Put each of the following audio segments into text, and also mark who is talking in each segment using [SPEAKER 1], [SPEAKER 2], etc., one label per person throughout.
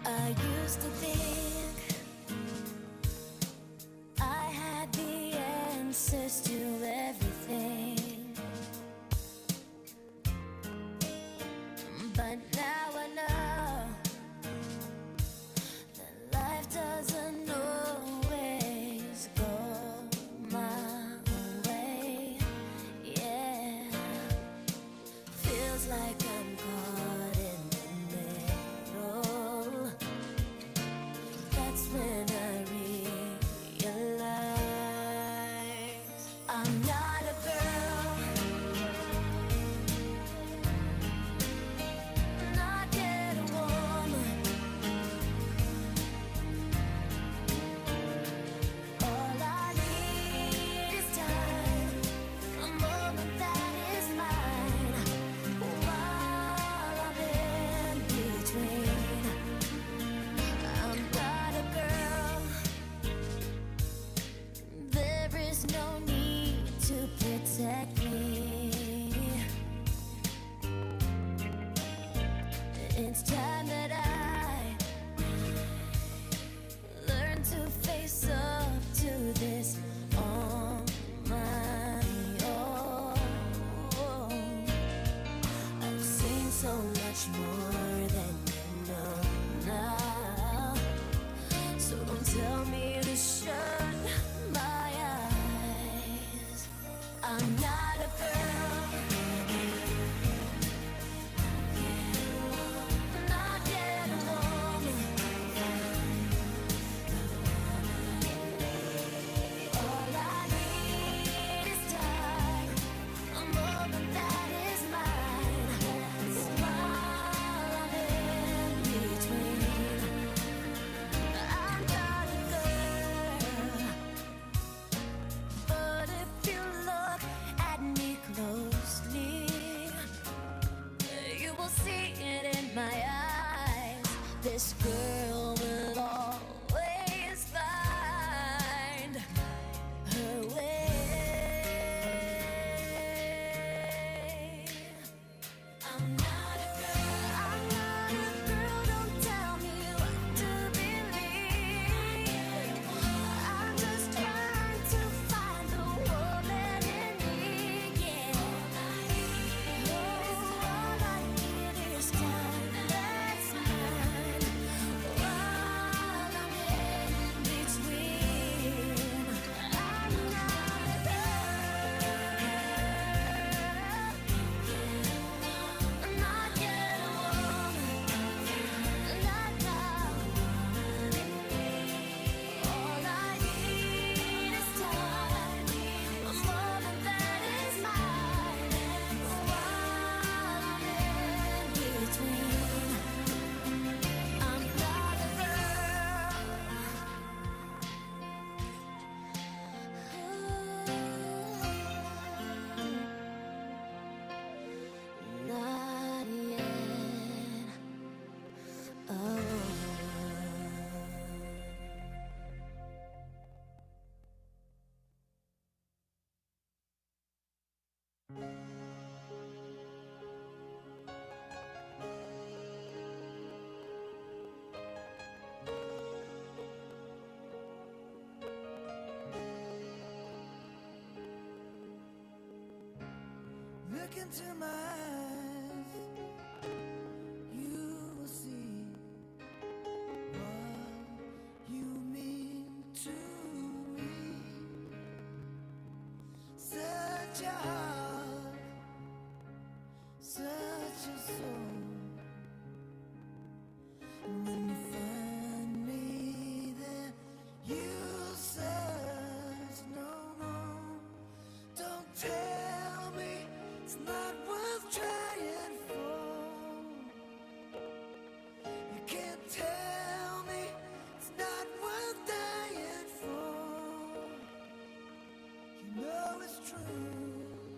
[SPEAKER 1] I used to think I had the answers to everything, but now I know that life doesn't always go my way. Yeah, feels like I'm caught in the middle. That's when I realize I'm not a girl, not yet a woman. All I need is time, a moment that is mine, while I'm in between. I'm not a girl, there is no need to protect me. It's time that I learn to face up to this on my own. I've seen so much more than you know now, so don't tell me to shut my eyes. I'm not a girl, not yet a woman. All I need is time, a moment that is mine, while I'm in between. I'm not a girl, but if you look at me closely, you will see it in my eyes. This girl will always find her way. I'm not a girl, I'm not a girl, don't tell me what to believe. I'm just trying to find the woman in me, yeah. All I need is time, that's mine, while I'm in between. I'm not a girl, not yet a woman, not now. All I need is time, a moment that is mine, while I'm in between. I'm not a girl, not yet a woman.
[SPEAKER 2] Look into my eyes, you will see what you mean to me. Such a heart, such a soul. And when you find me there, you'll search no more. Don't tell me it's not worth trying for. You can't tell me it's not worth dying for. You know it's true.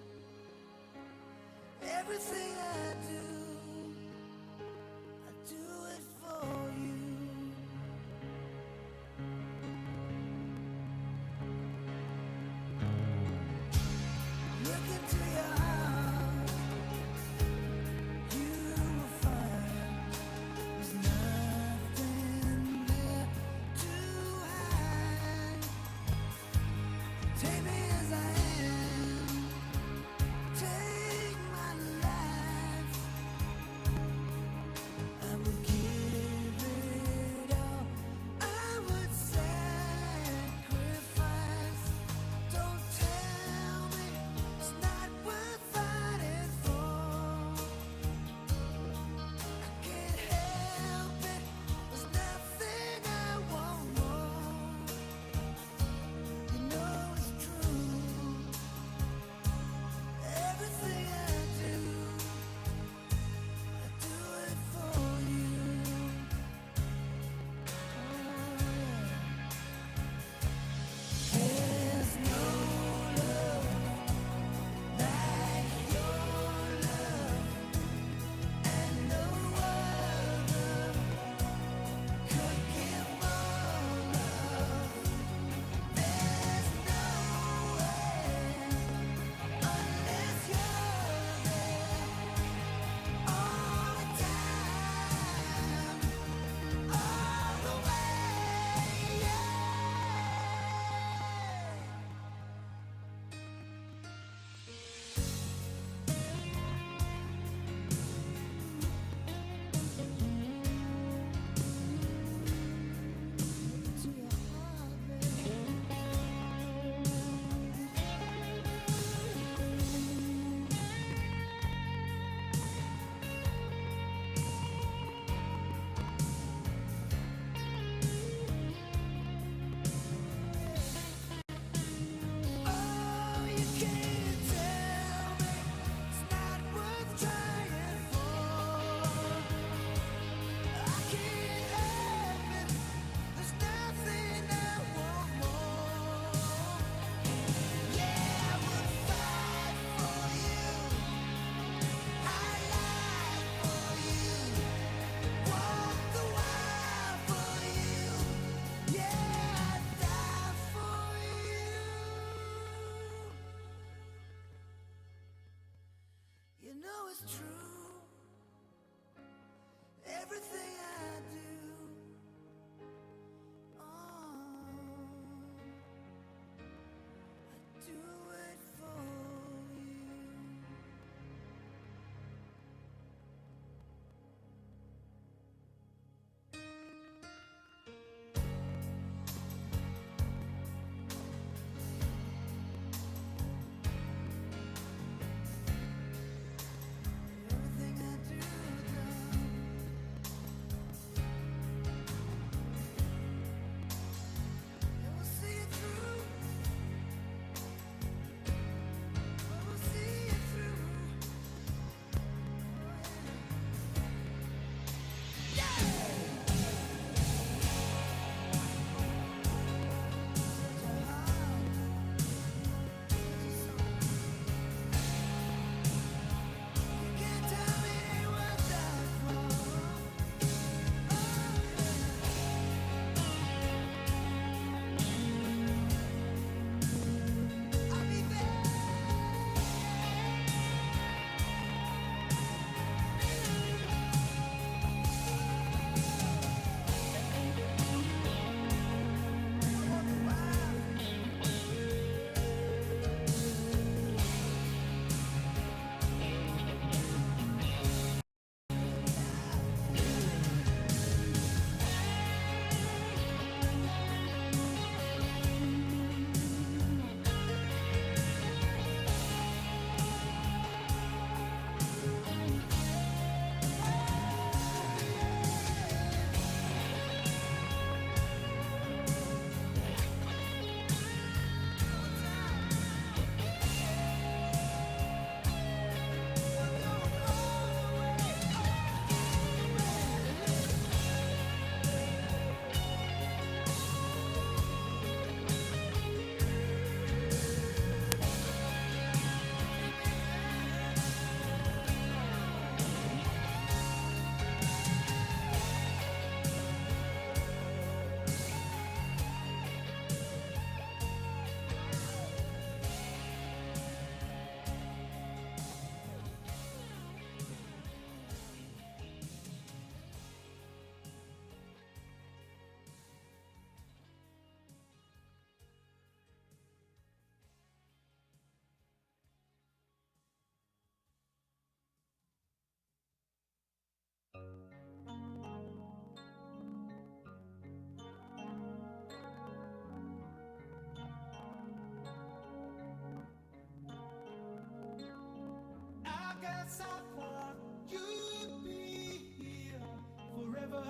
[SPEAKER 2] guess I thought you'd be here forever.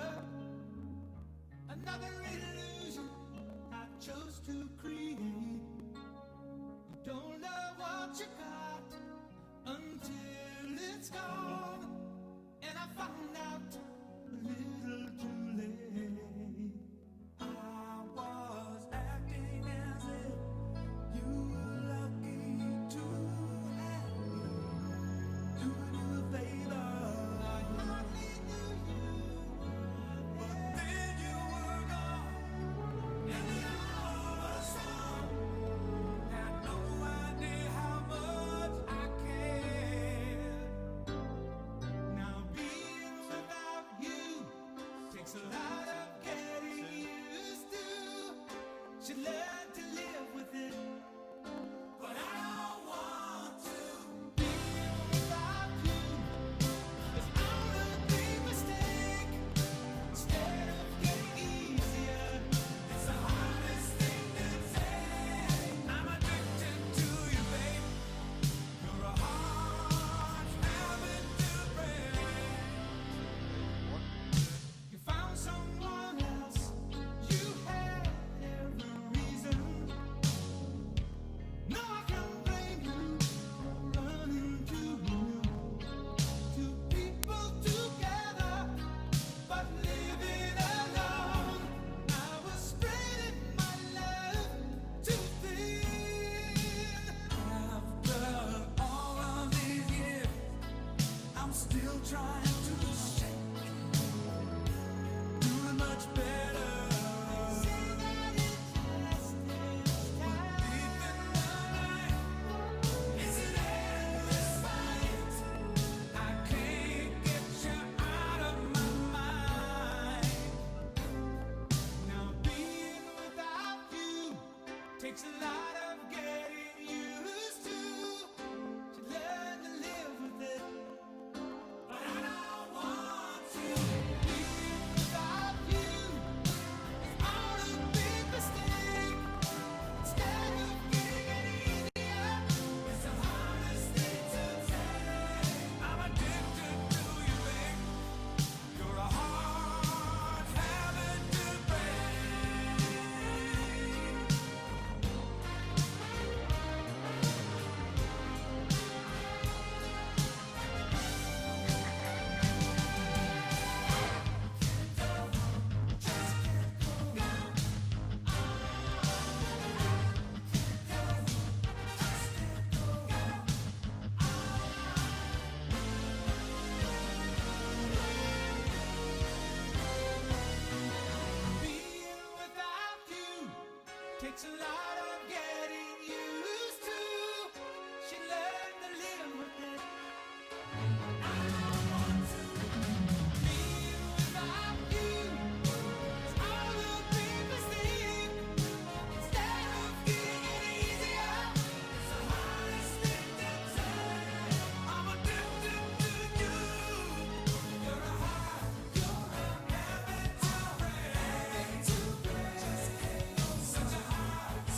[SPEAKER 2] Another illusion I chose to create. You don't know what you got until it's gone, and I found out a little too late. I was acting as if you were lucky to have me, doing you a favor. I hardly knew you, but then you were gone, and the hour was on. Had no idea how much I cared. Now being without you takes a lot of getting used to. Should learn to live with it, but I don't want to. Being without you is our big mistake. Instead of getting easier, it's the hardest thing to take. I'm addicted to you, babe. You're a hard habit to break. You found someone else. You had every reason. No, I can't blame you for running to you. Two people together, but living alone. I was spreading my love too thin. After all of these years, I'm still trying to shake, doing much better. Say that it just takes time. Deep in the night, it's an endless fight. I can't get you out of my mind. Now being without you takes a lot of getting used to. Should learn to live with it, but I don't want to. Being without you is all a big mistake. Instead of getting it easier, it's the hardest thing to take. I'm addicted to you, babe. You're a hard habit to break. Being without you takes a lot of getting used to. Should learn to live with it. I don't want to. Being without you is all a big mistake. Instead of getting it easier, it's the hardest thing to take. I'm addicted to you. You're a habit to break. Such a hard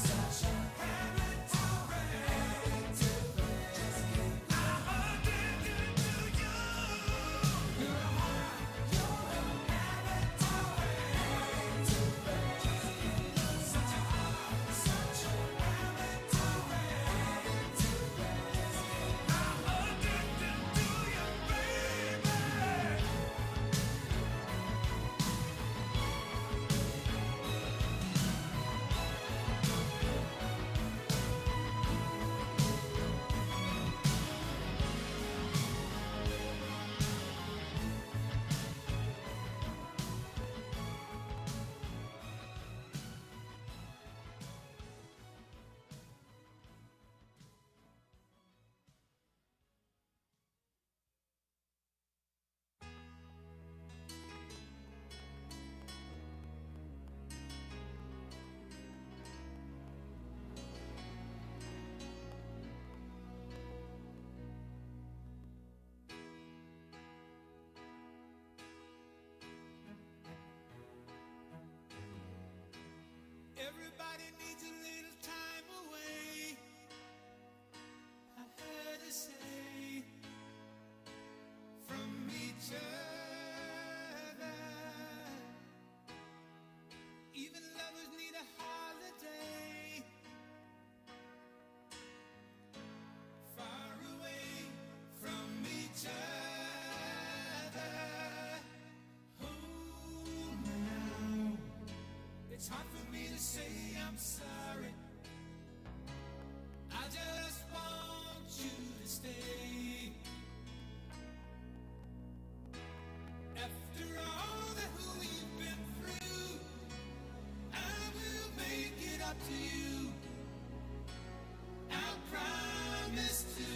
[SPEAKER 2] It's hard for me to say I'm sorry. I just want you to stay. After all that we've been through, I will make it up to you. I promise to.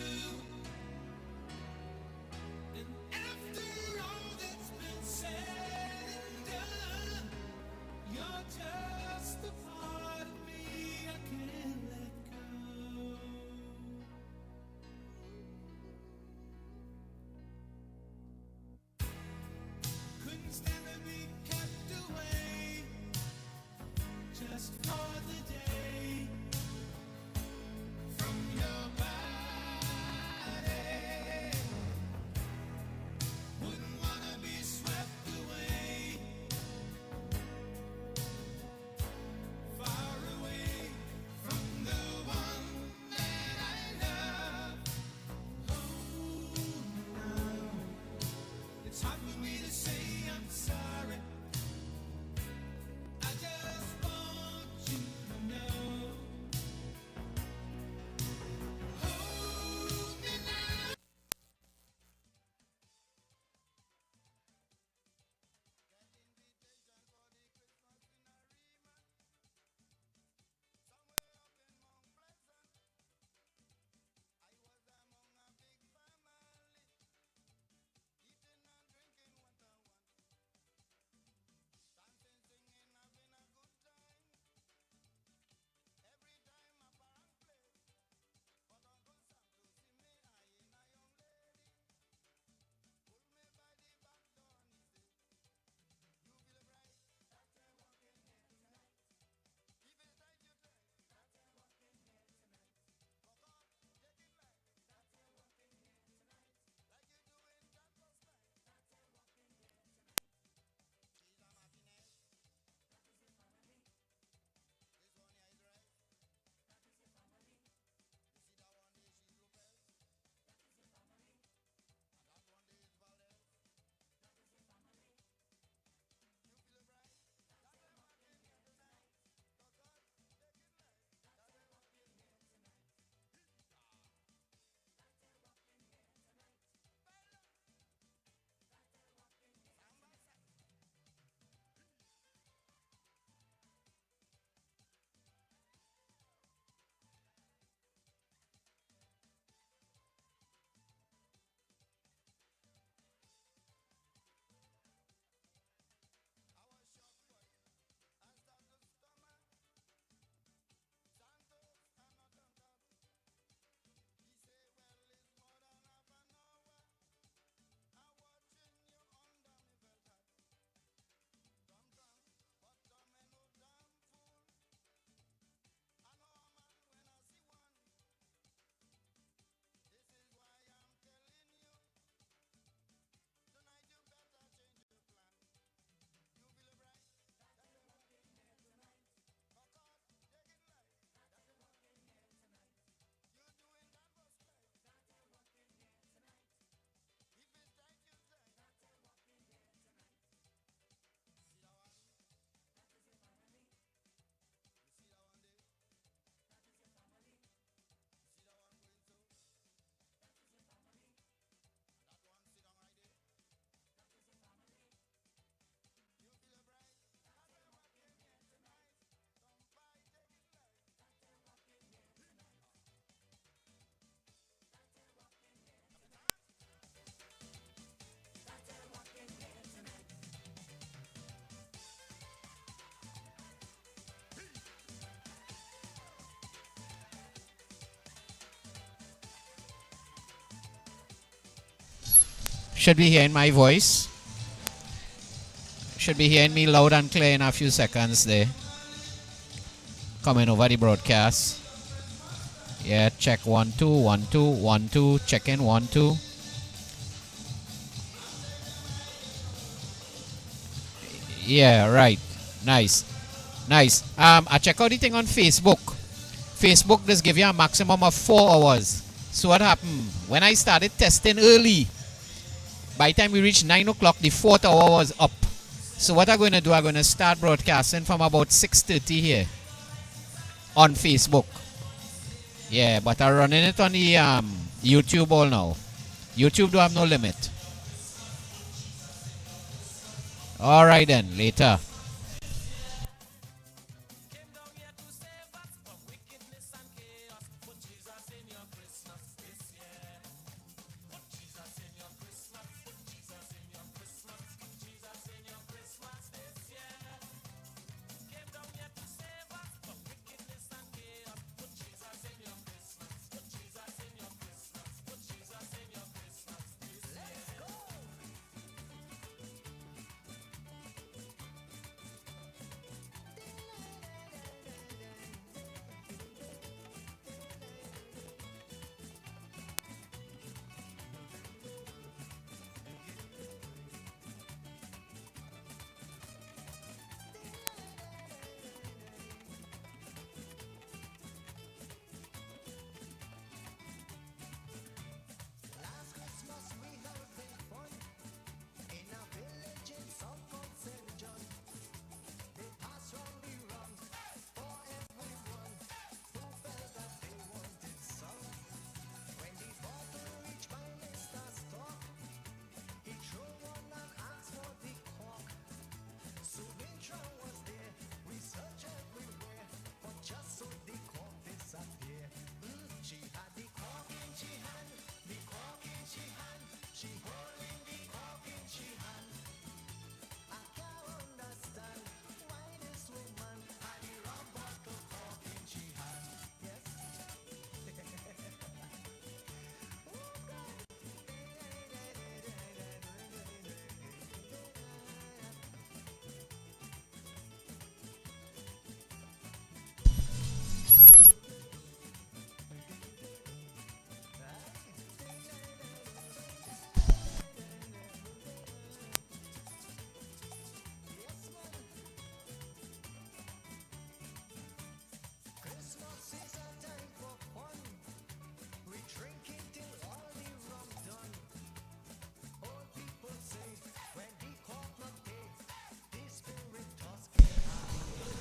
[SPEAKER 2] And after all that's been said and done, you're just a part of me I can't let go. Couldn't stand to be kept away just for the day from your body. Wouldn't wanna be swept away, far away from the one that I love. Oh, now it's hard for me to say I'm sorry. I just want you to know. Hold me now.
[SPEAKER 3] Should be hearing my voice. Should be hearing me loud and clear in a few seconds there. Coming over the broadcast. Yeah, check 1 2 1 2 1 2. Check in 1 2. Yeah, right. Nice. Nice. I check out the thing on Facebook. Facebook just give you a maximum of 4 hours. So what happened? When I started testing early, by the time we reached 9 o'clock, the 4th hour was up. So what I'm going to do, I'm going to start broadcasting from about 6:30 here on Facebook. Yeah, but I'm running it on the YouTube all now. YouTube do have no limit. All right then, later.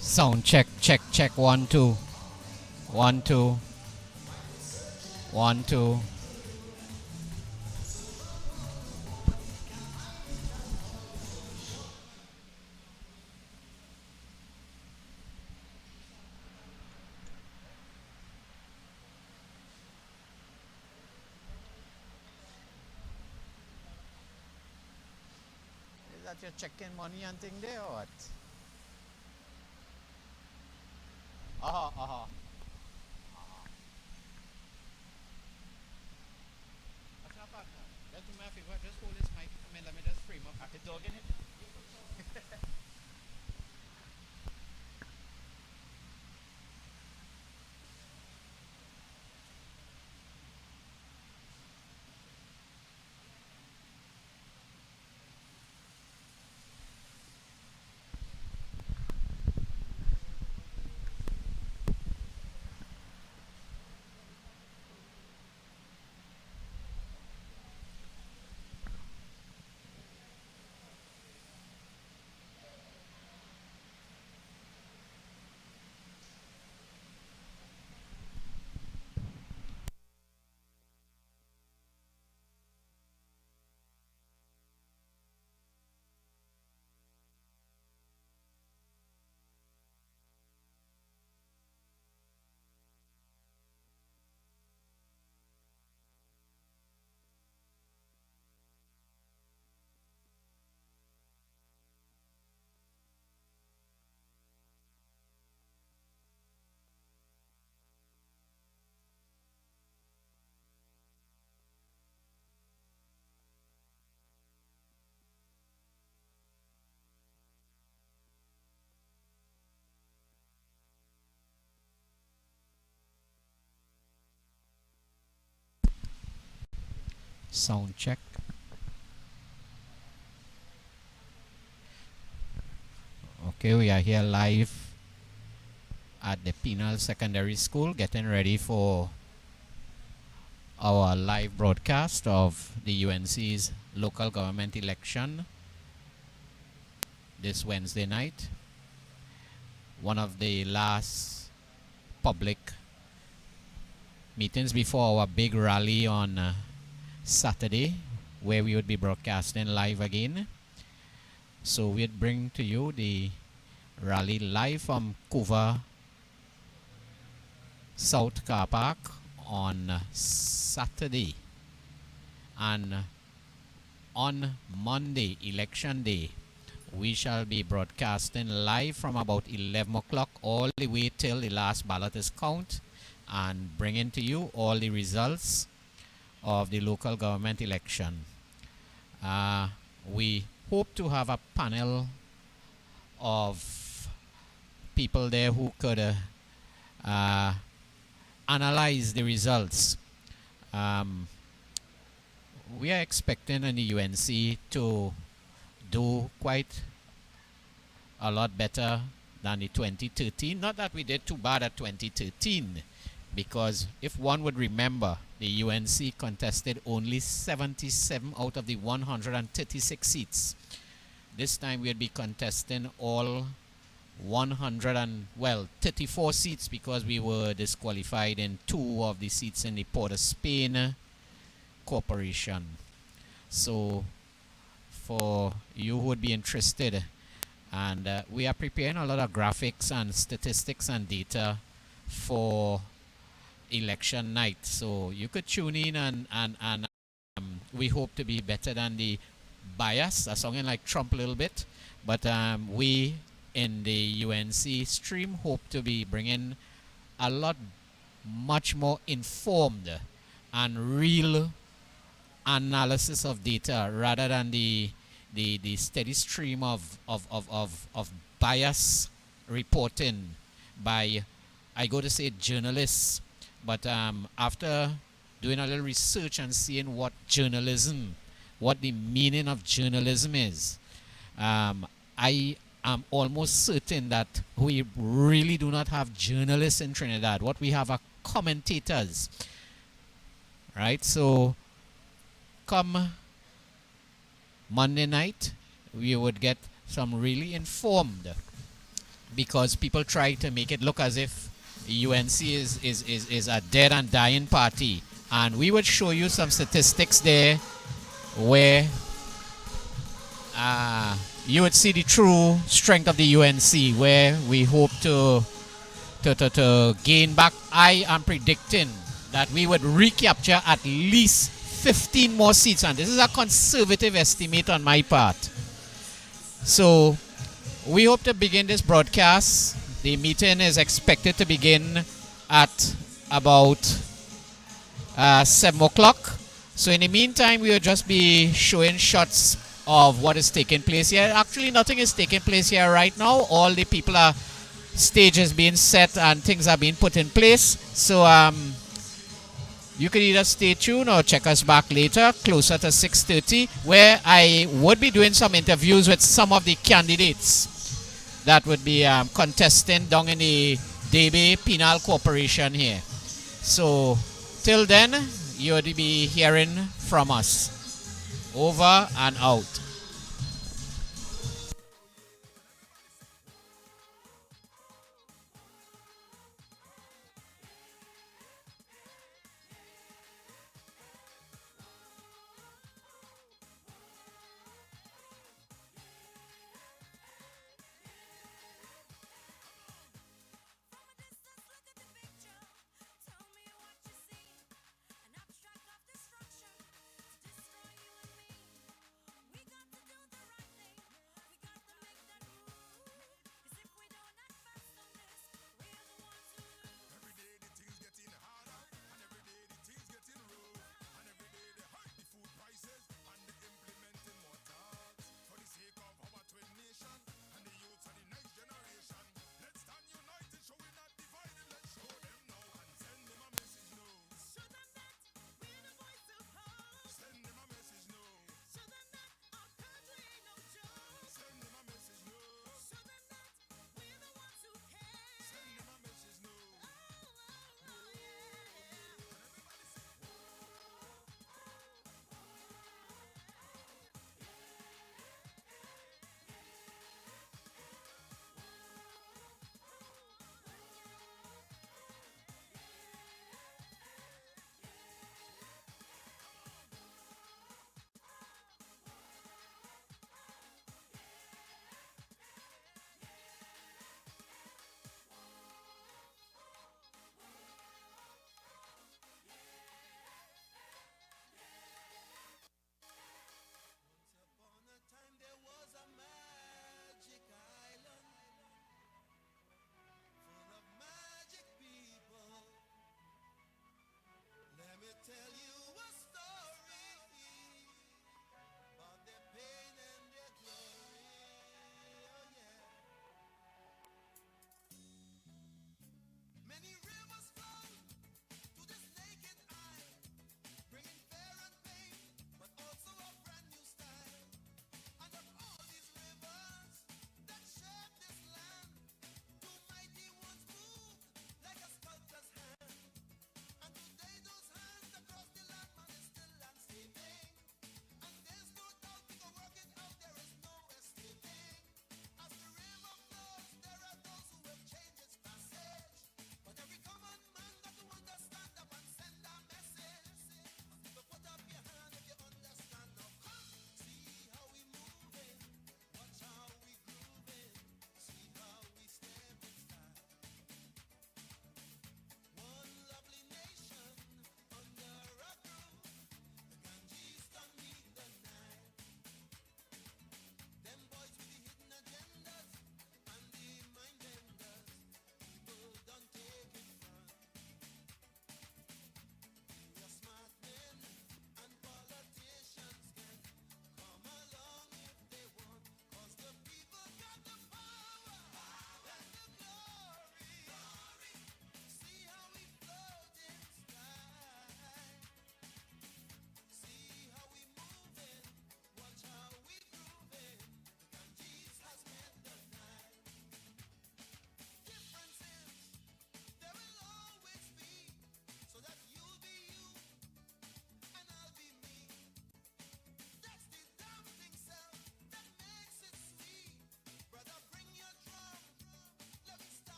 [SPEAKER 3] Sound check, check, check. 1 2 1 2 1 2. Is that your checking money and thing there or what? Uh-huh, uh-huh. What's up, partner? Just do me a favor, just hold this mic for me, let me just frame up. I can talk in it. Sound check. Okay, we are here live at the Penal Secondary School, getting ready for our live broadcast of the UNC's local government election this Wednesday night. One of the last public meetings before our big rally on Saturday, where we would be broadcasting live again. So we'd bring to you the rally live from Cuva South Car Park on Saturday. And on Monday, election day, we shall be broadcasting live from about 11 o'clock all the way till the last ballot is counted, and bringing to you all the results of the local government election. We hope to have a panel of people there who could analyze the results. We are expecting in the UNC to do quite a lot better than the 2013. Not that we did too bad at 2013, because if one would remember, the UNC contested only 77 out of the 136 seats. This time we'll be contesting all 34 seats, because we were disqualified in 2 of the seats in the Port of Spain Corporation. So for you who would be interested, and we are preparing a lot of graphics and statistics and data for election night, so you could tune in, and we hope to be better than the bias, sounding like Trump a little bit, but we in the UNC stream hope to be bringing a lot much more informed and real analysis of data, rather than the steady stream of bias reporting by, I go to say, journalists. But after doing a little research and seeing what the meaning of journalism is, I am almost certain that we really do not have journalists in Trinidad. What we have are commentators, right? So come Monday night, we would get some really informed, because people try to make it look as if UNC is a dead and dying party, and we would show you some statistics there where you would see the true strength of the UNC, where we hope to gain back. I am predicting that we would recapture at least 15 more seats, and this is a conservative estimate on my part. So we hope to begin this broadcast. The meeting is expected to begin at about 7 o'clock. So in the meantime, we will just be showing shots of what is taking place here. Actually, nothing is taking place here right now. All the people are, stage is being set and things are being put in place. So you can either stay tuned or check us back later, closer to 6:30, where I would be doing some interviews with some of the candidates that would be contesting down in the DB Penal Corporation here. So till then, you'll be hearing from us. Over and out.
[SPEAKER 1] An abstract of destruction to destroy you and me. We got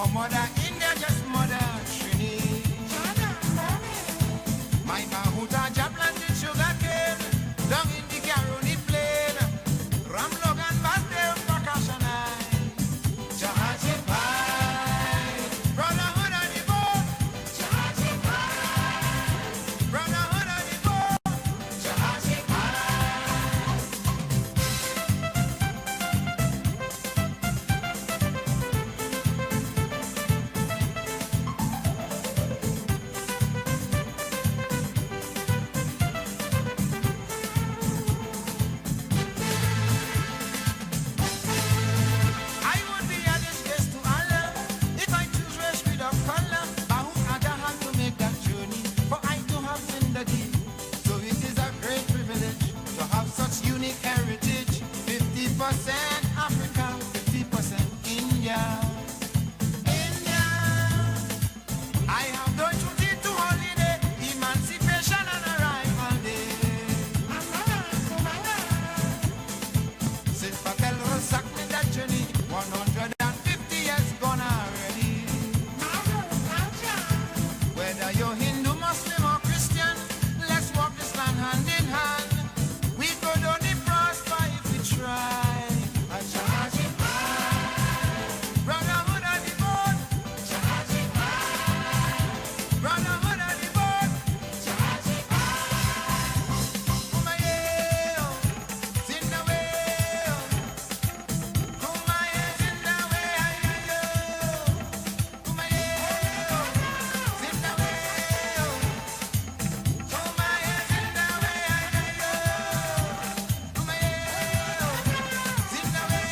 [SPEAKER 2] No mother India, just mother Trini. My Mahuta planted sugar cane down in the Caroni plain. Ram Logan Basdale Prakashanai. Jahaji Pai. Brotherhood of the boat. Jahaji Pai. Brotherhood of the boat. Jahaji I would be a disgrace to Allah if I choose race without color. Bahu Aga had to make that journey for I to have Zindagi. So it is a great privilege to have such unique heritage. 50% Africa, 50% India. India. I have done duty to holiday, emancipation and arrival day. Since Patel sacked me that journey, 150 years gone already. Whether you're Hindu, Muslim or Christian, let's walk this land hand in hand. We could only prosper if we try. Jahaji Pai. Brotherhood of the boat. Jahaji Pai. Brotherhood of the boat. Jahaji Pai. Kumayo, Zindawayo. Kumayo, Zindawayo. Kumayo, Zindawayo. Kumayo, Zindawayo. Kumayo, Zindawayo.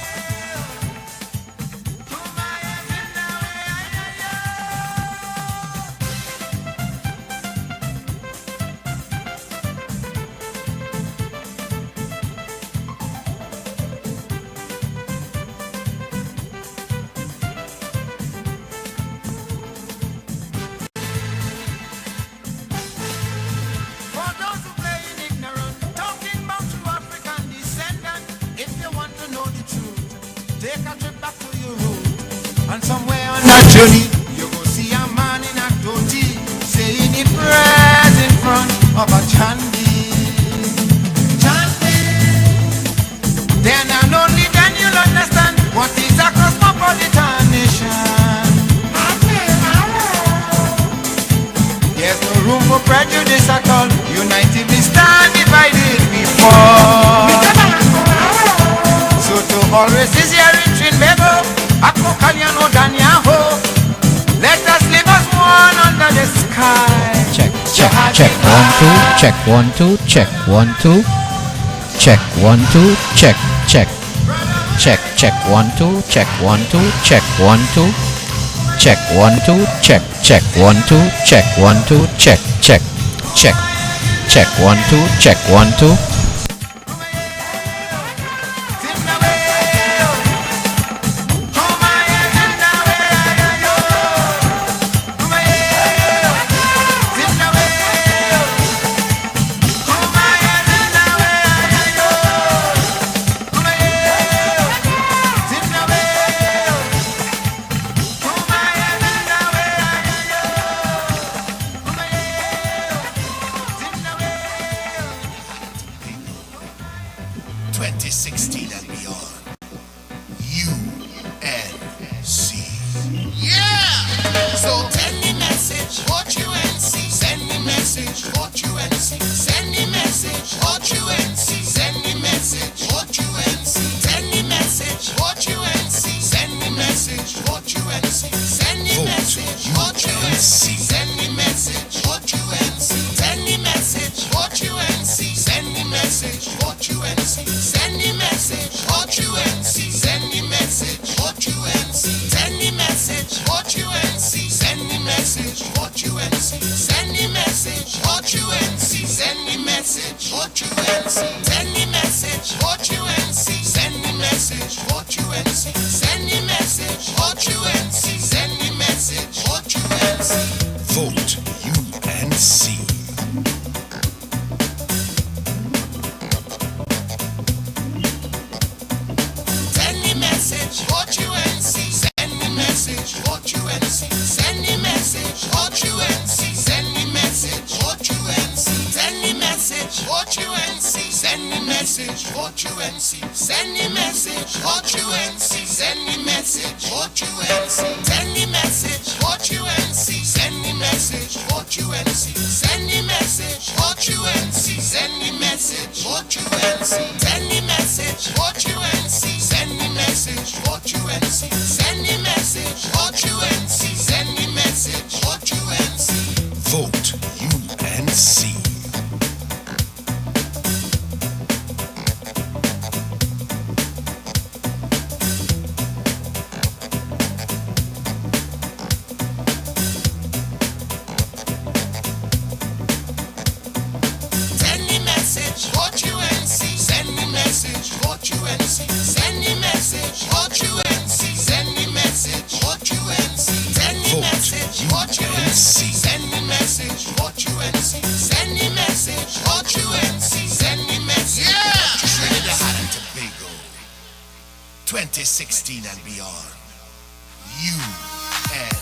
[SPEAKER 2] For those who play in ignorant, talking about true African descendant, if you want to know the truth, take a trip back to your root. And somewhere on that journey, you go see a man in a dhoti saying he prayers in front of a chandi. Chandi. Then and only then you'll understand what is a cosmopolitan nation. There's no room for prejudice at all. United we stand, divided we fall. So to all races here in Trinbago, Akko Kalyano Danyaho, let us live as one under the sky.
[SPEAKER 3] Check, check, check, 1 2, check 1 2, check 1 2, check 1 2, check, check, check, check 1 2, check 1 2, check 1 2, check 1 2, check, check 1 2, check 1 2, check, check, check, check 1 2, check 1 2.
[SPEAKER 4] Vote UNC.
[SPEAKER 2] Send me message, what you and see. Send me message, what
[SPEAKER 4] what you and see. Send the message, what you and see. Send the message, what you and see. Send the message, what you and see. Send the message, what you and see. Send the message, what you and see. Send the message, what you and see. Send the message, what you and see. Send the message, what you and see. Send the message, what you and see. Send the message, what you and see. Send the message, what you and see. Send the message, what you and see. Send the message, what you and see. Send the message, what you and see. Vote UNC. Send the message, what you and see. Send the message, what you and see. Send the message, what you and see. Send the message, what you and see. Send the message, what you and see. Send the message, what you and see. Send the message, what you and see. Send the message. Yeah! Trinidad and Tobago, 2016 and beyond. UN.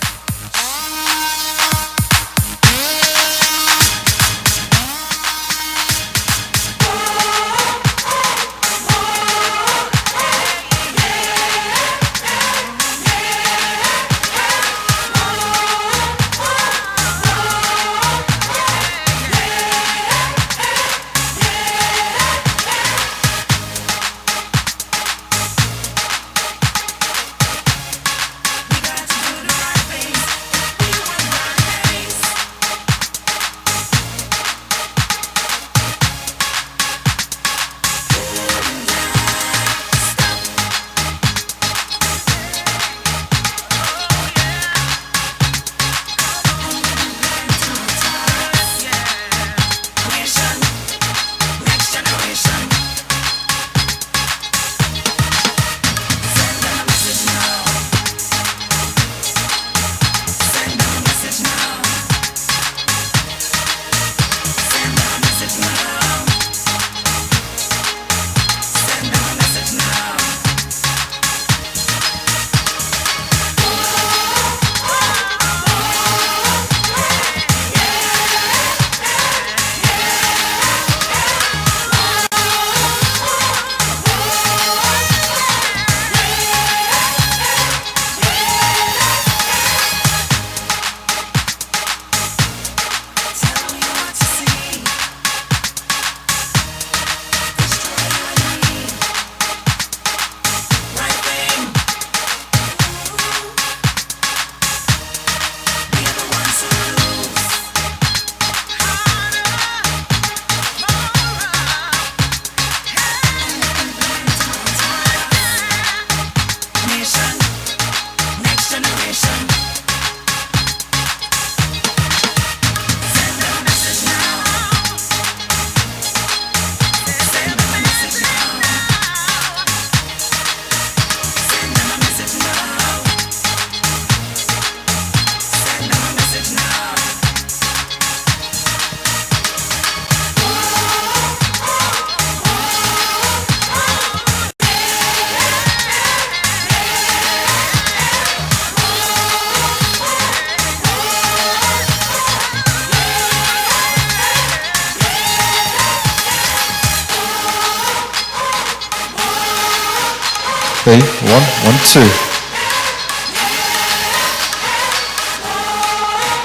[SPEAKER 5] Okay, 1, 1, 2.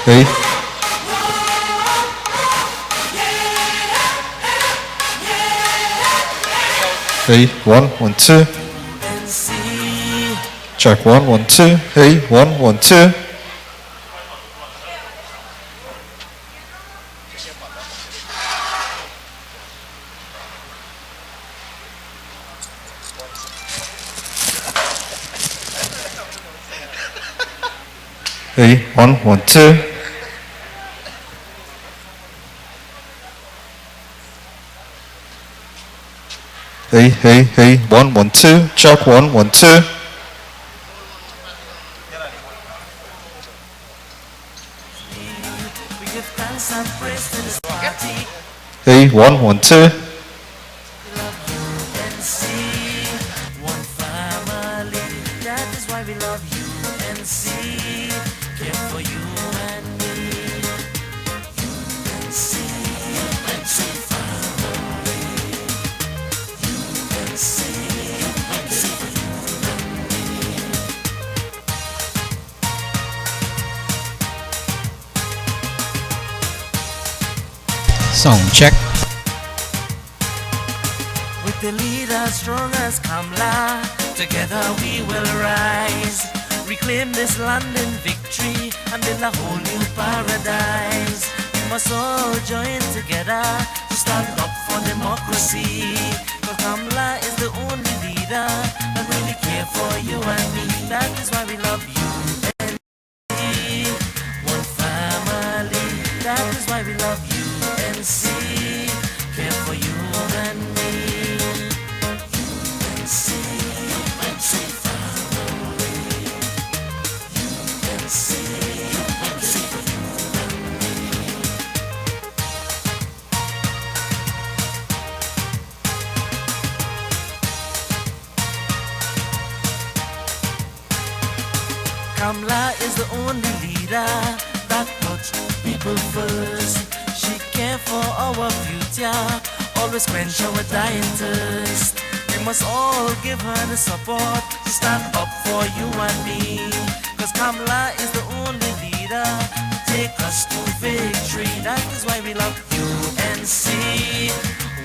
[SPEAKER 5] Okay. Hey, 1, 1, 2. Check 1, 1, 2. Hey, 1, 1, 2. Hey, 1, 1, 2. Hey, 1, 1, 2. Check 1, 1, 2. Hey, 1, 1, 2.
[SPEAKER 2] One family, that is why we love UNC.
[SPEAKER 3] Sound check.
[SPEAKER 2] With the leader strong as Kamla, together we will rise. Reclaim this land in victory and build a whole new paradise. We must all join together to stand up for democracy. Cause Kamla is the only leader that really care for you and me. That is why we love you and me. One family. That is why we love you and see. Care for you and me. Kamla is the only leader that puts people first. She cares for our future, always quench our dying thirst. We must all give her the support to stand up for you and me. Cause Kamla is the only leader to take us to victory. That is why we love UNC.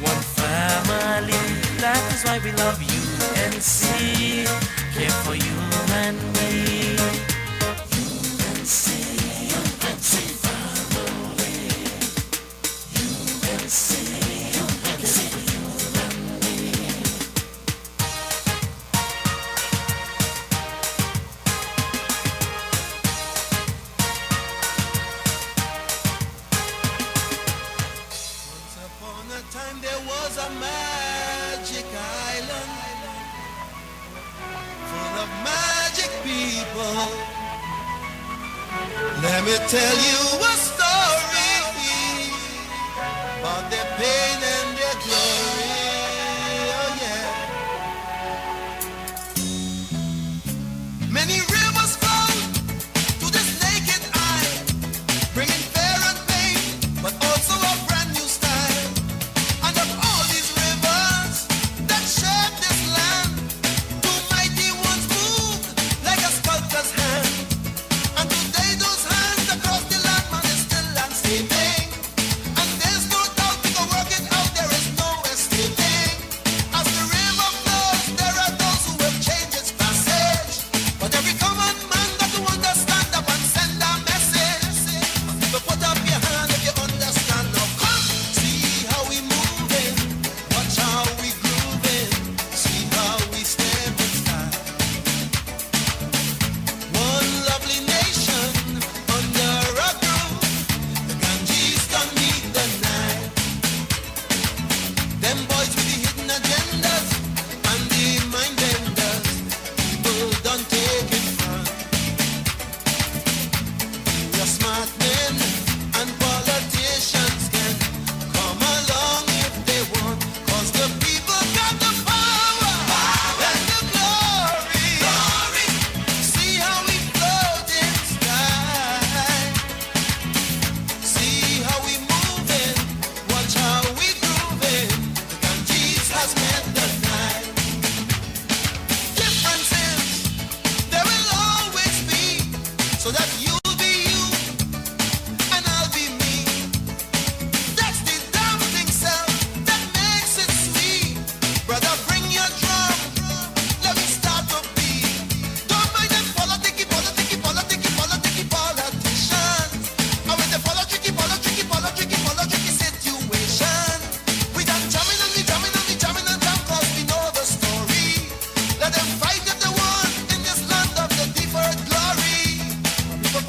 [SPEAKER 2] One family. That is why we love UNC. Care for you and me.
[SPEAKER 4] Let me tell you a story about their pain and their glory. Oh yeah. Many rivers flow to this naked eye, bringing fear and pain, but also a brand new style. And of all these rivers that shape this land, two mighty ones moved like a sculptor's hand. And today those hands across the land, man, is still landscaping. And there's no doubt we can work it out, there is no escaping. As the river flows, there are those who will change its passage. But every common man got to understand up and send a message. So put up your hand if you understand. Now come, see how we moving, watch how we grooving, see how we step in style. One lovely nation under a groove. The Ganges don't meet the night. Them boys with the hidden agendas and the mind benders, people don't take it from. The smart men and politicians can come along if they want, cause the people got the power and the glory. See how we float in sky. See how we moving, watch how we grooving. The Ganges has met the night. Differences, there will always be, so that you'll be you and I'll be me. That's the damn thing, self, that makes it sweet. Brother, bring your drum, let me start to beat. Don't mind them politics, politicians. And when they follow tricky situation, we done jamming and we jamming and we jamming and jam, cause we know the story. Let them fight if they want in this land of the deferred glory. But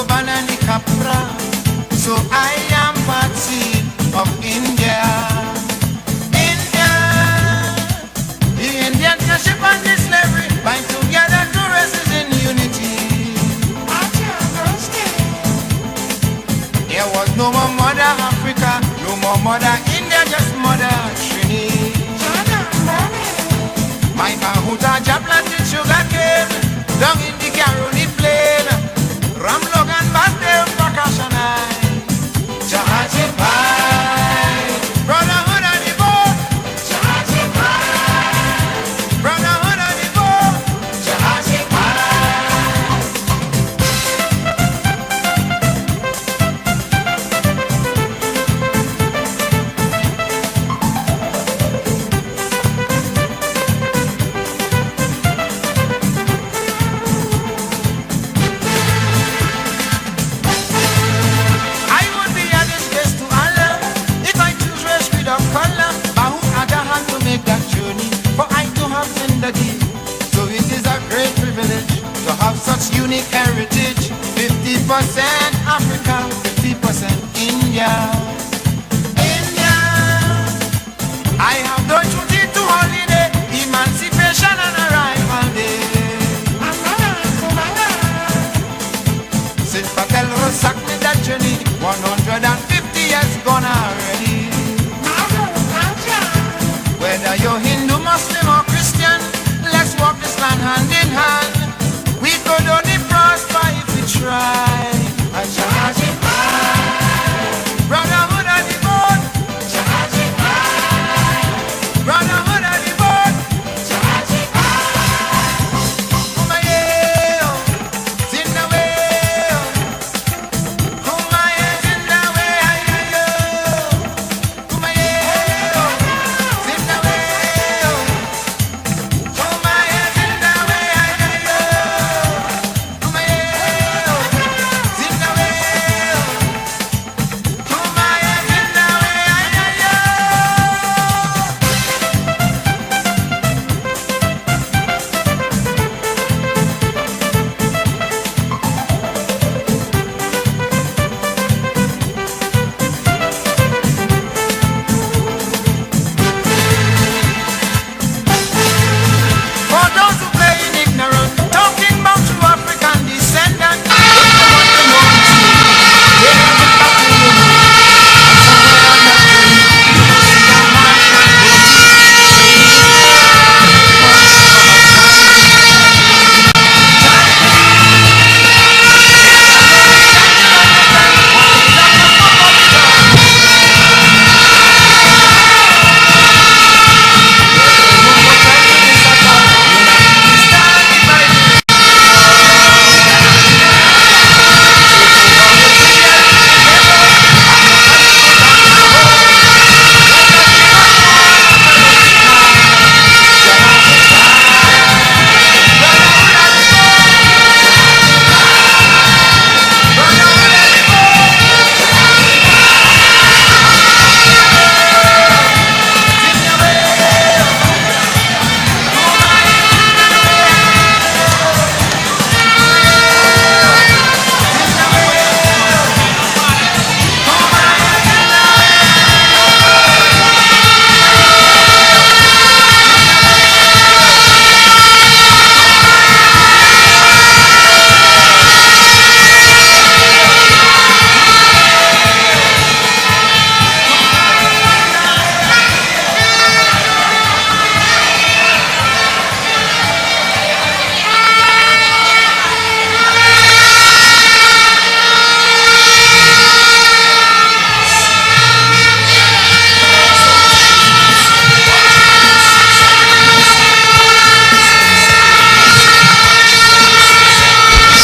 [SPEAKER 4] banana capra. So I am party of India. India, the Indians can ship on this slavery, bind together two races in unity. There was no more mother Africa, no more mother India, just mother Trini. My Mahuta planted sugar cane down in the Caroni plain. Ram Logan Bate Pakashanai. Jahaji Pai. Brotherhood of the boat. Jahaji Pai. Brotherhood of the boat. Jahaji I would be a disgrace to Allah if I choose race without color. Bahu Ada had to make that journey for I to have zindagi. So it is a great privilege to have such unique heritage. 50% Africa, 50% India. India, I have no duty to holiday, emancipation and arrival day. Since Patel Rosak made that journey, 150 years gone already. Whether you're Hindu, Muslim or Christian, let's walk this land hand in hand. We could only prosper if we try. Jahaji Pai. Brotherhood of the boat. Jahaji Pai. Brotherhood of the boat. Jahaji Pai. Kumayo, Zindawe. Kumayo, Zindawe, ayo. Kumayo, Zindawe. Kumayo, Zindawe, ayo. Kumayo, Zindawe. Kumayo, Zindawe, ayo. For those who play in ignorance, talking about true African descendant, they don't want to know the truth. They have it back in you. And somewhere on that journey, you will see a man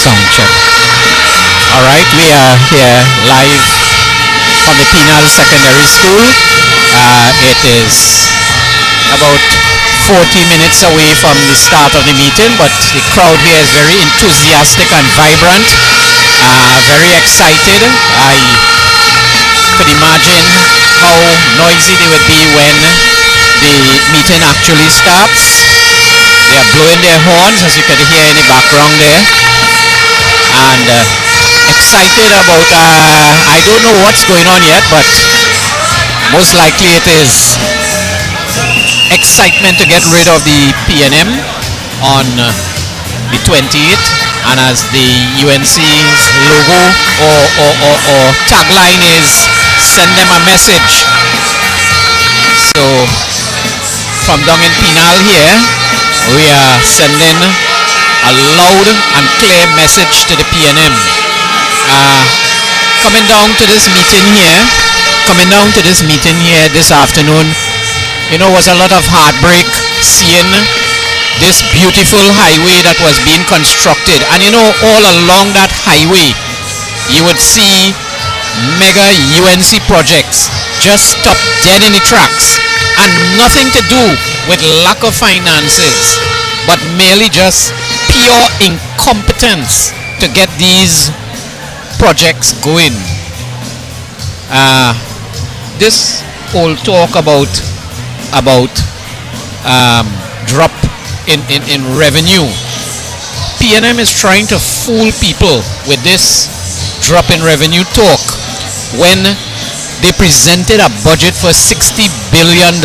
[SPEAKER 3] Sound check. Alright, we are here live from the Penal Secondary School. It is about 40 minutes away from the start of the meeting, but the crowd here is very enthusiastic and vibrant, very excited. I could imagine how noisy they would be when the meeting actually starts. They are blowing their horns, as you could hear in the background there, and excited about, I don't know what's going on yet, but most likely it is excitement to get rid of the PNM on the 28th, and as the UNC's logo or tagline is send them a message. So from down in Penal here, we are sending a loud and clear message to the PNM. Coming down to this meeting here this afternoon, was a lot of heartbreak seeing this beautiful highway that was being constructed. And all along that highway, you would see mega UNC projects just stop dead in the tracks, and nothing to do with lack of finances, but merely just pure incompetence to get these projects going. This whole talk about drop in revenue, PNM is trying to fool people with this drop in revenue talk when they presented a budget for $60 billion,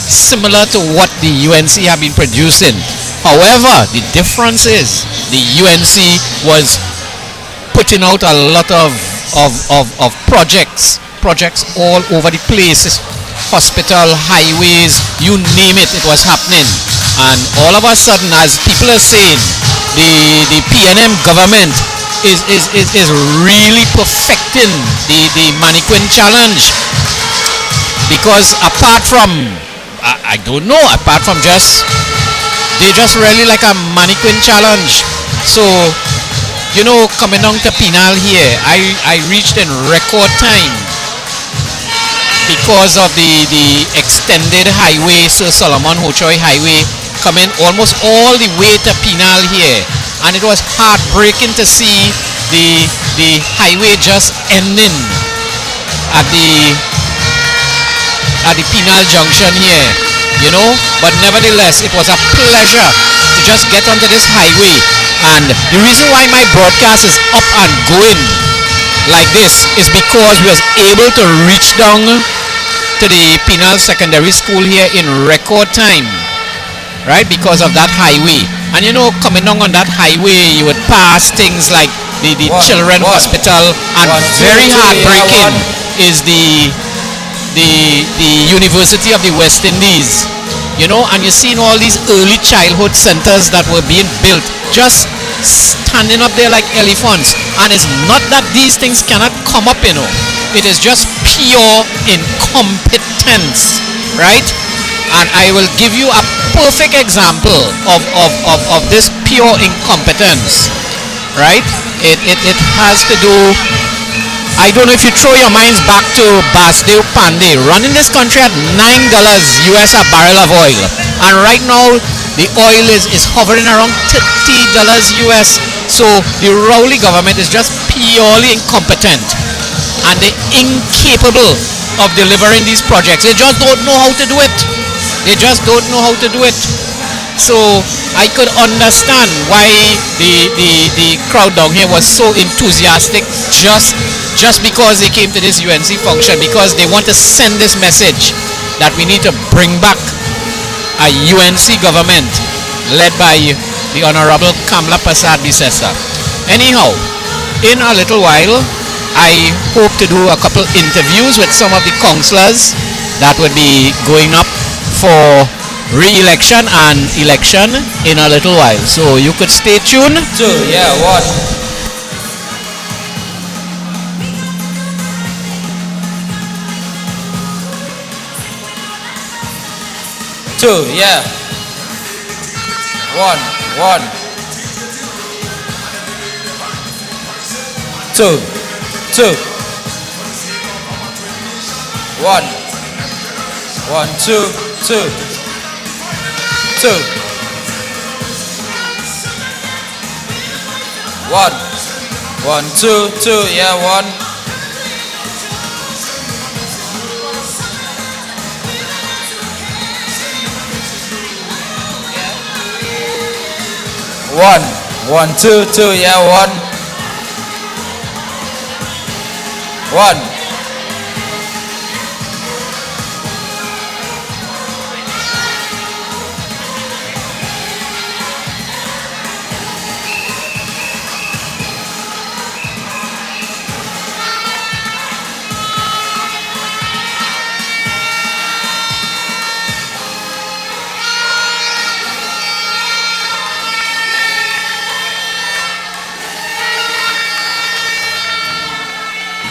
[SPEAKER 3] similar to what the UNC have been producing. However, the difference is the UNC was putting out a lot of projects all over the place. Hospital, highways, you name it, it was happening. And all of a sudden, as people are saying, the PNM government is really perfecting the mannequin challenge, because apart from they just really like a mannequin challenge. So coming down to Penal here, I reached in record time because of the extended highway, Sir Solomon Hochoy Highway, coming almost all the way to Penal here. And it was heartbreaking to see the highway just ending at the Penal junction here, but nevertheless it was a pleasure to just get onto this highway. And the reason why my broadcast is up and going like this is because we was able to reach down to the Penal Secondary School here in record time, right, because of that highway. And coming down on that highway, you would pass things like the children hospital, and very heartbreaking is the University of the West Indies, and you're seeing all these early childhood centers that were being built just standing up there like elephants. And it's not that these things cannot come up, it is just pure incompetence, right? And I will give you a perfect example of this pure incompetence, right? It has to do, I don't know if you throw your minds back to Basdeo Pandey running this country at $9 US a barrel of oil, and right now the oil is hovering around $30 US. So the Rowley government is just purely incompetent, and they're incapable of delivering these projects. They just don't know how to do it. So I could understand why the crowd down here was so enthusiastic just because they came to this UNC function, because they want to send this message that we need to bring back a UNC government led by the Honorable Kamla Prasad Bisesa. Anyhow, in a little while, I hope to do a couple interviews with some of the councillors that would be going up for re-election and election in a little while. So you could stay tuned.
[SPEAKER 6] Two, yeah, one. Two, yeah. One. Two. One, two. One, two, yeah, one. One, two, yeah, one. One.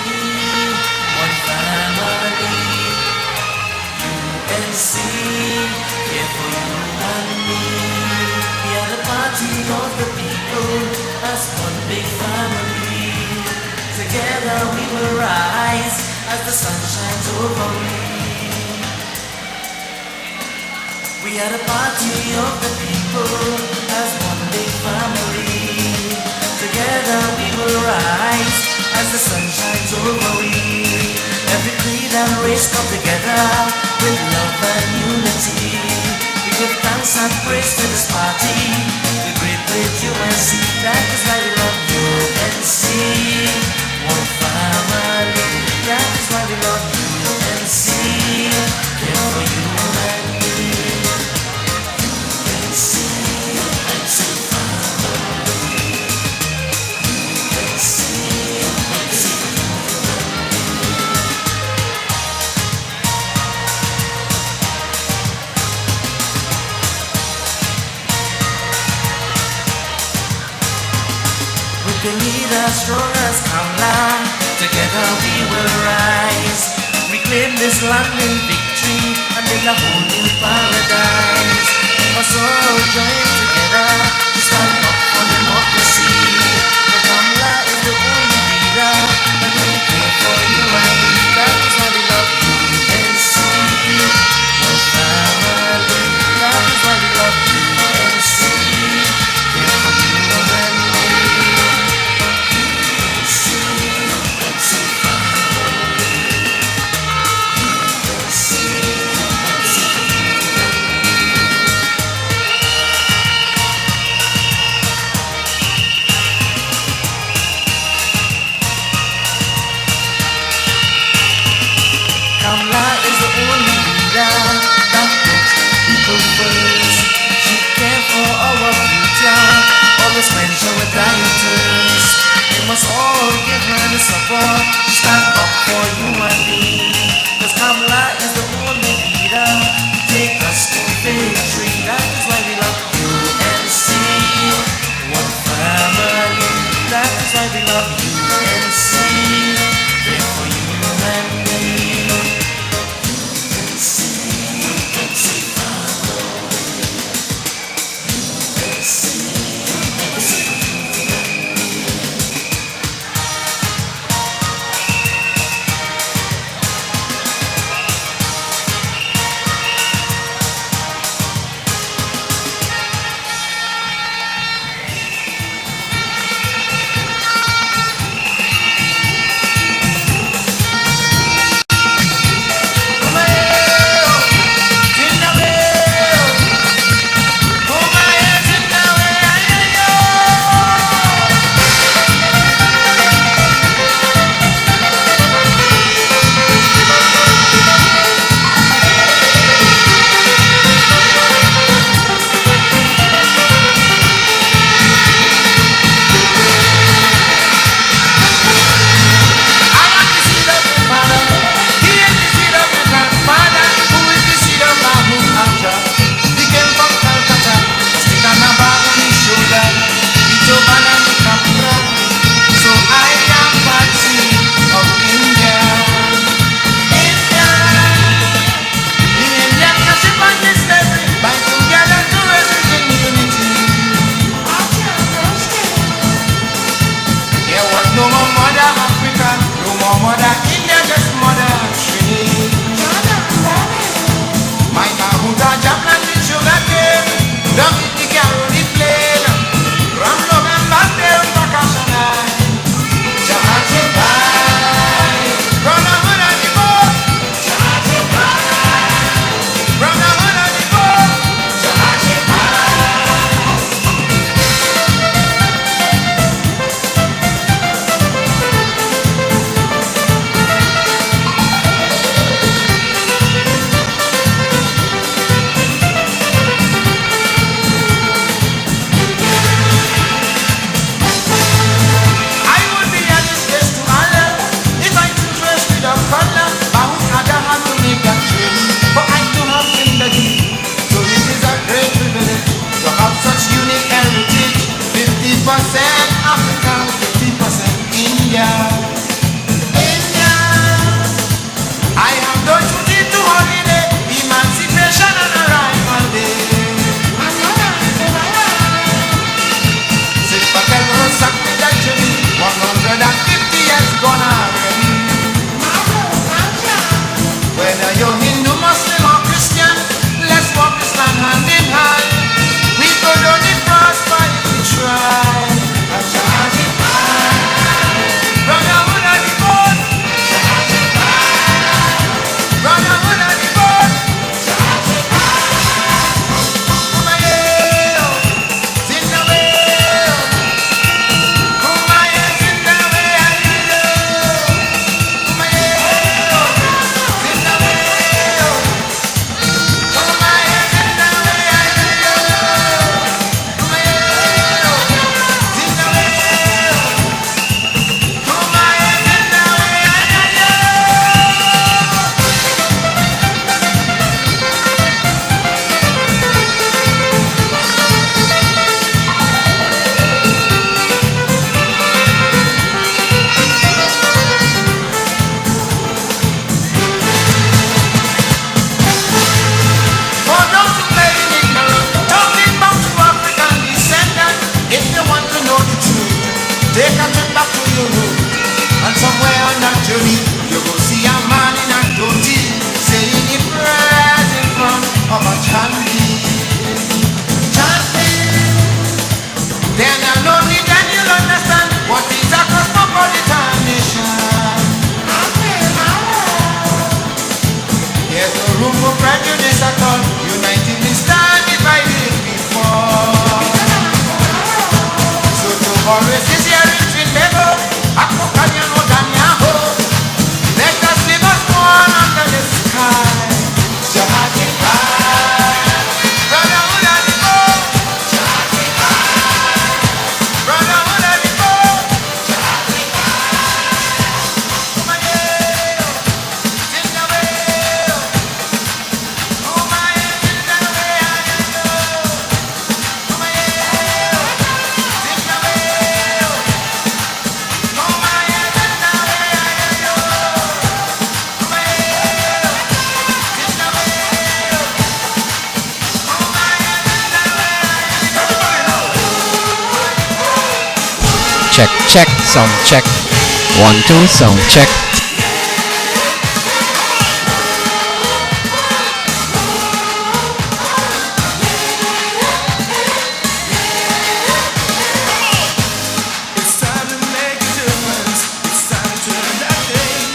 [SPEAKER 2] One family, UNC, here for you and me. We are the party of the people, as one big family. Together we will rise as the sun shines over me. We are the party of the people, as one big family. Together we will rise as the sun shines over we. Every creed and race come together with love and unity. We give thanks and praise to this party, the great UNC. That is why we love UNC. One family. That is why we love UNC. Care for you and me. UNC, UNC family. UNC, UNC. With the leader strong as Kamla, together we will rise. Reclaim this land in victory and build a whole new paradise. We must all join together to stand up for democracy. For Kamla is the only leader that will care for you and me. That is why we love UNC. One family. That is why we love UNC. Care for you and me. UNC, UNC family. UNC, UNC.
[SPEAKER 4] for prejudice at all. Uniting we stand, dividing before. So to always is here in Trinidad, Akokanyano Danyaho. Let us live as one under the sky. Jamaica, brotherhood and go. Jamaica, brotherhood and go. Jamaica, Kumayo, Zimbabwe, Kumayo, Zimbabwe, Ayayo, Kumayo, Zimbabwe, Kumayo, Zimbabwe, Ayayo,
[SPEAKER 3] Check, check, sound check. 1, 2, sound check.
[SPEAKER 2] It's time to make a difference. It's time to turn that thing.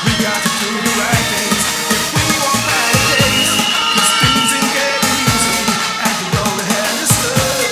[SPEAKER 2] We got to do the right things if we want better days. 'Cause things ain't getting easy as the road ahead is tough.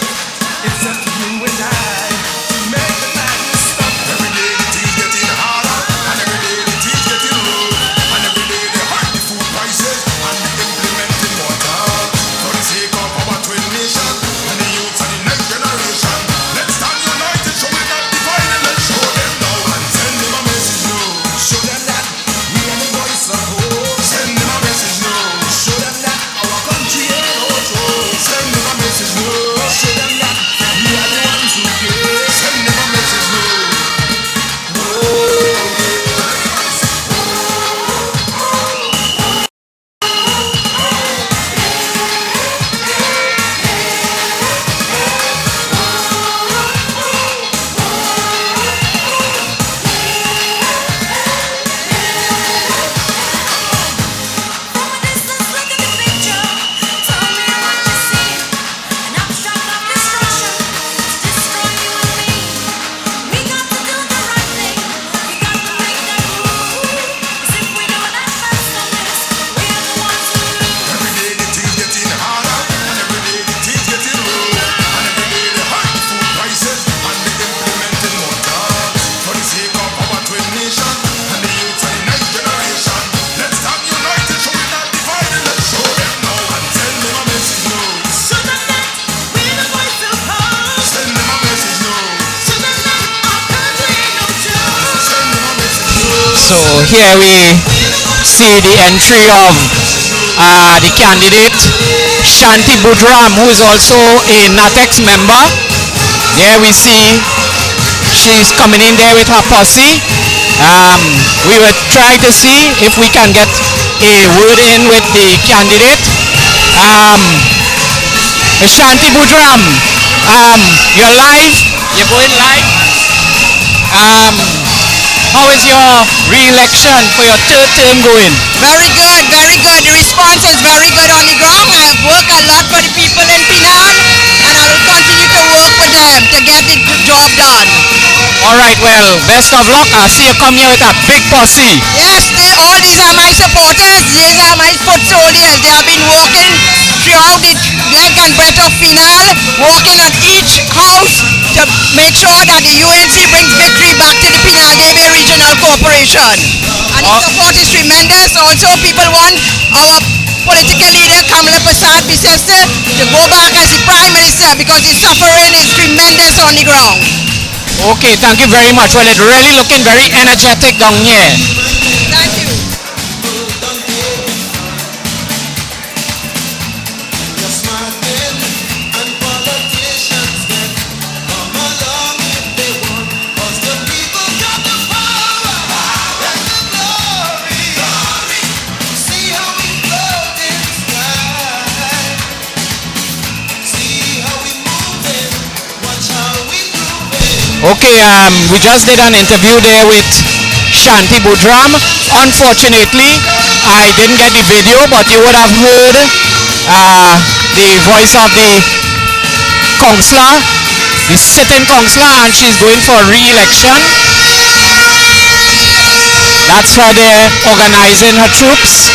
[SPEAKER 2] It's up to you and I to make the madness stop. Every day the things getting harder, and every day the things getting rough, and every day they hike the food prices and they implementing more tax for the sake of our twin nation and the youth and the next generation. Let's stand united, so we're not divided. Let's show them now and send them a message now. Show them that we are the voice of hope. Send them a message now. Show them that our country ain't outro. Send them a message now. Show them that we are the ones who care. Send them a message now.
[SPEAKER 1] From a distance, look at the picture. Tell me what you see. An abstract of destruction to destroy you and me. We got to do the right thing. We got to make that move. 'Cause if we don't advance on this, we are the ones who lose.
[SPEAKER 2] Every day the things getting harder, and every day the things getting rough, and every day they hike the food prices and they implementing more tax for the sake of our twin nation and the youth and the next generation. Let's stand united, so we're not divided. Let's show them now and send them a message now.
[SPEAKER 1] Show them that we're the voice of hope.
[SPEAKER 2] Send them a message now.
[SPEAKER 1] Show them that our country ain't no joke.
[SPEAKER 2] Send them a message now.
[SPEAKER 3] So here we see the entry of the candidate Shanti Budram, who is also a NATEX member. There we see she's coming in there with her posse. We were trying to see if we can get a word in with the candidate. Shanti Budram, you're live. You're going live. How is your re-election for your third term going?
[SPEAKER 7] Very good, very good. The response is very good on the ground. I have worked a lot for the people in Penal, and I will continue to work with them to get the job done.
[SPEAKER 3] All right, well, best of luck. I see you come here with a big posse.
[SPEAKER 7] Yes, all these are my supporters. These are my foot soldiers. They have been working throughout the length and breadth of Penal, working on each house to make sure that the UNC brings victory back to the Penal Bay Regional Corporation. And the support is tremendous. Also, people want our political leader Kamala Prasad Bisesta to go back as the Prime Minister because the suffering is tremendous on the ground.
[SPEAKER 3] Okay, thank you very much. Well, it's really looking very energetic down here.
[SPEAKER 7] Thank you.
[SPEAKER 2] You're smart men and politicians then come along if they want, 'cause the people got the power and the glory. See how we float in sky. See how we moving. Watch how we grooving.
[SPEAKER 3] Okay, we just did an interview there with Shanti Budram. Unfortunately, I didn't get the video, but you would have heard the voice of the councillor, the sitting councillor, and she's going for re-election. That's her there organizing her troops.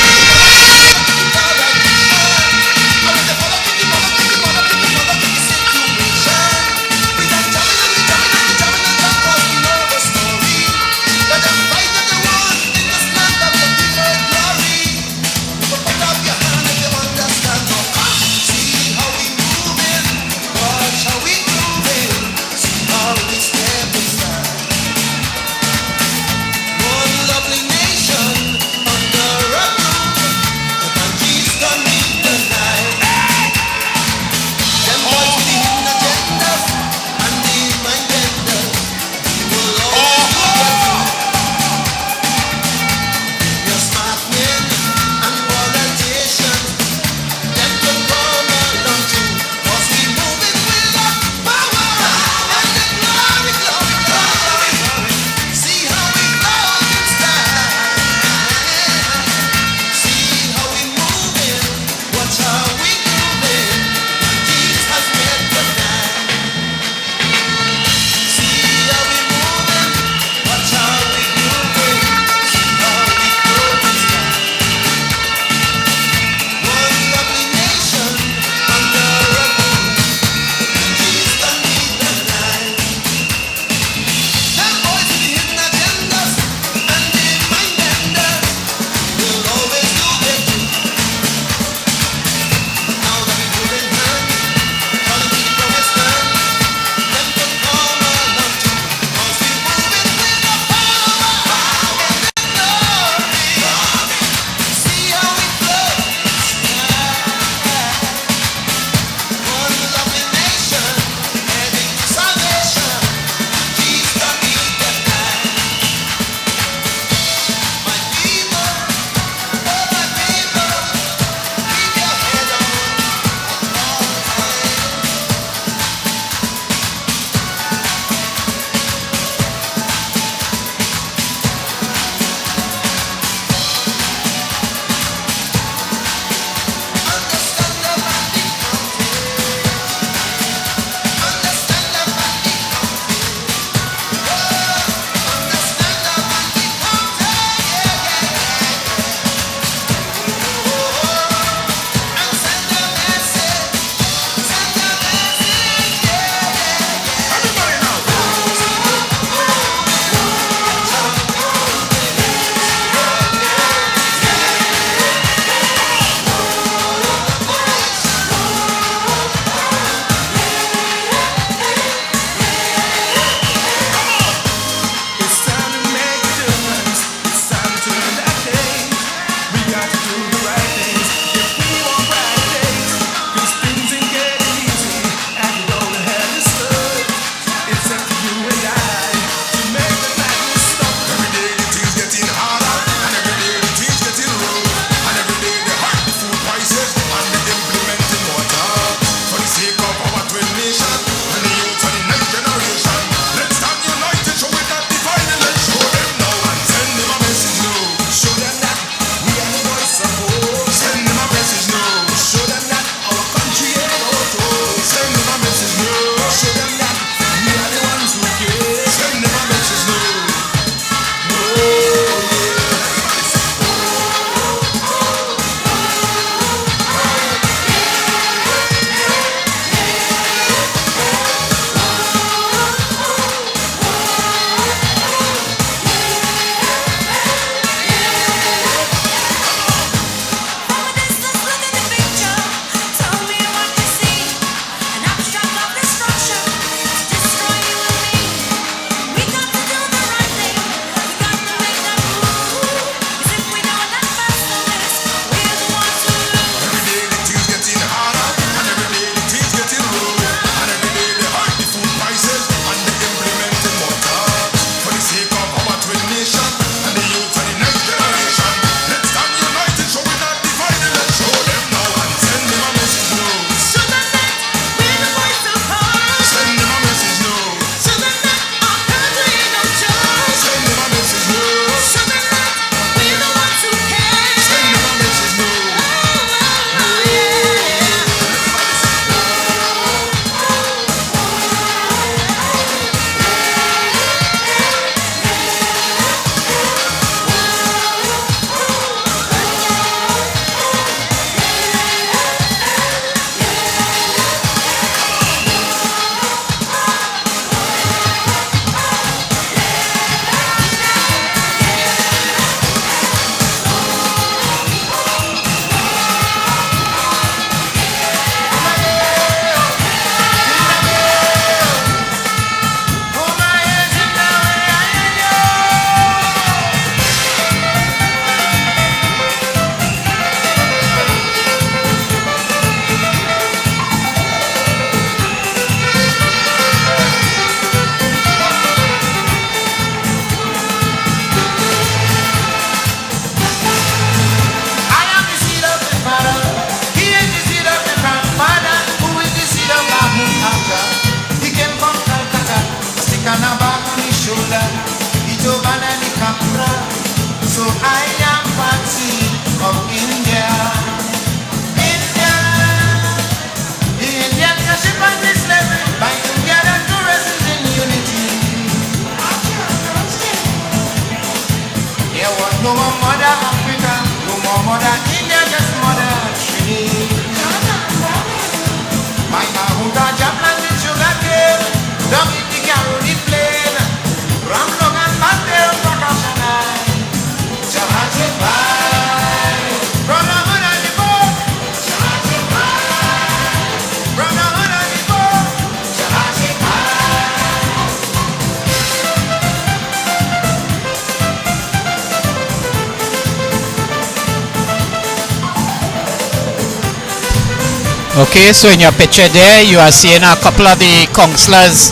[SPEAKER 3] Okay, so in your picture there, you are seeing a couple of the councillors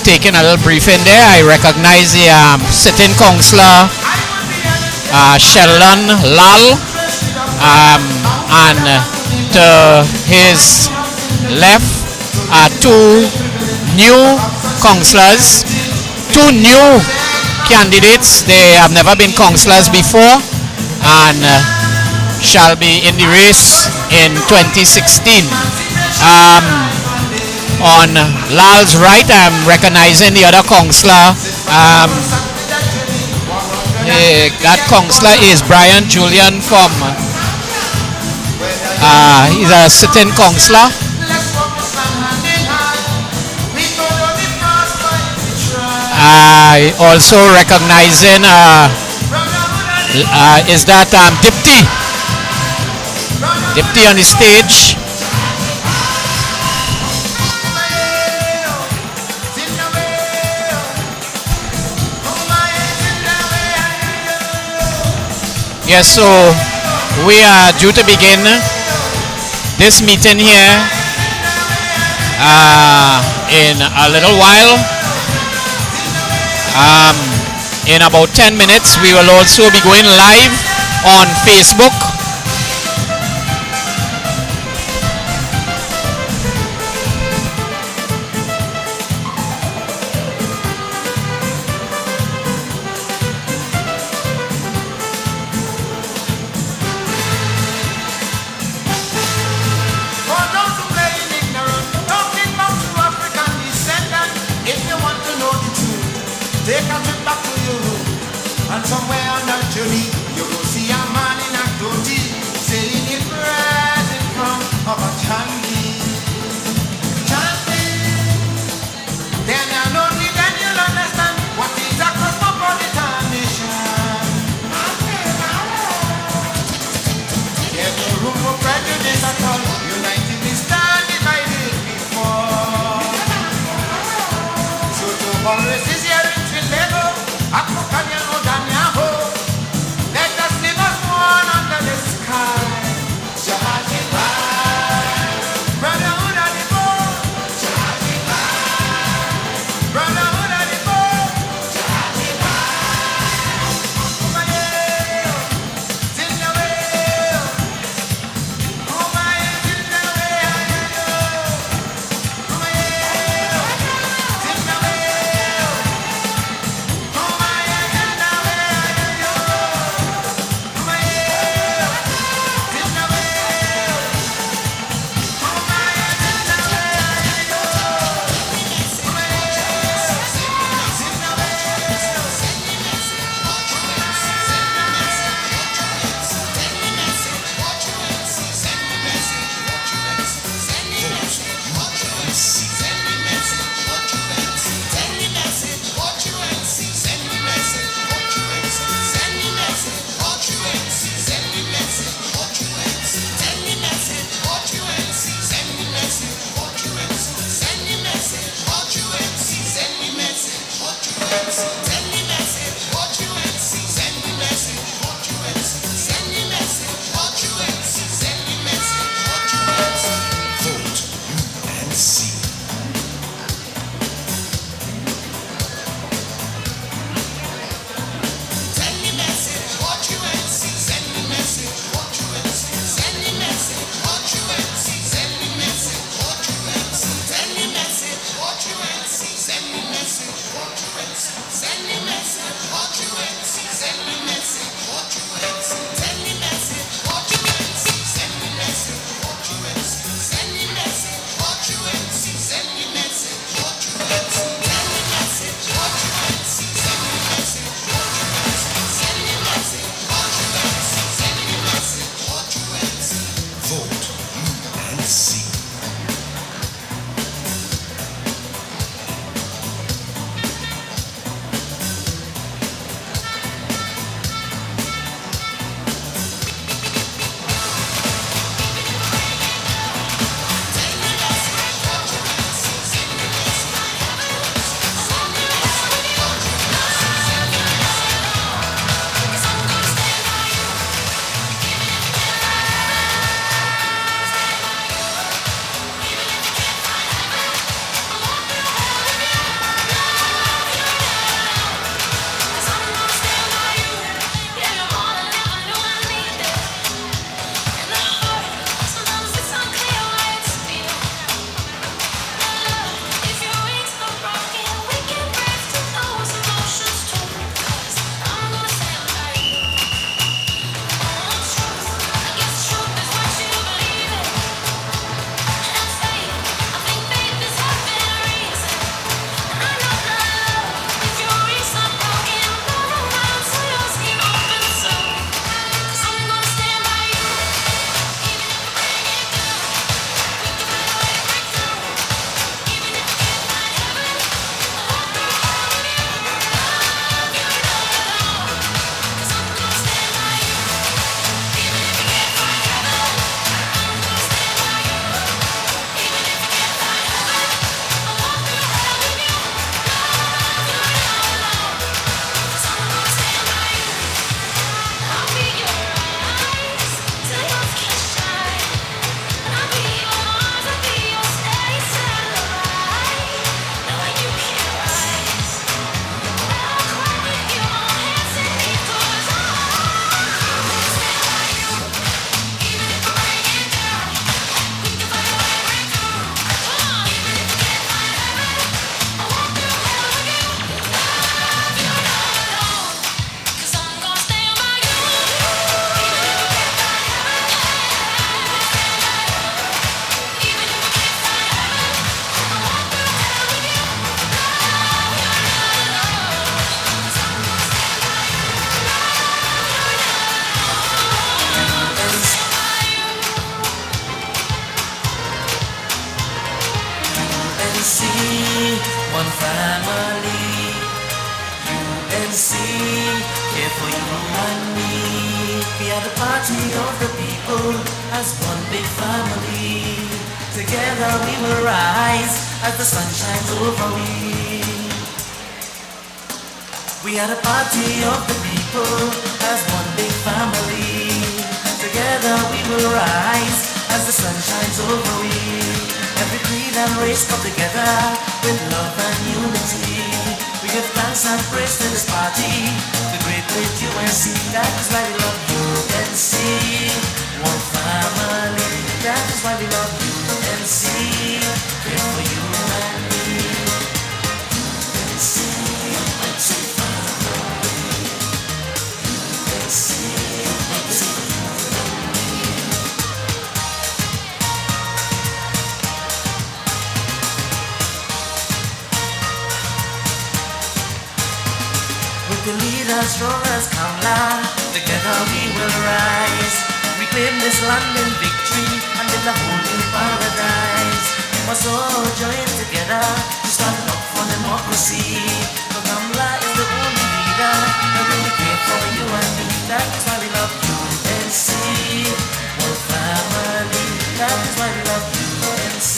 [SPEAKER 3] taking a little briefing there. I recognize the sitting councillor, Sheldon Lal, and to his left are two new councillors, two new candidates. They have never been councillors before and shall be in the race in 2016. On Lal's right, I'm recognizing the other councillor. That councillor is Brian Julian from, he's a sitting councillor. I also recognizing is that Dipti on the stage. Yes, so we are due to begin this meeting here in a little while. In about 10 minutes, we will also be going live on Facebook.
[SPEAKER 4] For those who play in ignorance, talking about true African descendant, if you want to know the truth, take a trip back to your room. And somewhere on that journey, you will see a man in a dhoti selling his bread in front of a changi. Then and only then you'll understand what is a cosmopolitan nation. There's no room for prejudice at all. United we stand, divided before. So to always is here in Trinidad, Akukanya Odanyaho.
[SPEAKER 2] UNC, one family. UNC, care for you and me. We are the party of the people as one big family. Together we will rise as the sun shines over we. We are the party of the people as one big family. Together we will rise as the sun shines over we. Every creed and race come together with love and unity. We give thanks and praise to this party, the great UNC. That is why we love UNC. One family. That is why we love UNC. Pray for you and me. UNC. UNC family. UNC. UNC. The leaders strong as Kamla, together we will rise. Reclaim this land in victory and in the holy paradise. We must all join together to stand up for democracy. For Kamla is the only leader that really care for you and me. That is why we love UNC, one family. That is why we love UNC,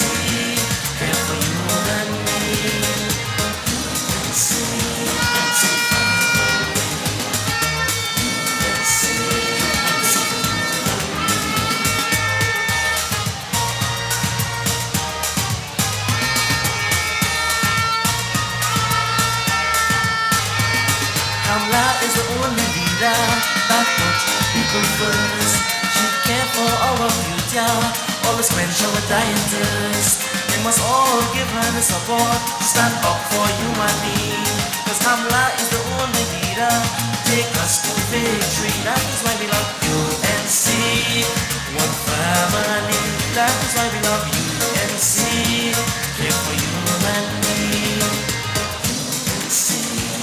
[SPEAKER 2] care for you and me. UNC, UNC. Kamla is the only leader that puts people first. She cares for our future, always quench our dying thirst. We must all give her the support, stand up for you and me. Cause Kamla is the only leader, take us to victory. That is why we love UNC, one family. That is why we love UNC, care for you and me. UNC,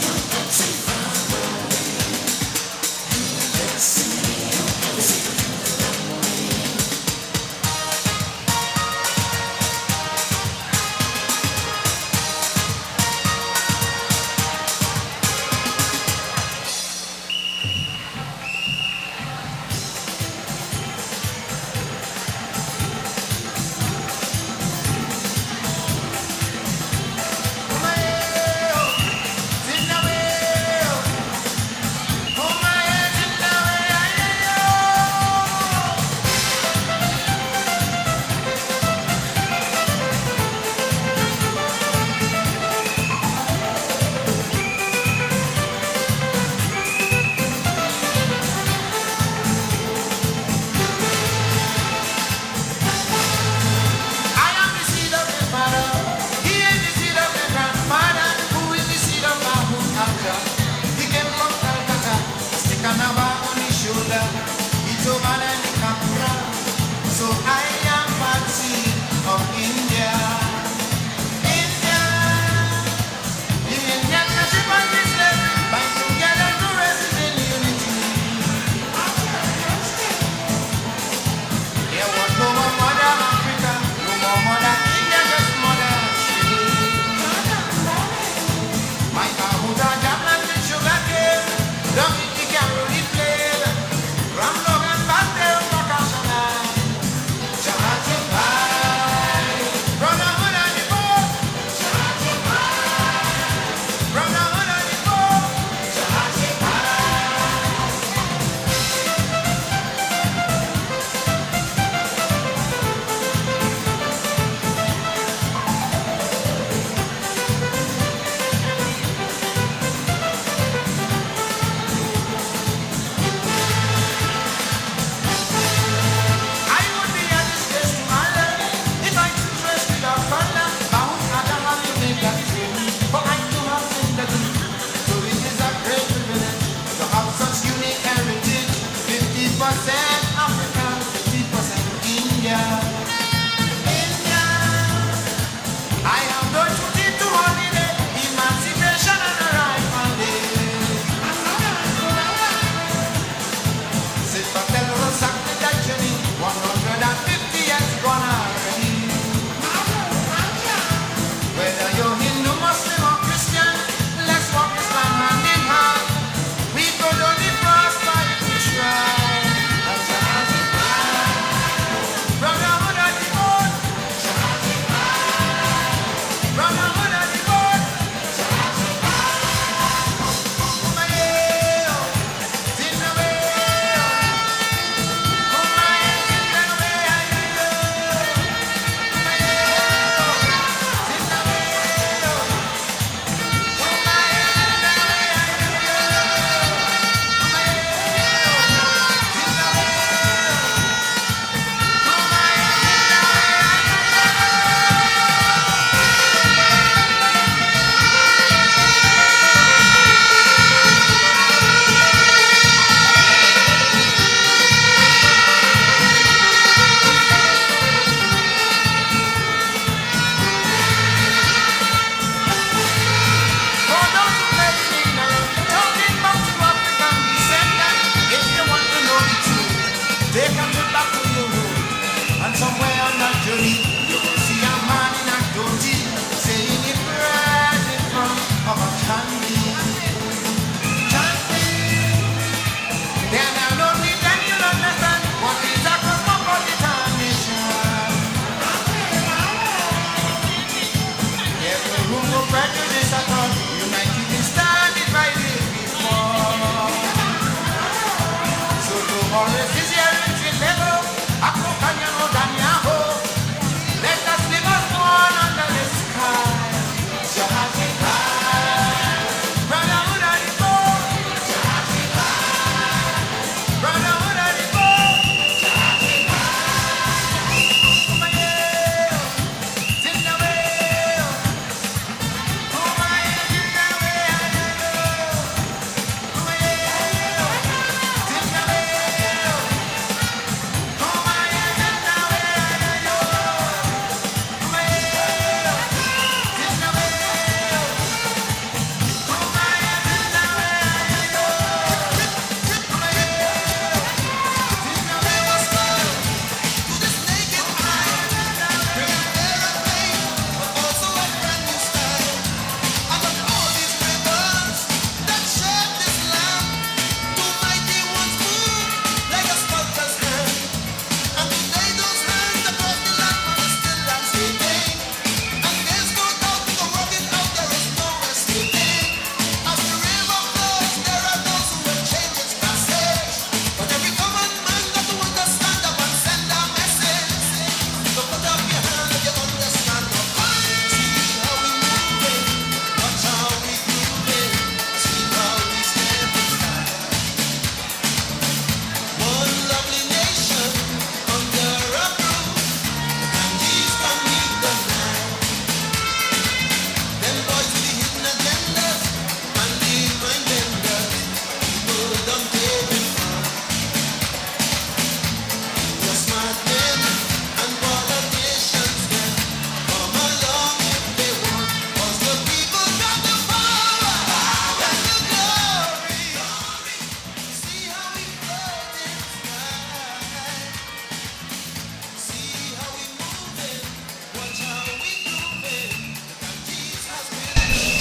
[SPEAKER 2] UNC family. UNC, UNC.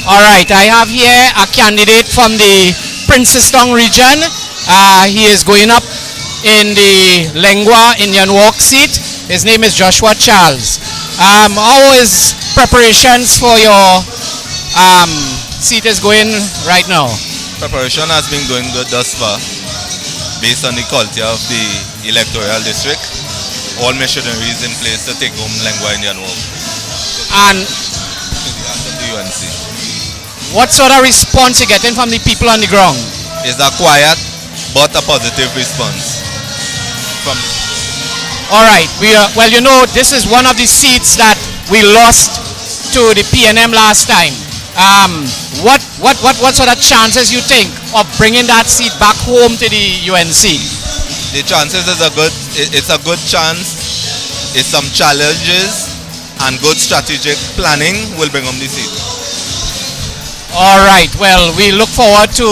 [SPEAKER 3] All right, I have here a candidate from the Princetown region. He is going up in the Lengua Indian Walk seat. His name is Joshua Charles. How is preparations for your seat is going right now?
[SPEAKER 8] Preparation has been going good thus far, based on the quality of the electoral district. All machinery is in place to take home Lengua Indian Walk
[SPEAKER 3] And
[SPEAKER 8] to the heart of the UNC.
[SPEAKER 3] what sort of response you getting from the people on the ground?
[SPEAKER 8] It's a quiet but a positive response from
[SPEAKER 3] All right, well, you know, this is one of the seats that we lost to the PNM last time. What sort of chances you think of bringing that seat back home to the UNC?
[SPEAKER 8] the chances is it's a good chance. It's some challenges and good strategic planning will bring home the seat.
[SPEAKER 3] All right, well, we look forward to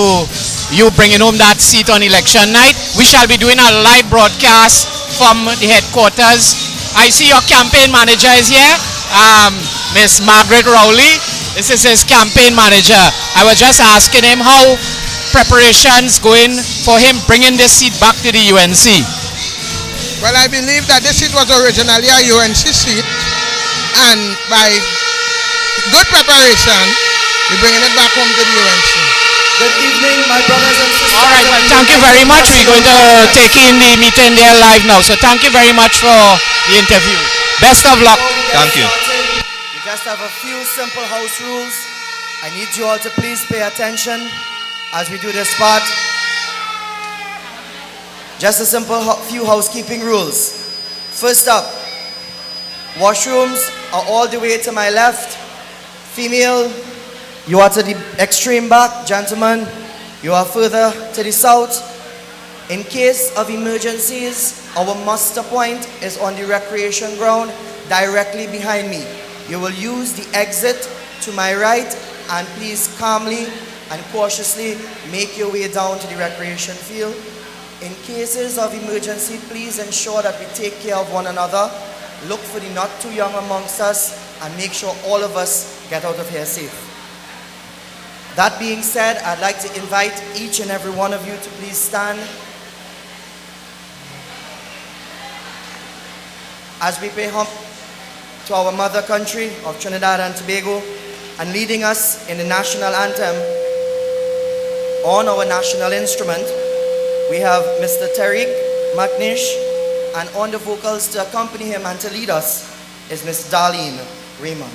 [SPEAKER 3] you bringing home that seat on election night. We shall be doing a live broadcast from the headquarters. I see your campaign manager is here, Miss Margaret Rowley. This is his campaign manager. I was just asking him how preparations going for him bringing this seat back to the UNC.
[SPEAKER 9] Well, I believe that this seat was originally a UNC seat, and by good preparation, we're bringing it back home to the UNC.
[SPEAKER 10] Good evening, my brothers and sisters.
[SPEAKER 3] All right, well, thank you very much. We're going to take in the meeting there live now. So thank you very much for the interview. Best of luck.
[SPEAKER 8] Thank you.
[SPEAKER 10] We just have a few simple house rules. I need you all to please pay attention as we do this part. Just a simple few housekeeping rules. First up, washrooms are all the way to my left. Female, you are to the extreme back. Gentlemen, you are further to the south. In case of emergencies, our muster point is on the recreation ground directly behind me. You will use the exit to my right, and please calmly and cautiously make your way down to the recreation field. In cases of emergency, please ensure that we take care of one another. Look for the not too young amongst us and make sure all of us get out of here safe. That being said, I'd like to invite each and every one of you to please stand as we pay homage to our mother country of Trinidad and Tobago, and leading us in the national anthem on our national instrument, we have Mr. Tariq McNish, and on the vocals to accompany him and to lead us is Miss Darlene Raymond.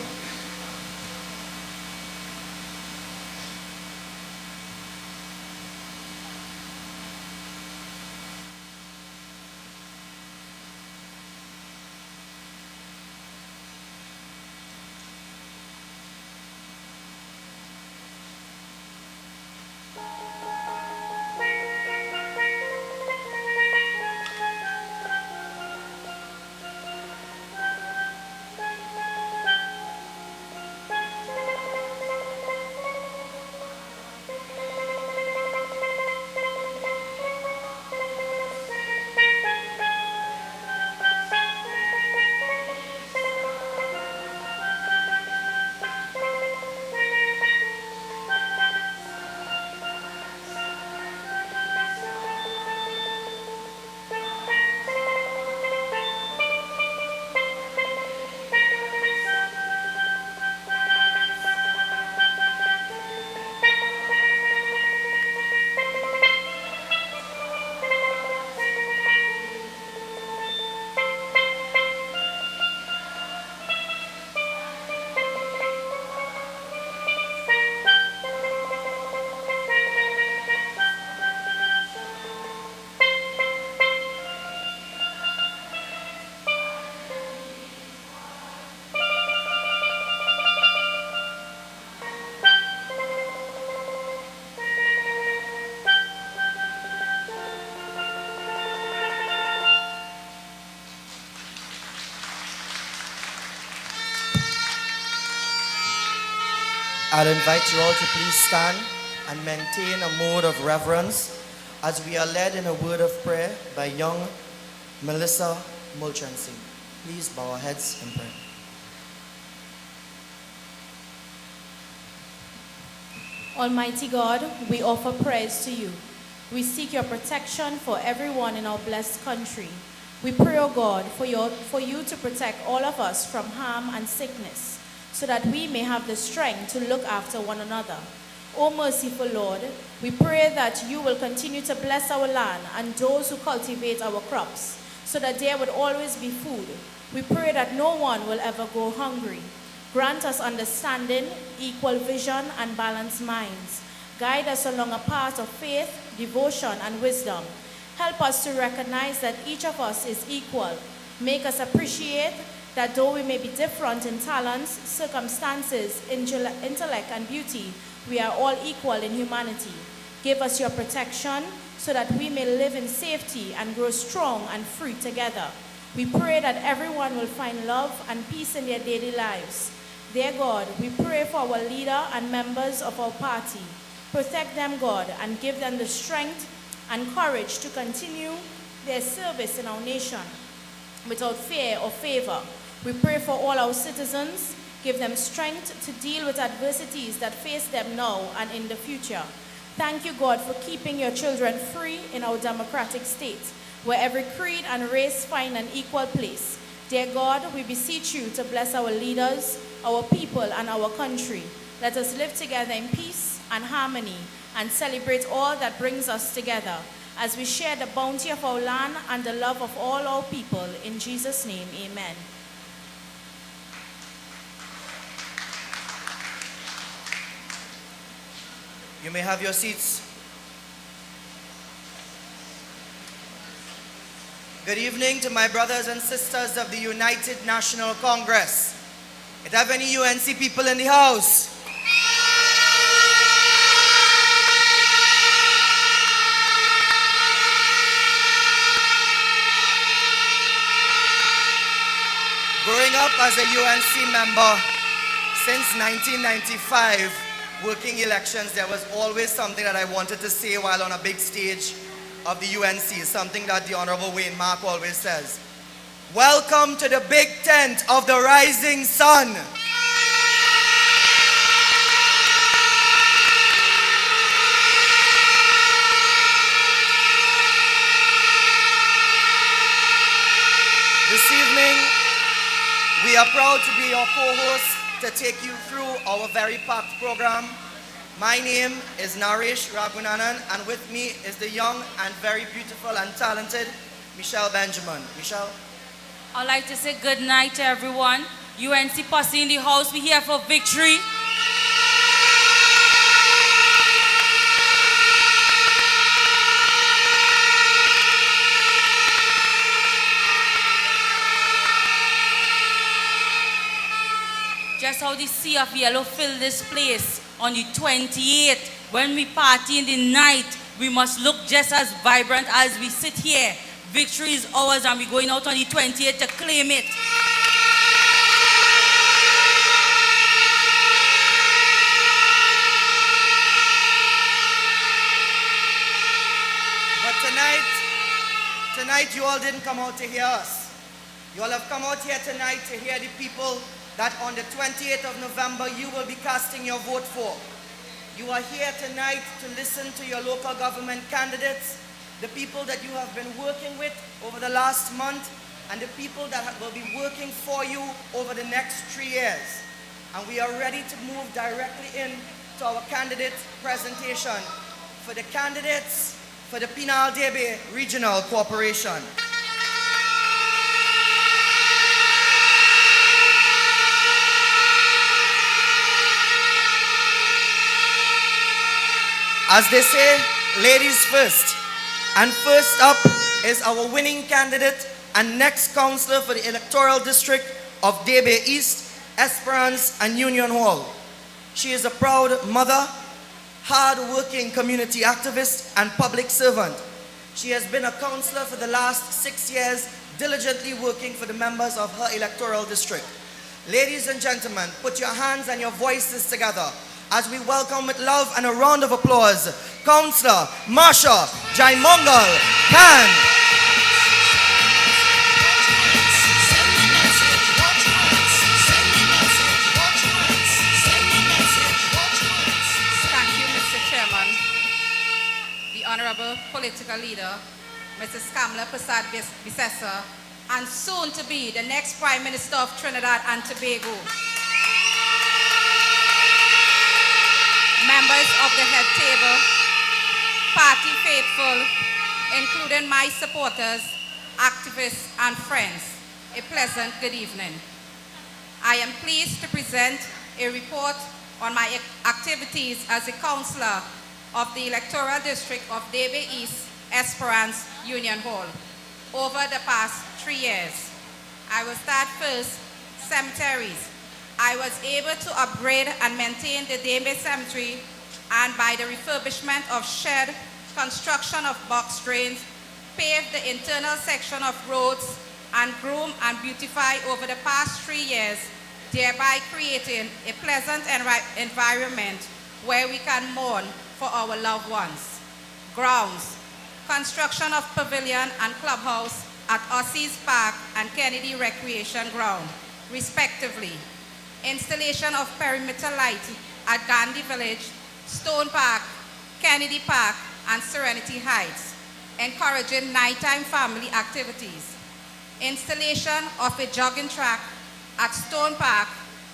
[SPEAKER 10] I'll invite you all to please stand and maintain a mode of reverence as we are led in a word of prayer by young Melissa Mulchancy. Please bow our heads in prayer.
[SPEAKER 11] Almighty God, we offer prayers to you. We seek your protection for everyone in our blessed country. We pray, O God, for you to protect all of us from harm and sickness, so that we may have the strength to look after one another. O merciful Lord, we pray that you will continue to bless our land and those who cultivate our crops, so that there would always be food. We pray that no one will ever go hungry. Grant us understanding, equal vision, and balanced minds. Guide us along a path of faith, devotion, and wisdom. Help us to recognize that each of us is equal. Make us appreciate that though we may be different in talents, circumstances, intellect, and beauty, we are all equal in humanity. Give us your protection so that we may live in safety and grow strong and free together. We pray that everyone will find love and peace in their daily lives. Dear God, we pray for our leader and members of our party. Protect them, God, and give them the strength and courage to continue their service in our nation without fear or favor. We pray for all our citizens. Give them strength to deal with adversities that face them now and in the future. Thank you, God, for keeping your children free in our democratic state, where every creed and race find an equal place. Dear God, we beseech you to bless our leaders, our people, and our country. Let us live together in peace and harmony and celebrate all that brings us together as we share the bounty of our land and the love of all our people. In Jesus' name, amen.
[SPEAKER 10] You may have your seats. Good evening to my brothers and sisters of the United National Congress. Do you have any UNC people in the house? Growing up as a UNC member since 1995, working elections, there was always something that I wanted to say while on a big stage of the UNC, something that the Honorable Wayne Mark always says. Welcome to the big tent of the rising sun. This evening, we are proud to be your co-hosts to take you through our very packed program. My name is Naresh Ragunanan, and with me is the young and very beautiful and talented Michelle Benjamin. Michelle?
[SPEAKER 12] I'd like to say good night to everyone. UNC Posse in the house, we're here for victory. Just how the sea of yellow filled this place on the 28th. When we party in the night, we must look just as vibrant as we sit here. Victory is ours, and we're going out on the 28th to claim it.
[SPEAKER 10] But tonight you all didn't come out to hear us. You all have come out here tonight to hear the people that on the 28th of November you will be casting your vote for. You are here tonight to listen to your local government candidates, the people that you have been working with over the last month, and the people that will be working for you over the next 3 years. And we are ready to move directly in to our candidate presentation for the candidates for the Penal Debe Regional Corporation. As they say, ladies first. And first up is our winning candidate and next councillor for the electoral district of Debe East, Esperance and Union Hall. She is a proud mother, hard-working community activist and public servant. She has been a councillor for the last 6 years, diligently working for the members of her electoral district. Ladies and gentlemen, put your hands and your voices together as we welcome with love and a round of applause, Councillor Marsha Jaimongal Khan.
[SPEAKER 7] Thank you,
[SPEAKER 13] political leader, Mrs. Kamala Prasad Bisesa, and soon to be the next Prime Minister of Trinidad and Tobago. Members of the head table, party faithful, including my supporters, activists, and friends, a pleasant good evening. I am pleased to present a report on my activities as a councillor of the electoral district of Debe East Esperance Union Hall over the past 3 years. I will start first, cemeteries. I was able to upgrade and maintain the Debe Cemetery, and by the refurbishment of shed, construction of box drains, pave the internal section of roads, and groom and beautify over the past 3 years, thereby creating a pleasant environment where we can mourn for our loved ones. Grounds, construction of pavilion and clubhouse at Ossie's Park and Kennedy Recreation Ground, respectively. Installation of perimeter lighting at Gandhi Village, Stone Park, Kennedy Park, and Serenity Heights, encouraging nighttime family activities. Installation of a jogging track at Stone Park.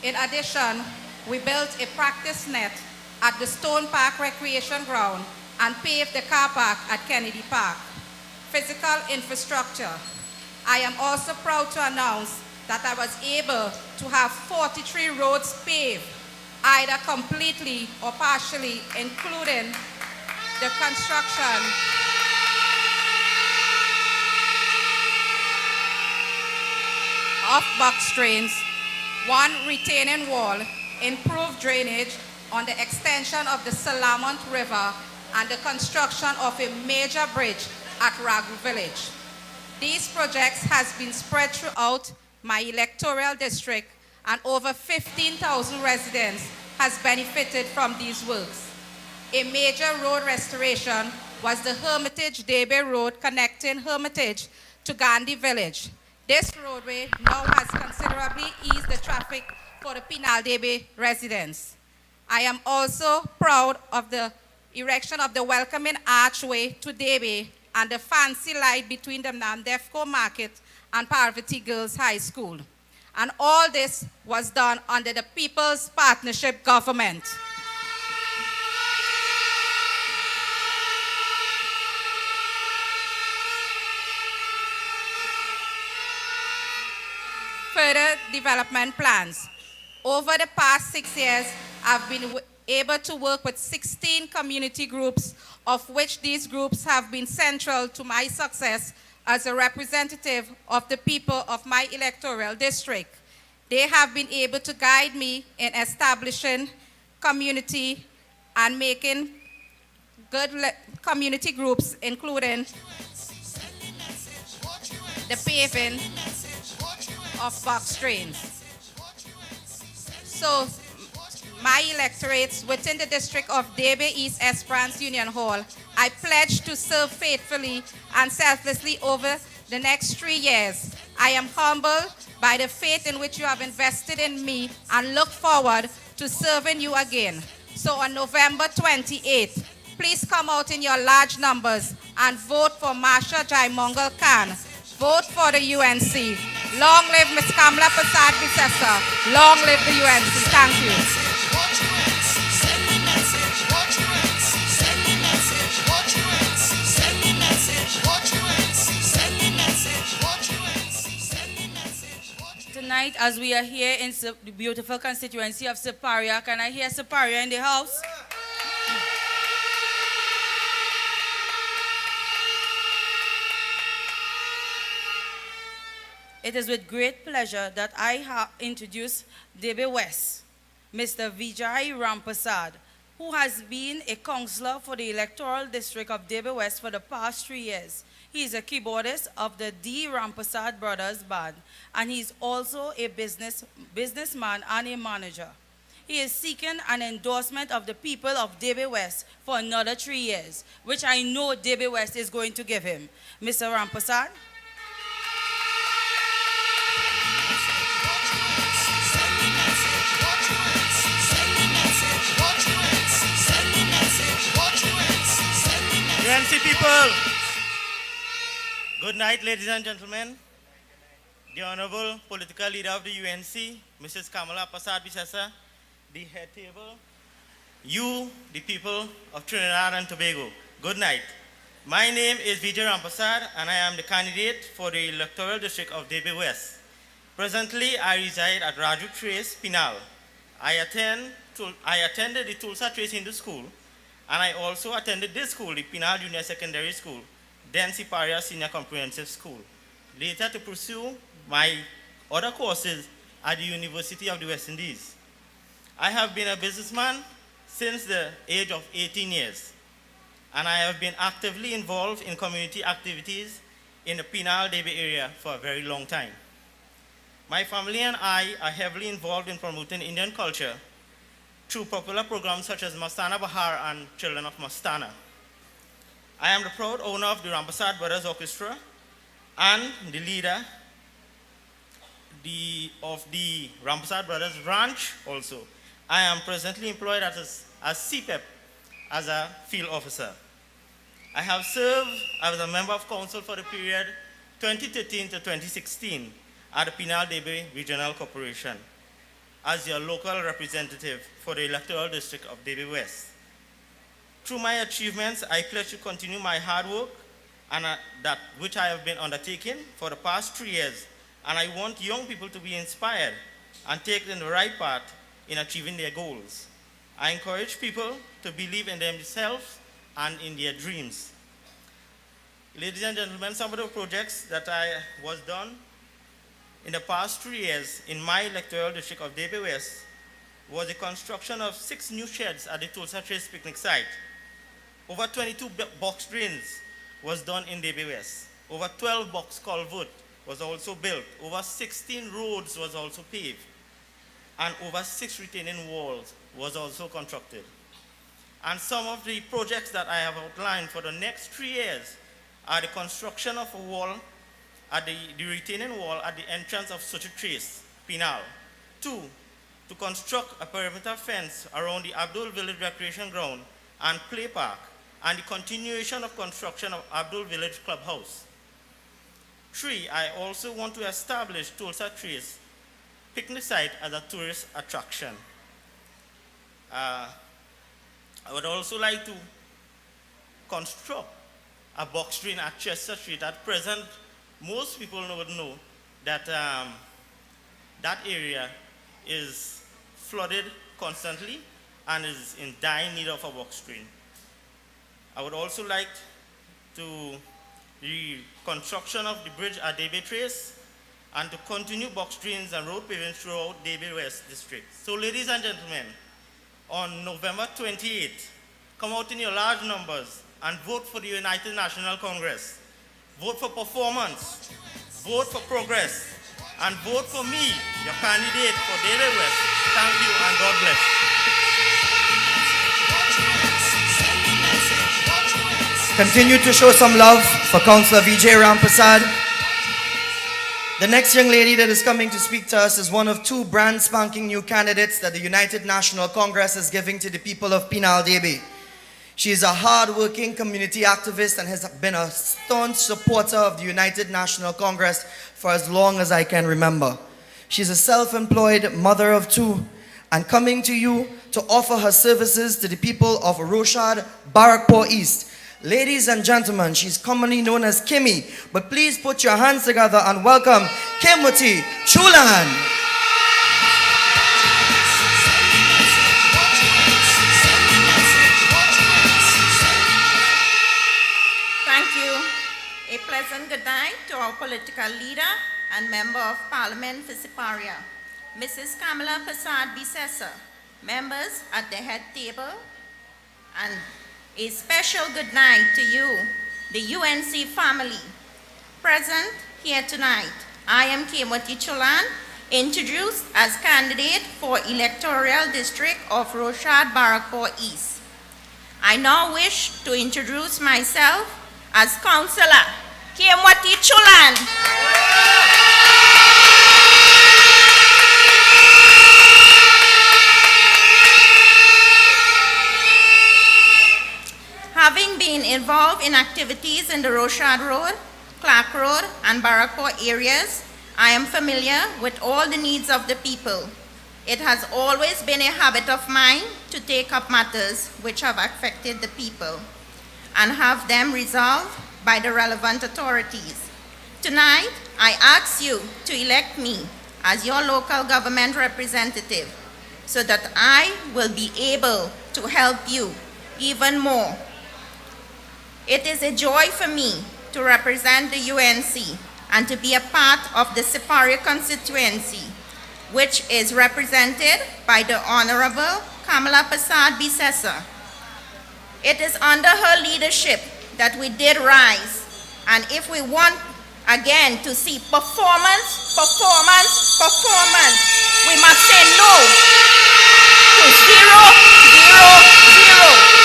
[SPEAKER 13] In addition, we built a practice net at the Stone Park Recreation Ground and paved the car park at Kennedy Park. Physical infrastructure. I am also proud to announce that I was able to have 43 roads paved, either completely or partially, including the construction of box drains, one retaining wall, improved drainage on the extension of the Salamont River, and the construction of a major bridge at Ragu Village. These projects has been spread throughout my electoral district, and over 15,000 residents has benefited from these works. A major road restoration was the Hermitage Debe Road connecting Hermitage to Gandhi Village. This roadway now has considerably eased the traffic for the Penal Debe residents. I am also proud of the erection of the welcoming archway to Debe and the fancy light between the Namdefco Market and Parvati Girls High School. And all this was done under the People's Partnership Government. Further development plans. Over the past 6 years, I've been able to work with 16 community groups, of which these groups have been central to my success as a representative of the people of my electoral district. They have been able to guide me in establishing community and making good community groups, including the paving of box drains. So, my electorates within the district of Debe East Esperance Union Hall, I pledge to serve faithfully and selflessly over the next 3 years. I am humbled by the faith in which you have invested in me and look forward to serving you again. So on November 28th, please come out in your large numbers and vote for Marsha Jaimongal Khan. Vote for the UNC. Long live Ms. Kamala Prasad Bisesa. Long live the UNC. Thank you.
[SPEAKER 12] Tonight, as we are here in the beautiful constituency of Siparia, can I hear Siparia in the house? It is with great pleasure that I introduce Debe West, Mr. Vijay Rampasad, who has been a councillor for the electoral district of Debe West for the past 3 years. He is a keyboardist of the D. Rampasad Brothers Band, and he's also a businessman and a manager. He is seeking an endorsement of the people of Debe West for another 3 years, which I know Debe West is going to give him. Mr. Rampasad?
[SPEAKER 14] UNC UNC people. Good night, ladies and gentlemen. The Honorable Political Leader of the UNC, Mrs. Kamala Prasad Bisesa, the head table, you, the people of Trinidad and Tobago, good night. My name is Vijay Rampasad, and I am the candidate for the electoral district of Debe West. Presently, I reside at Raju Trace, Penal. I attended the Tulsa Trace Hindu School, and I also attended this school, the Penal Junior Secondary School, then Siparia Senior Comprehensive School. Later to pursue my other courses at the University of the West Indies. I have been a businessman since the age of 18 years, and I have been actively involved in community activities in the Penal Debe area for a very long time. My family and I are heavily involved in promoting Indian culture through popular programs such as Mastana Bahar and Children of Mastana. I am the proud owner of the Rampasad Brothers Orchestra and the leader of the Rampasad Brothers Ranch also. I am presently employed as CPEP as a field officer. I have served as a member of council for the period 2013 to 2016 at the Penal Debe Regional Corporation as your local representative for the electoral district of Debe West. Through my achievements, I pledge to continue my hard work and that which I have been undertaking for the past 3 years, and I want young people to be inspired and take in the right path in achieving their goals. I encourage people to believe in themselves and in their dreams. Ladies and gentlemen, some of the projects that I was done in the past 3 years in my electoral district of Debe West was the construction of 6 new sheds at the Tulsa Trace picnic site. Over 22 box drains was done in Debe West. Over 12 box culvert was also built. Over 16 roads was also paved. And over 6 retaining walls was also constructed. And some of the projects that I have outlined for the next 3 years are the construction of a wall at the retaining wall at the entrance of Such a Trace, Penal. 2, to construct a perimeter fence around the Abdul Village Recreation Ground and Play Park, and the continuation of construction of Abdul Village Clubhouse. 3, I also want to establish Tulsa Trace picnic site as a tourist attraction. I would also like to construct a box drain at Chester Street. At present, most people would know that that area is flooded constantly and is in dire need of a box drain. I would also like to the construction of the bridge at Debe Trace and to continue box drains and road paving throughout Debe West District. So ladies and gentlemen, on November 28th, come out in your large numbers and vote for the United National Congress. Vote for performance, vote for progress, and vote for me, your candidate for Debe West. Thank you and God bless.
[SPEAKER 10] Continue to show some love for Councillor Vijay Rampasad. The next young lady that is coming to speak to us is one of 2 brand spanking new candidates that the United National Congress is giving to the people of Penal Debe. She is a hard-working community activist and has been a staunch supporter of the United National Congress for as long as I can remember. She's a self-employed mother of 2 and coming to you to offer her services to the people of Roshad, Barrackpore East. Ladies and gentlemen, she's commonly known as Kimmy, but please put your hands together and welcome Kimwati Chulan.
[SPEAKER 13] Thank you. A pleasant good night to our political leader and Member of Parliament for Siparia, Mrs. Kamala Prasad Bisesa, members at the head table, and a special good night to you, the UNC family. Present here tonight, I am Kimwati Chulan, introduced as candidate for electoral district of Roshad Barrackpore East. I now wish to introduce myself as Councillor Kimwati Chulan. Having been involved involved in activities in the Rochard Road, Clark Road, and Barrackport areas, I am familiar with all the needs of the people. It has always been a habit of mine to take up matters which have affected the people and have them resolved by the relevant authorities. Tonight, I ask you to elect me as your local government representative so that I will be able to help you even more. It is a joy for me to represent the UNC and to be a part of the Siparia constituency, which is represented by the Honorable Kamala Prasad Bisesa. It is under her leadership that we did rise, and if we want again to see performance, we must say no to 0, 0, 0.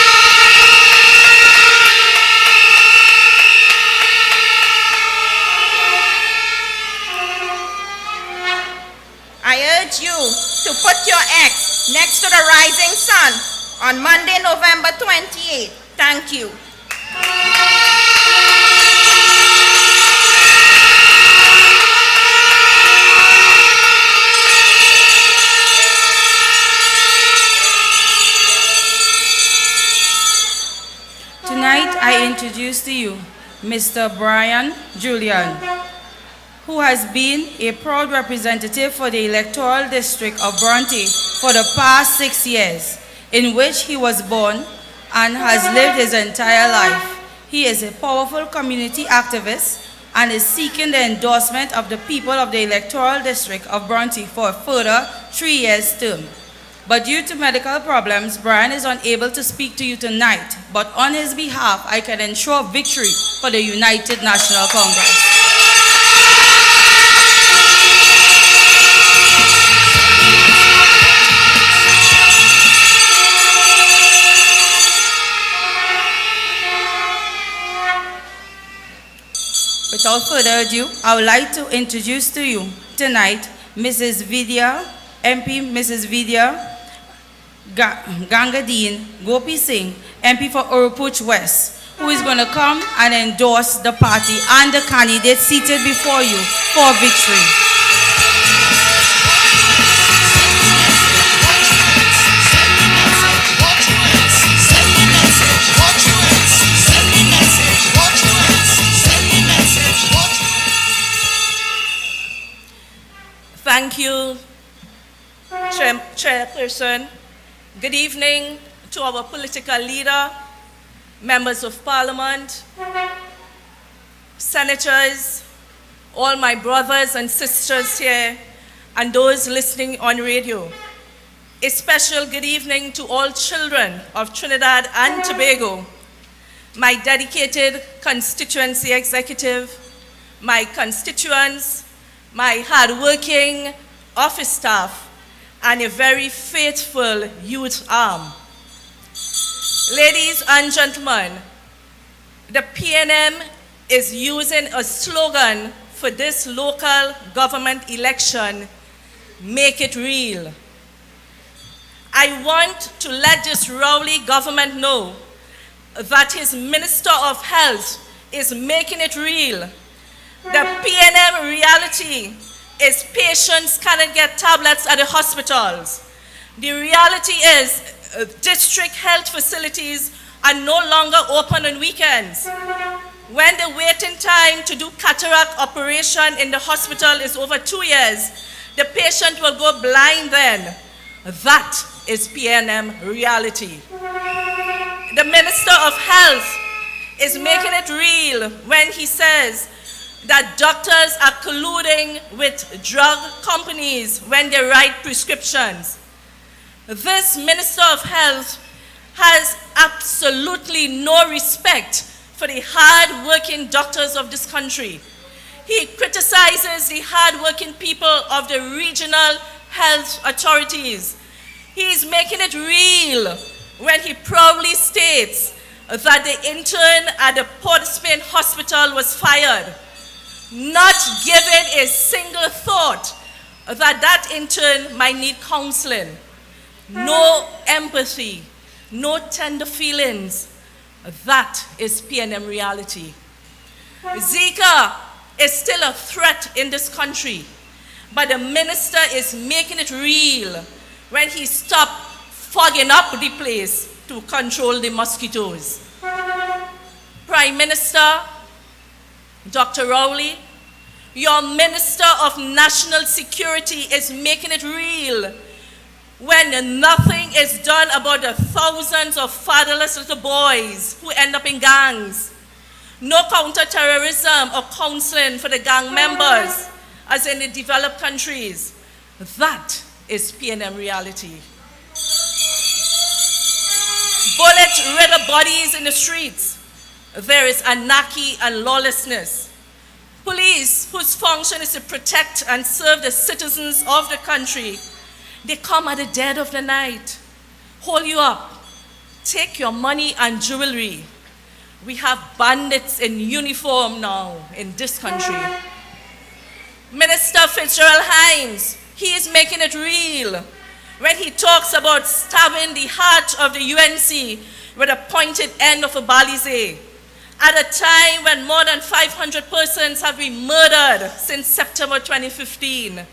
[SPEAKER 13] I urge you to put your X next to the rising sun on Monday, November 28th. Thank you.
[SPEAKER 12] Tonight, I introduce to you Mr. Brian Julian, who has been a proud representative for the electoral district of Bronte for the past 6 years, in which he was born and has lived his entire life. He is a powerful community activist and is seeking the endorsement of the people of the electoral district of Bronte for a further 3 years term. But due to medical problems, Brian is unable to speak to you tonight, but on his behalf, I can ensure victory for the United National Congress. Without further ado, I would like to introduce to you tonight Mrs. Vidya, MP Mrs. Vidya Gangadine Gopi Singh, MP for Urupuch West, who is going to come and endorse the party and the candidate seated before you for victory.
[SPEAKER 15] Thank you, Chairperson. Good evening to our political leader, members of parliament, senators, all my brothers and sisters here, and those listening on radio. A special good evening to all children of Trinidad and Tobago, my dedicated constituency executive, my constituents, my hardworking office staff, and a very faithful youth arm. Ladies and gentlemen, the PNM is using a slogan for this local government election, make it real. I want to let this Rowley government know that his Minister of Health is making it real. The PNM reality is patients cannot get tablets at the hospitals. The reality is district health facilities are no longer open on weekends. When the waiting time to do cataract operation in the hospital is over 2 years, the patient will go blind then. That is PNM reality. The Minister of Health is making it real when he says that doctors are colluding with drug companies when they write prescriptions. This Minister of Health has absolutely no respect for the hard-working doctors of this country. He criticizes the hard-working people of the regional health authorities. He is making it real when he proudly states that the intern at the Port of Spain hospital was fired, not giving a single thought that that intern might need counseling. No empathy, no tender feelings. That is PNM reality. Zika is still a threat in this country, but the minister is making it real when he stopped fogging up the place to control the mosquitoes. Prime Minister, Dr. Rowley, your Minister of National Security is making it real when nothing is done about the thousands of fatherless little boys who end up in gangs. No counter-terrorism or counseling for the gang members, as in the developed countries. That is PNM reality. Bullet-riddled bodies in the streets. There is anarchy and lawlessness. Police, whose function is to protect and serve the citizens of the country, they come at the dead of the night, hold you up, take your money and jewelry. We have bandits in uniform now in this country. Minister Fitzgerald Hines, he is making it real when he talks about stabbing the heart of the UNC with a pointed end of a balize at a time when more than 500 persons have been murdered since September 2015.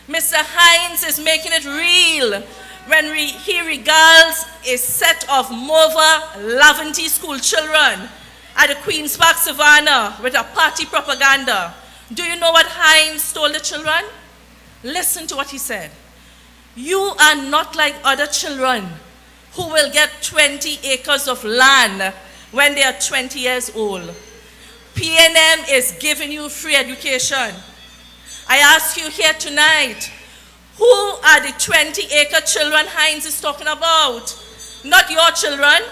[SPEAKER 15] Mr. Hines is making it real when he regals a set of Mova Laventy school children at the Queen's Park Savannah with a party propaganda. Do you know what Hines told the children? Listen to what he said. You are not like other children who will get 20 acres of land when they are 20 years old. PNM is giving you free education. I ask you here tonight, who are the 20-acre children Hines is talking about? Not your children,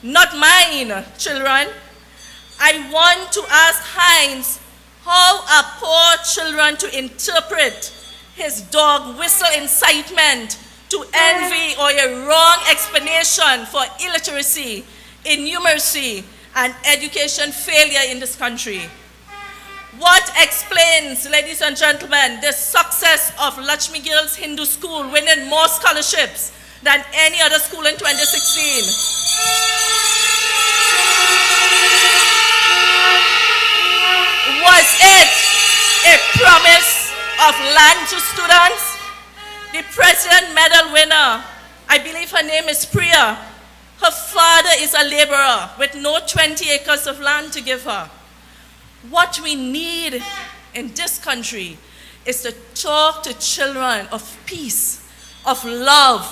[SPEAKER 15] not mine children. I want to ask Hines, how are poor children to interpret his dog whistle incitement to envy or a wrong explanation for illiteracy, innumeracy, and education failure in this country? What explains, ladies and gentlemen, the success of Lakshmi Girls Hindu School winning more scholarships than any other school in 2016? Was it a promise of land to students? The President Medal winner, I believe her name is Priya, her father is a laborer with no 20 acres of land to give her. What we need in this country is to talk to children of peace, of love,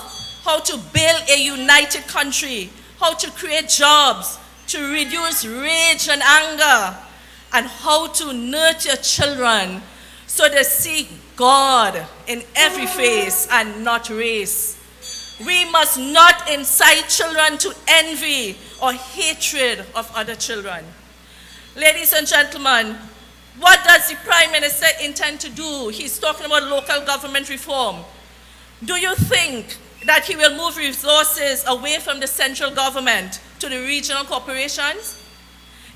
[SPEAKER 15] how to build a united country, how to create jobs, to reduce rage and anger, and how to nurture children so they see God in every face and not race. We must not incite children to envy or hatred of other children. Ladies and gentlemen, what does the Prime Minister intend to do? He's talking about local government reform. Do you think that he will move resources away from the central government to the regional corporations?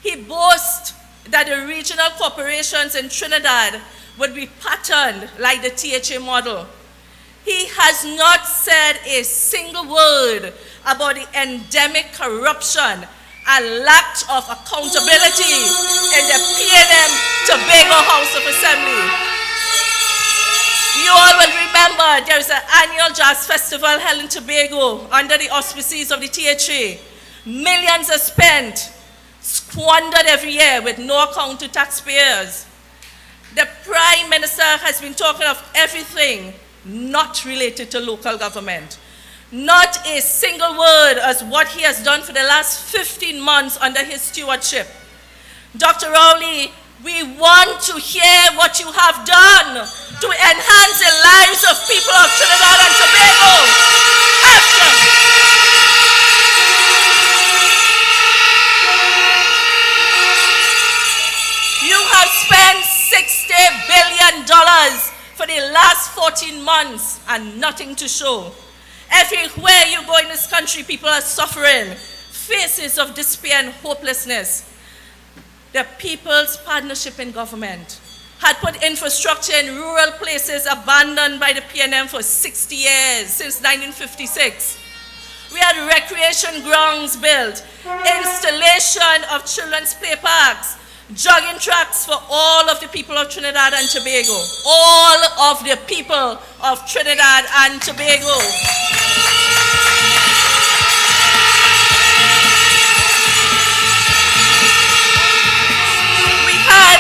[SPEAKER 15] He boasts that the regional corporations in Trinidad would be patterned like the THA model. He has not said a single word about the endemic corruption and lack of accountability in the PNM Tobago House of Assembly. You all will remember there is an annual jazz festival held in Tobago under the auspices of the THA. Millions are spent, squandered every year with no account to taxpayers. The Prime Minister has been talking of everything not related to local government. Not a single word as what he has done for the last 15 months under his stewardship. Dr. Rowley, we want to hear what you have done to enhance the lives of people of Trinidad and Tobago. You have spent $60 billion for the last 14 months and nothing to show. Everywhere you go in this country, people are suffering, faces of despair and hopelessness. The People's Partnership in Government had put infrastructure in rural places abandoned by the PNM for 60 years, since 1956. We had recreation grounds built, installation of children's play parks, jogging tracks for all of the people of Trinidad and Tobago. All of the people of Trinidad and Tobago. We had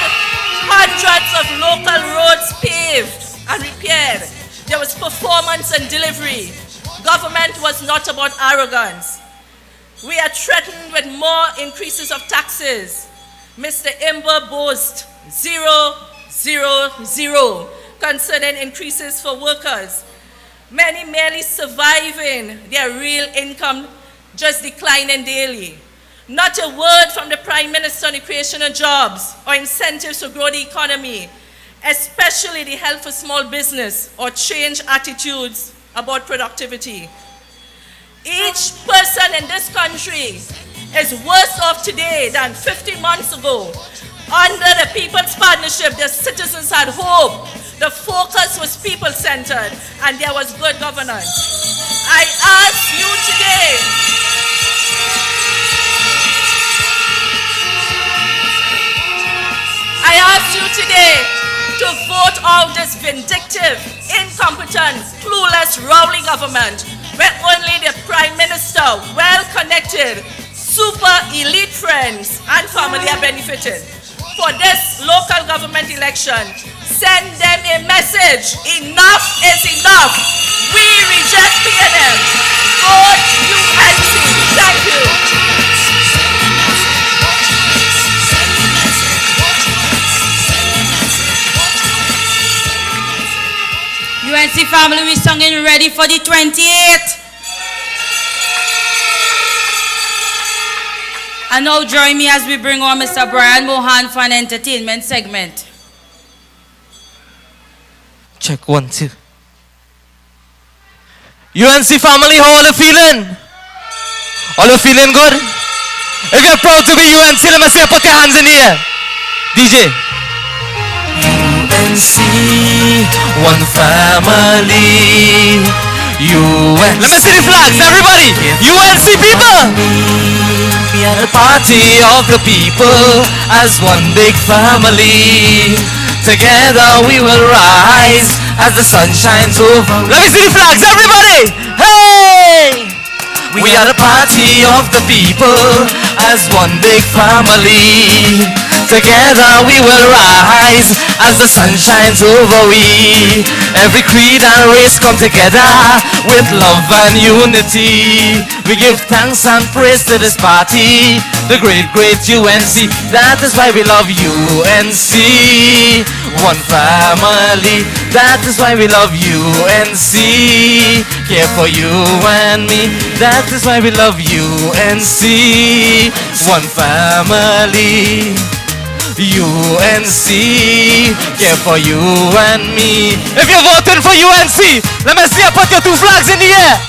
[SPEAKER 15] hundreds of local roads paved and repaired. There was performance and delivery. Government was not about arrogance. We are threatened with more increases of taxes. Mr. Imber boasts 0, concerning increases for workers. Many merely surviving, their real income just declining daily. Not a word from the Prime Minister on the creation of jobs or incentives to grow the economy, especially the help for small business or change attitudes about productivity. Each person in this country is worse off today than 50 months ago. Under the People's Partnership, the citizens had hope. The focus was people-centered, and there was good governance. I ask you today to vote out this vindictive, incompetent, clueless, rowdy government where only the Prime Minister, well-connected, super elite friends and family are benefited. For this local government election, send them a message. Enough is enough. We reject PNM. Vote UNC. Thank you.
[SPEAKER 12] UNC family, we singing ready for the 28th. And now join me as we bring on Mr. Brian Mohan for an entertainment segment.
[SPEAKER 16] Check 1, 2. UNC family, how are you feeling? All you feeling good? If you're proud to be UNC, let me see you put your hands in the air. DJ. UNC, one family. UNC. Let me see the flags, everybody. UNC people. We are the party of the people as one big family. Together we will rise as the sun shines over. Let me see the flags, everybody. Hey! We are the party of the people as one big family. Together we will rise as the sun shines over we. Every creed and race come together with love and unity. We give thanks and praise to this party, the great UNC. That is why we love UNC. One family. That is why we love UNC. Care for you and me. That is why we love UNC. One family. UNC, care for you and me. If you're voting for UNC, let me see you put your two flags in the air.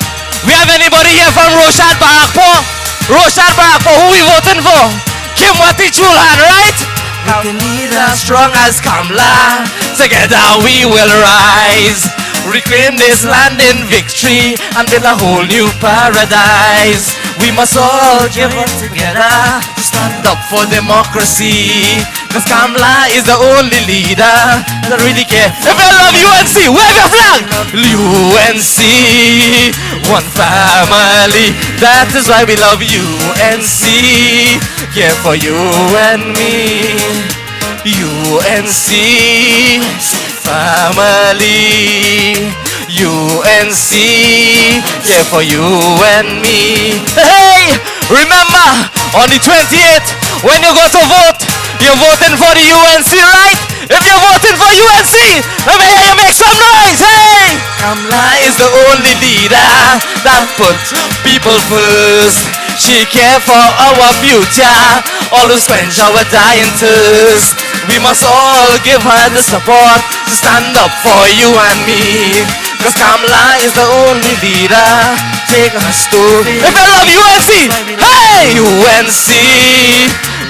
[SPEAKER 16] We have anybody here from Roshad Barakpo? Roshad Barakpo, who we voting for? Kim Wati Chulhan, right? With the leader strong as Kamla, together we will rise. Reclaim this land in victory and build a whole new paradise. We must all give it together to stand up for democracy. Cause Kamla is the only leader that really care. If you love UNC, wave your flag! UNC, one family. That is why we love UNC. Care for you and me. UNC, family. UNC, care for you and me. Hey, remember on the 28th when you go to vote, you're voting for the UNC, right? If you're voting for UNC, let me hear you make some noise. Hey, Kamla is the only leader that puts people first. She cares for our future, always quench our dying thirst. We must all give her the support to stand up for you and me. Cause Kamla is the only leader. Take us to. If I love UNC, hey, UNC,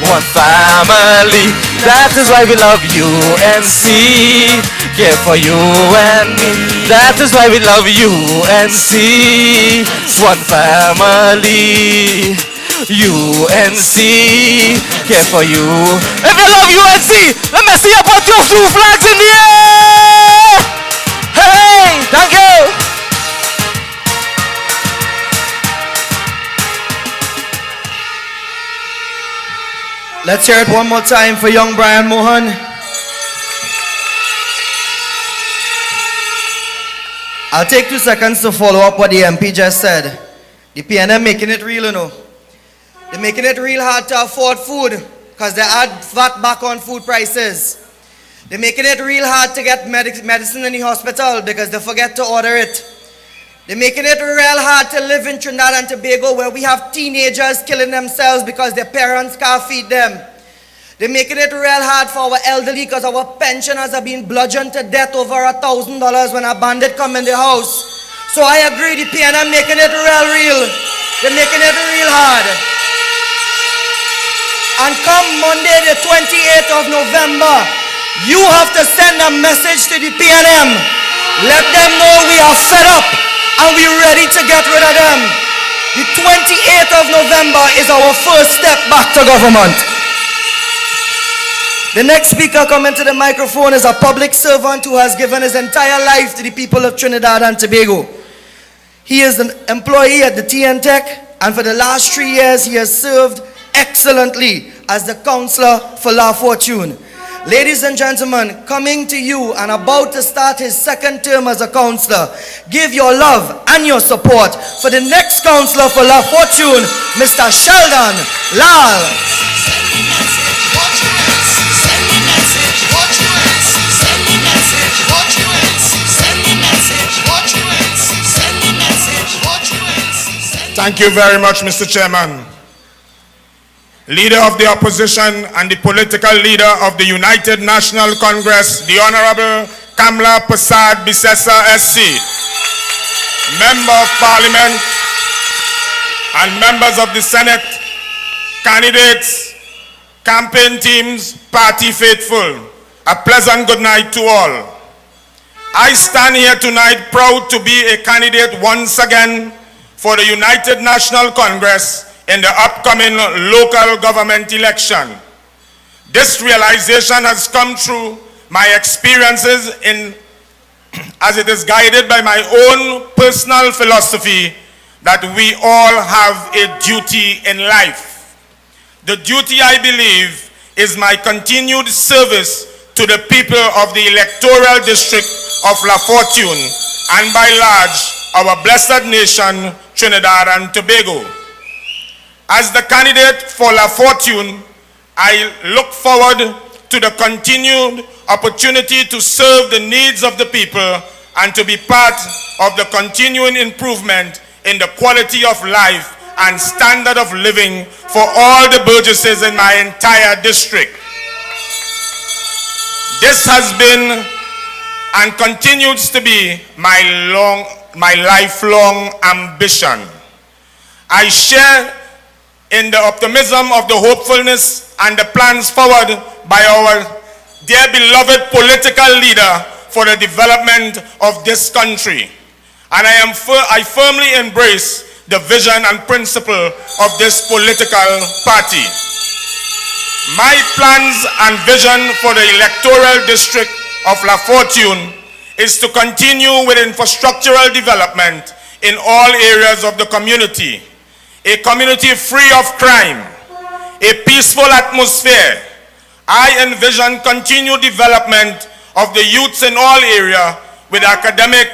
[SPEAKER 16] one family. That is why we love UNC. care for you and me. That is why we love UNC. One family. UNC, care for you. If you love UNC, let me see you put your two flags in the air. Hey, thank you.
[SPEAKER 10] Let's hear it one more time for young Brian Mohan. I'll take 2 seconds to follow up what the MP just said. The PNM making it real, you know. They're making it real hard to afford food because they add VAT back on food prices. They're making it real hard to get medicine in the hospital because they forget to order it. They're making it real hard to live in Trinidad and Tobago where we have teenagers killing themselves because their parents can't feed them. They're making it real hard for our elderly because our pensioners are being bludgeoned to death over $1,000 when a bandit come in the house. So I agree, the PNM making it real. They're making it real hard. And come Monday the 28th of November, you have to send a message to the PNM. Let them know we are fed up and we're ready to get rid of them. The 28th of November is our first step back to government. The next speaker coming to the microphone is a public servant who has given his entire life to the people of Trinidad and Tobago. He is an employee at the TN Tech, and for the last 3 years he has served excellently as the counselor for La Fortune. Ladies and gentlemen, coming to you and about to start his second term as a counselor, give your love and your support for the next counselor for La Fortune, Mr. Sheldon Lal.
[SPEAKER 17] Thank you very much, Mr. Chairman. Leader of the opposition and the political leader of the United National Congress, the Honorable Kamla Prasad Bisesa SC, Member of Parliament and members of the Senate, candidates, campaign teams, party faithful, a pleasant good night to all. I stand here tonight proud to be a candidate once again for the United National Congress in the upcoming local government election. This realization has come through my experiences as it is guided by my own personal philosophy that we all have a duty in life. The duty, I believe, is my continued service to the people of the electoral district of La Fortune and by large our blessed nation, Trinidad and Tobago. As the candidate for La Fortune, I look forward to the continued opportunity to serve the needs of the people and to be part of the continuing improvement in the quality of life and standard of living for all the burgesses in my entire district. This has been and continues to be my lifelong ambition. I share in the optimism of the hopefulness and the plans forward by our dear beloved political leader for the development of this country. And I firmly embrace the vision and principle of this political party. My plans and vision for the electoral district of La Fortune is to continue with infrastructural development in all areas of the community. A community free of crime, a peaceful atmosphere. I envision continued development of the youths in all areas with academic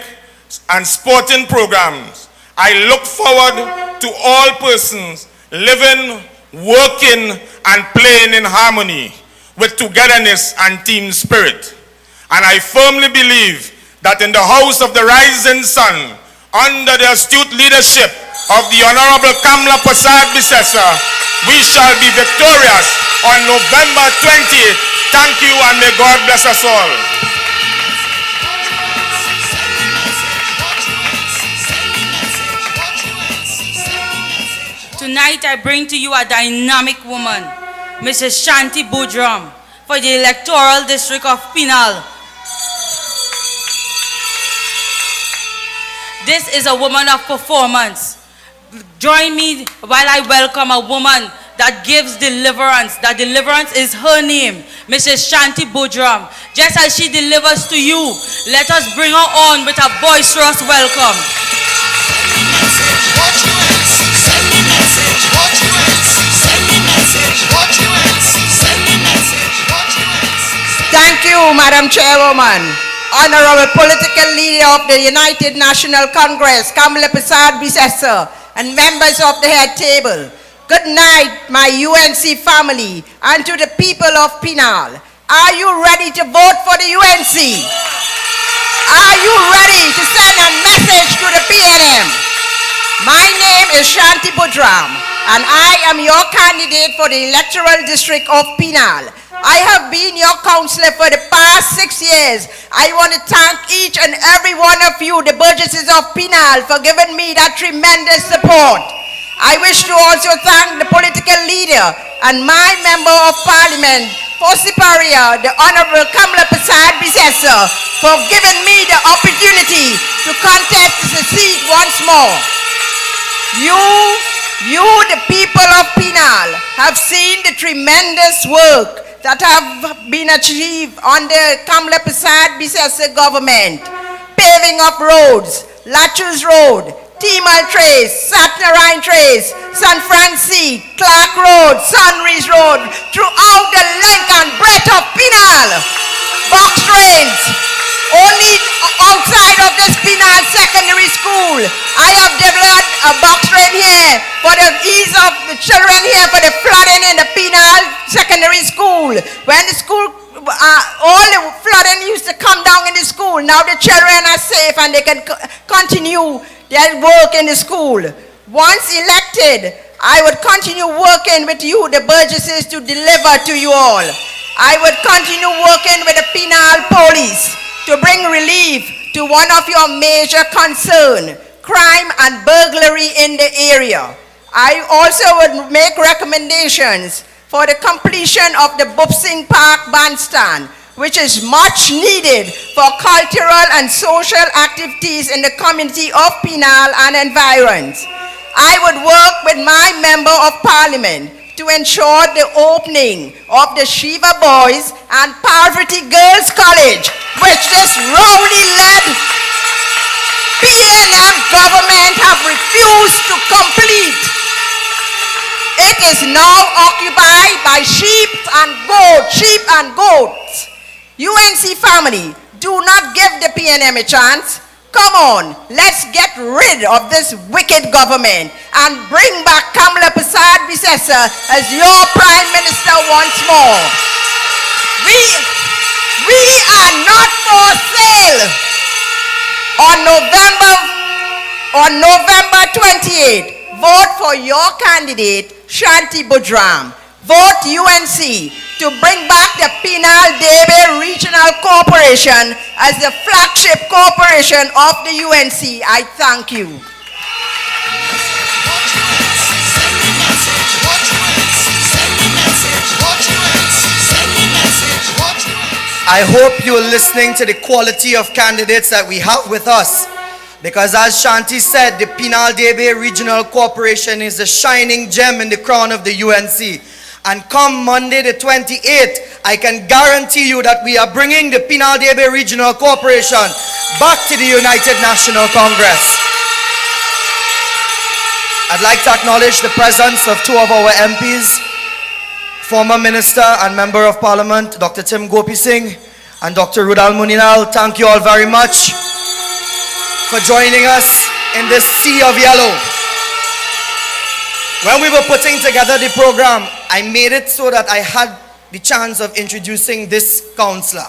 [SPEAKER 17] and sporting programs. I look forward to all persons living, working, and playing in harmony with togetherness and team spirit. And I firmly believe that in the house of the rising sun, under the astute leadership of the Honorable Kamla Prasad Bisesa, we shall be victorious on November 20th. Thank you and may God bless us all.
[SPEAKER 12] Tonight I bring to you a dynamic woman, Mrs. Shanti Boudram, for the electoral district of Penal. This is a woman of performance. Join me while I welcome a woman that gives deliverance. That deliverance is her name, Mrs. Shanti Budram. Just as she delivers to you, let us bring her on with a boisterous welcome.
[SPEAKER 7] Thank you, Madam Chairwoman. Honorable Political Leader of the United National Congress, Kamala Prasad Bisesa, and members of the head table. Good night, my UNC family, and to the people of Penal. Are you ready to vote for the UNC? Are you ready to send a message to the PNM? My name is Shanti Budram, and I am your candidate for the electoral district of Penal. I have been your counselor for the past 6 years. I want to thank each and every one of you, the burgesses of Penal, for giving me that tremendous support. I wish to also thank the political leader and my member of parliament for Superior, the Honorable Kamala Prasad Bisesa, for giving me the opportunity to contest to succeed once more. You, the people of Penal, have seen the tremendous work that have been achieved under Kamala Prasad Bisesa government. Paving of roads, Lachus Road, Timal Trace, Satnarayan Trace, San Francis, Clark Road, Sunrise Road, throughout the length and breadth of Penal. Box trains, only outside of this Penal Secondary School. I have developed a box train here for the ease of the children here for the flooding in the Penal Secondary School. When the school, all the flooding used to come down in the school. Now the children are safe and they can continue their work in the school. Once elected, I would continue working with you, the burgesses, to deliver to you all. I would continue working with the Penal police to bring relief to one of your major concerns, crime and burglary in the area. I also would make recommendations for the completion of the Bupsing Park bandstand, which is much needed for cultural and social activities in the community of Penal and environs. I would work with my member of parliament to ensure the opening of the Shiva Boys and Parvati Girls College, which this rowdy-led PNM government have refused to complete. It is now occupied by sheep and goats. UNC family, do not give the PNM a chance. Come on, let's get rid of this wicked government and bring back Kamala Prasad Bisesa as your Prime Minister once more. We are not for sale. On November 28th, vote for your candidate, Shanti Budram. Vote UNC to bring back the Penal Debe Regional Corporation as the flagship corporation of the UNC. I thank you.
[SPEAKER 10] I hope you are listening to the quality of candidates that we have with us. Because as Shanti said, the Penal Debe Regional Corporation is a shining gem in the crown of the UNC. And come Monday the 28th, I can guarantee you that we are bringing the Penal Debe Regional Corporation back to the United National Congress. I'd like to acknowledge the presence of two of our MPs, former Minister and Member of Parliament, Dr. Tim Gopi Singh and Dr. Rudal Muninal. Thank you all very much for joining us in this sea of yellow. When we were putting together the program, I made it so that I had the chance of introducing this counselor.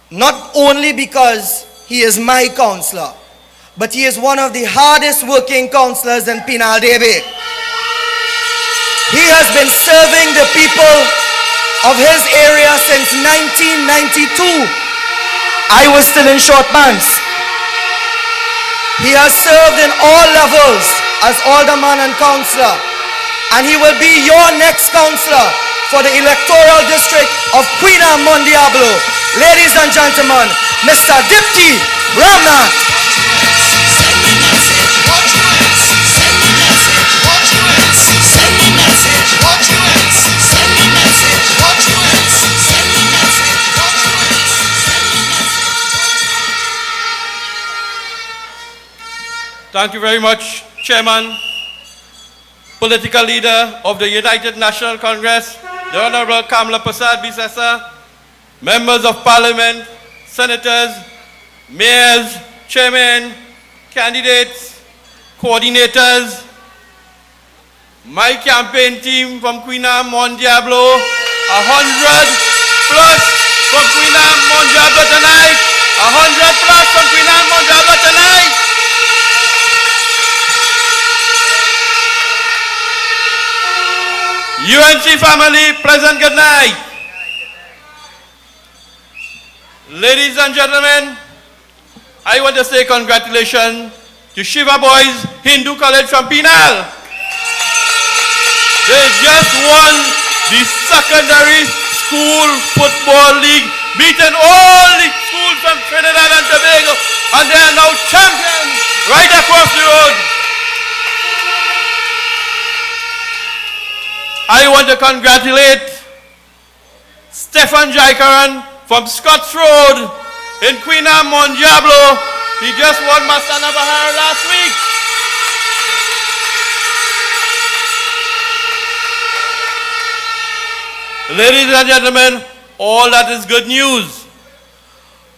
[SPEAKER 10] Not only because he is my counselor, but he is one of the hardest working counselors in Penal Debe. He has been serving the people of his area since 1992. I was still in short pants. He has served in all levels as alderman and councillor, and he will be your next councillor for the electoral district of Queen Mon Diablo. Ladies and gentlemen, Mr. Dipti Ramnath.
[SPEAKER 18] Thank you very much, Chairman, political leader of the United National Congress, the Honorable Kamala Prasad Bisesa, members of Parliament, senators, mayors, chairmen, candidates, coordinators, my campaign team from Queen Anne, Mont Diablo, 100 plus from Queen Anne, Mont Diablo tonight, 100 plus from Queen Anne, Mont Diablo tonight. UNC family, pleasant good night. Ladies and gentlemen, I want to say congratulations to Shiva Boys Hindu College from Penal. They just won the secondary school football league, beaten all the schools from Trinidad and Tobago, and they are now champions right across the road. I want to congratulate Stefan Jaikaran from Scotts Road in Queen Anne, Mont Diablo. He just won Masana Bahar last week. Ladies and gentlemen, all that is good news.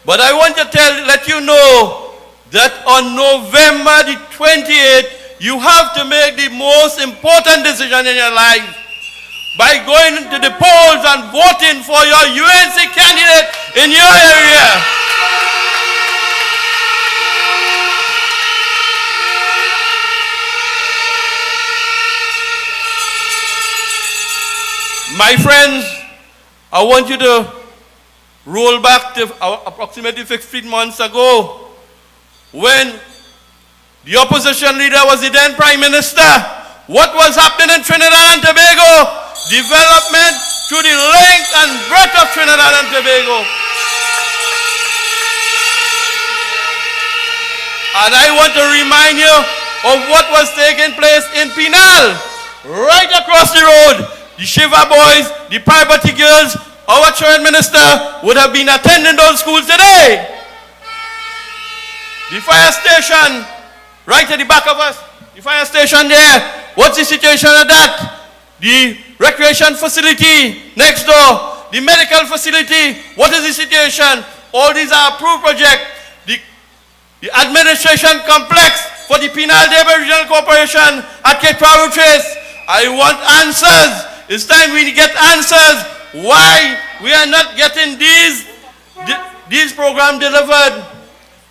[SPEAKER 18] But I want to let you know that on November the 28th, you have to make the most important decision in your life by going to the polls and voting for your UNC candidate in your area. My friends, I want you to roll back to approximately 15 months ago when the opposition leader was the then Prime Minister. What was happening in Trinidad and Tobago? Development through the length and breadth of Trinidad and Tobago. And I want to remind you of what was taking place in Penal, right across the road. The Shiva boys, the Parvati girls, our church minister would have been attending those schools today. The fire station, right at the back of us, the fire station there, what's the situation of that? The recreation facility next door, the medical facility, what is the situation? All these are approved projects. The administration complex for the Penal Deba Regional Corporation at Cape Paru Trace. I want answers. It's time we get answers. Why we are not getting these programs delivered?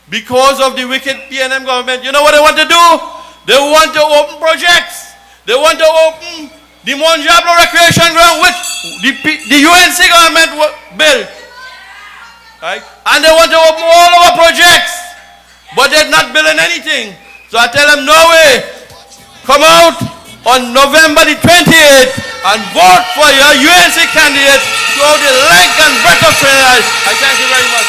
[SPEAKER 18] Because of the wicked PNM government. You know what they want to do? They want to open projects. They want to open the Mont Diablo Recreation Ground, which the UNC government built. Right? And they want to open all our projects, but they're not building anything. So I tell them, no way. Come out on November the 28th and vote for your UNC candidate throughout the length and breadth of Trinidad. I thank you very much.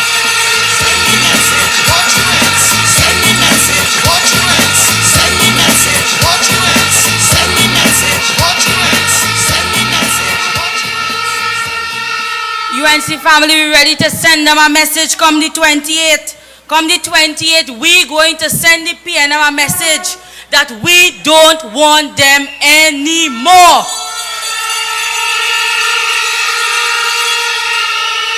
[SPEAKER 12] UNC family, we ready to send them a message come the 28th. Come the 28th, we going to send the PNM a message that we don't want them anymore.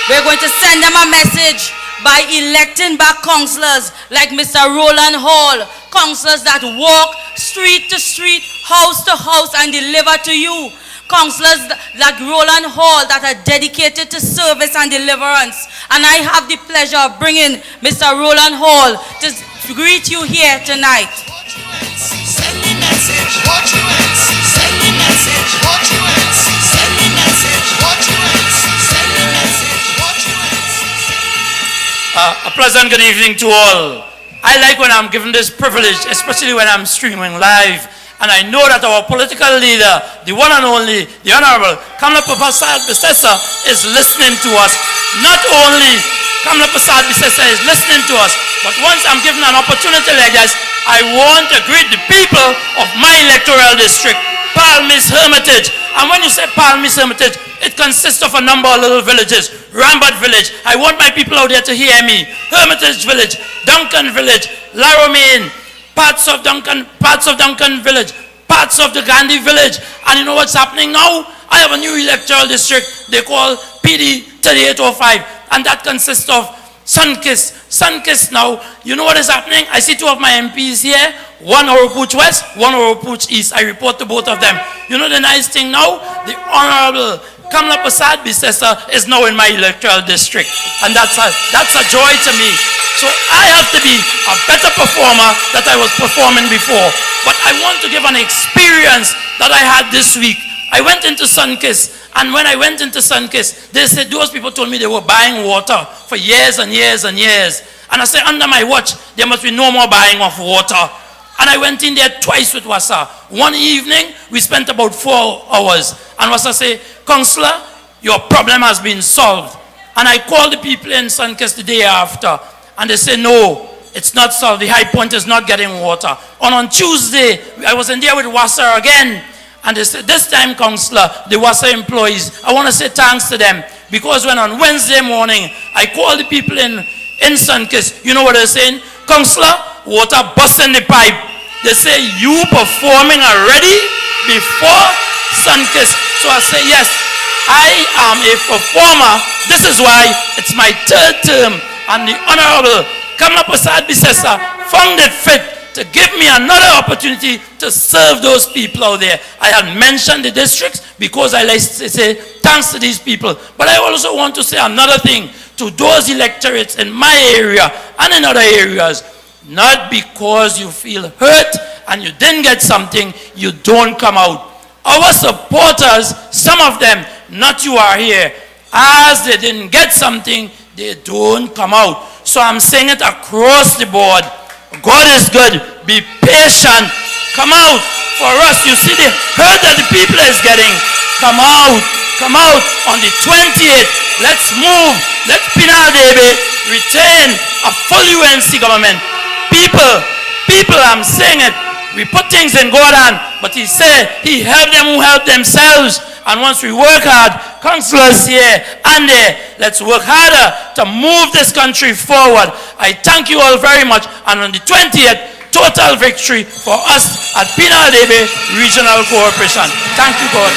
[SPEAKER 12] We're going to send them a message by electing back councillors like Mr. Roland Hall, councillors that walk street to street, house to house and deliver to you. Councillors like Roland Hall that are dedicated to service and deliverance. And I have the pleasure of bringing Mr. Roland Hall to greet you here tonight.
[SPEAKER 4] Send me message, what you see. Send me message, what you see. Send me message, what you see. Send me message, what you see.
[SPEAKER 16] A pleasant good evening to all. I like when I'm given this privilege, especially when I'm streaming live. And I know that our political leader, the one and only, the Honorable Kamala Prasad Bisesa is listening to us. Not only Kamala Prasad Bisesa is listening to us, but once I'm given an opportunity like this, I want to greet the people of my electoral district, Palmis Hermitage. And when you say Palmis Hermitage, it consists of a number of little villages. Rambat Village, I want my people out there to hear me. Hermitage Village, Duncan Village, Laramine,
[SPEAKER 19] parts of Duncan Village, parts of the Gandhi Village. And you know what's happening now? I have a new electoral district they call PD 3805, and that consists of Sunkist. Sunkist now, you know what is happening? I see two of my MPs here, one Oropuch West, one Oropuch East. I report to both of them. You know the nice thing now? The Honorable Kamla Prasad Bisesa is now in my electoral district, and that's a joy to me. So I have to be a better performer that I was performing before. But I want to give an experience that I had this week. I went into Sunkist, and when I went into Sunkist, they said those people told me they were buying water for years and years and years. And I said, under my watch, there must be no more buying of water. And I went in there twice with Wassa. One evening, we spent about 4 hours. And Wassa said, Councillor, your problem has been solved. And I called the people in Sunkist the day after. And they said, no, it's not solved. The High Point is not getting water. And on Tuesday, I was in there with Wassa again. And they said, this time, Councillor, the Wassa employees, I want to say thanks to them. Because when on Wednesday morning, I called the people in Sunkist, you know what they're saying? Councillor, water busting the pipe. They say, you performing already before Sunkist. So I say, yes, I am a performer. This is why it's my 3rd term. And the Honorable Kamla Prasad Bisesa found it fit to give me another opportunity to serve those people out there. I had mentioned the districts because I like to say thanks to these people. But I also want to say another thing to those electorates in my area and in other areas. Not because you feel hurt and you didn't get something, you don't come out. Our supporters, some of them, not you are here, as they didn't get something, they don't come out. So I'm saying it across the board. God is good. Be patient. Come out. For us, you see the hurt that the people is getting. Come out. Come out on the 28th. Let's move. Let Penal Debe retain a full UNC government. People, I'm saying it. We put things in God's hand, but he said he helped them who help themselves. And once we work hard, councillors here and there, let's work harder to move this country forward. I thank you all very much. And on the 20th, total victory for us at Penal Debe Regional Corporation. Thank you, God.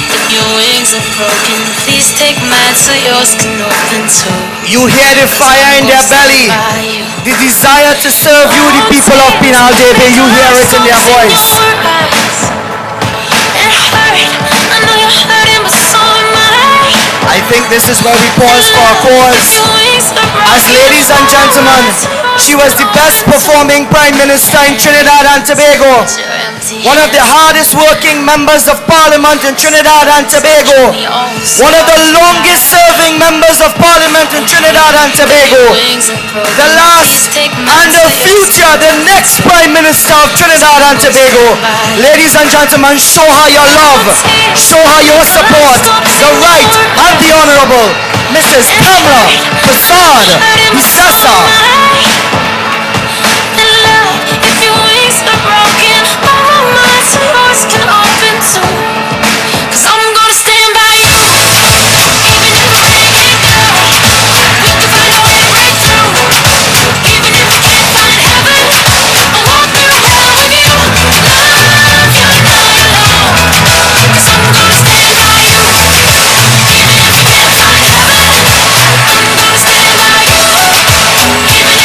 [SPEAKER 1] If your wings are broken, please take mine so yours can open too.
[SPEAKER 10] You hear the fire in their belly, the desire to serve you, the people of Penal Debe. You hear it in their voice. I think this is where we pause for a pause. As ladies and gentlemen, she was the best performing Prime Minister in Trinidad and Tobago. One of the hardest working members of Parliament in Trinidad and Tobago. One of the longest serving members of Parliament in Trinidad and Tobago. The last and the future, the next Prime Minister of Trinidad and Tobago. Ladies and gentlemen, show her your love. Show her your support. The right and the Honourable Mrs. Kamla Prasad Bisesa.
[SPEAKER 1] If your wings are broken, my mind so yours can open too. 'Cause I'm gonna stand by you. Even if you can't get love, we can find a way right through. Even if you can't find heaven, I'll walk through hell with you. Love, you're not alone. 'Cause I'm gonna stand by you. Even if you can't find heaven, I'm gonna stand by you. Even if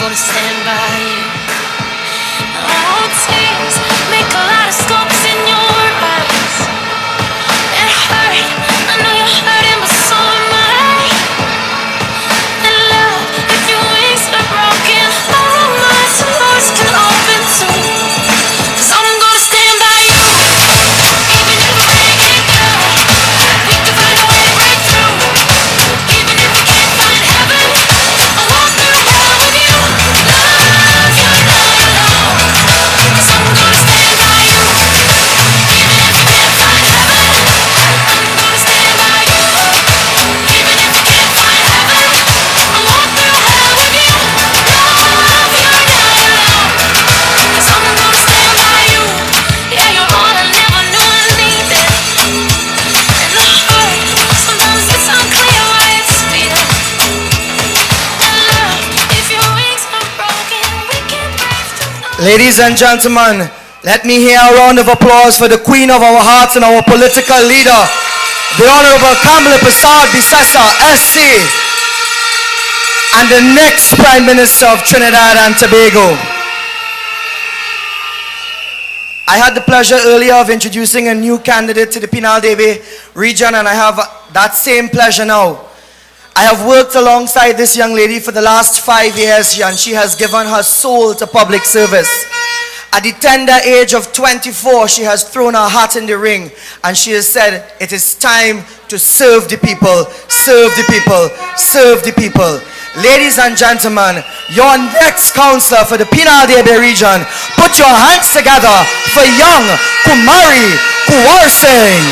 [SPEAKER 1] gonna stand by you. Oh, tears make a lot of scopes in your eyes. It hurt, I know you're hurting, but so am I. And love, if your wings are broken, how am I supposed to open too? 'Cause I'm gonna stand by you. Even if we can't get through, we can find a way to break through. Even if we can't find heaven, I'll walk through hell with you. Love, you're not alone. 'Cause I'm gonna stand by you. Even if we can't find heaven, I'm gonna stand by you. Even if we can't find heaven, I'll walk through hell with you. Love, you're not alone. 'Cause I'm gonna stand by you. Yeah, you're all I never knew I needed. And the hurt, sometimes it's unclear why it's feeling. And love, if your wings are broken, we can break through.
[SPEAKER 10] Ladies and gentlemen, let me hear a round of applause for the queen of our hearts and our political leader, the Honorable Kamala Prasad Bisasa, SC, and the next Prime Minister of Trinidad and Tobago. I had the pleasure earlier of introducing a new candidate to the Penal Debe region, and I have that same pleasure now. I have worked alongside this young lady for the last 5 years, and she has given her soul to public service. At the tender age of 24, she has thrown her hat in the ring, and she has said, it is time to serve the people, serve the people, serve the people. Ladies and gentlemen, your next councillor for the Penal Debe region, put your hands together for young Kumari Kuwarsing.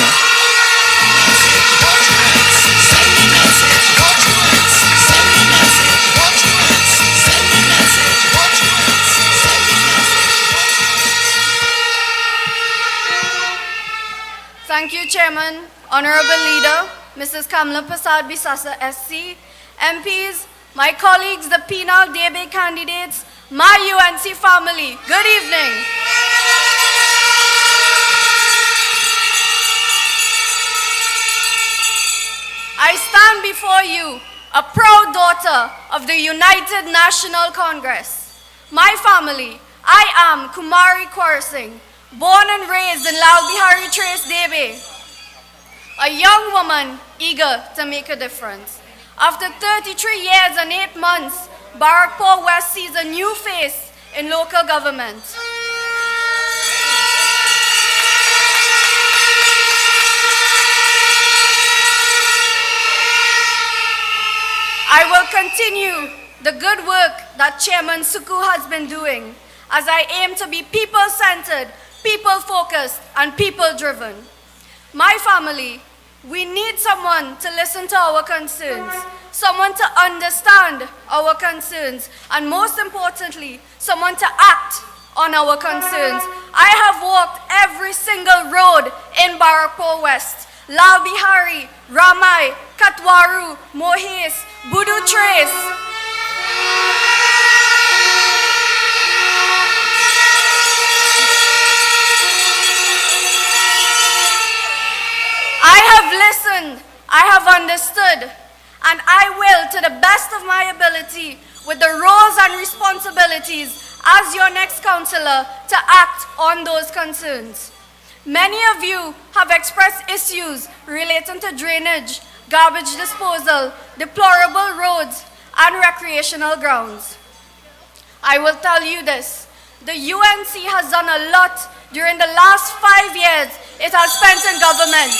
[SPEAKER 20] Thank you, Chairman, Honorable Leader, Mrs. Kamala Prasad Bisasa, SC, MPs, my colleagues, the Penal Debe candidates, my UNC family. Good evening. I stand before you, a proud daughter of the United National Congress. My family, I am Kumari Kuwarsing, born and raised in Lal Bihari Trace Debe, a young woman eager to make a difference. After 33 years and 8 months, Barakpur West sees a new face in local government. I will continue the good work that Chairman Suku has been doing as I aim to be people-centered, people-focused, and people-driven. My family, we need someone to listen to our concerns, someone to understand our concerns, and most importantly, someone to act on our concerns. I have walked every single road in Barakpur West, Lal Bihari, Ramai, Katwaru, Mohes, Budu Trace. I have listened, I have understood, and I will, to the best of my ability, with the roles and responsibilities as your next councillor, to act on those concerns. Many of you have expressed issues relating to drainage, garbage disposal, deplorable roads, and recreational grounds. I will tell you this, the UNC has done a lot during the last 5 years it has spent in government.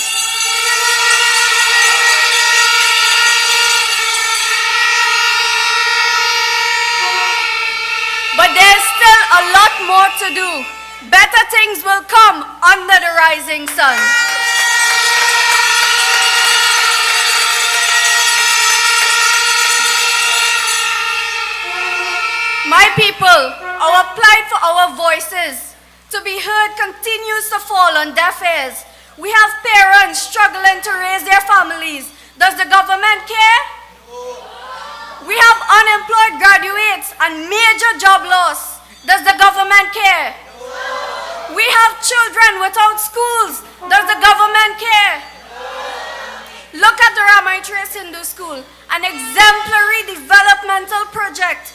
[SPEAKER 20] But there's still a lot more to do. Better things will come under the rising sun. My people, our plight for our voices to be heard continues to fall on deaf ears. We have parents struggling to raise their families. Does the government care? We have unemployed graduates and major job loss. Does the government care? We have children without schools. Does the government care? Look at the Ramai Trace Hindu School, an exemplary developmental project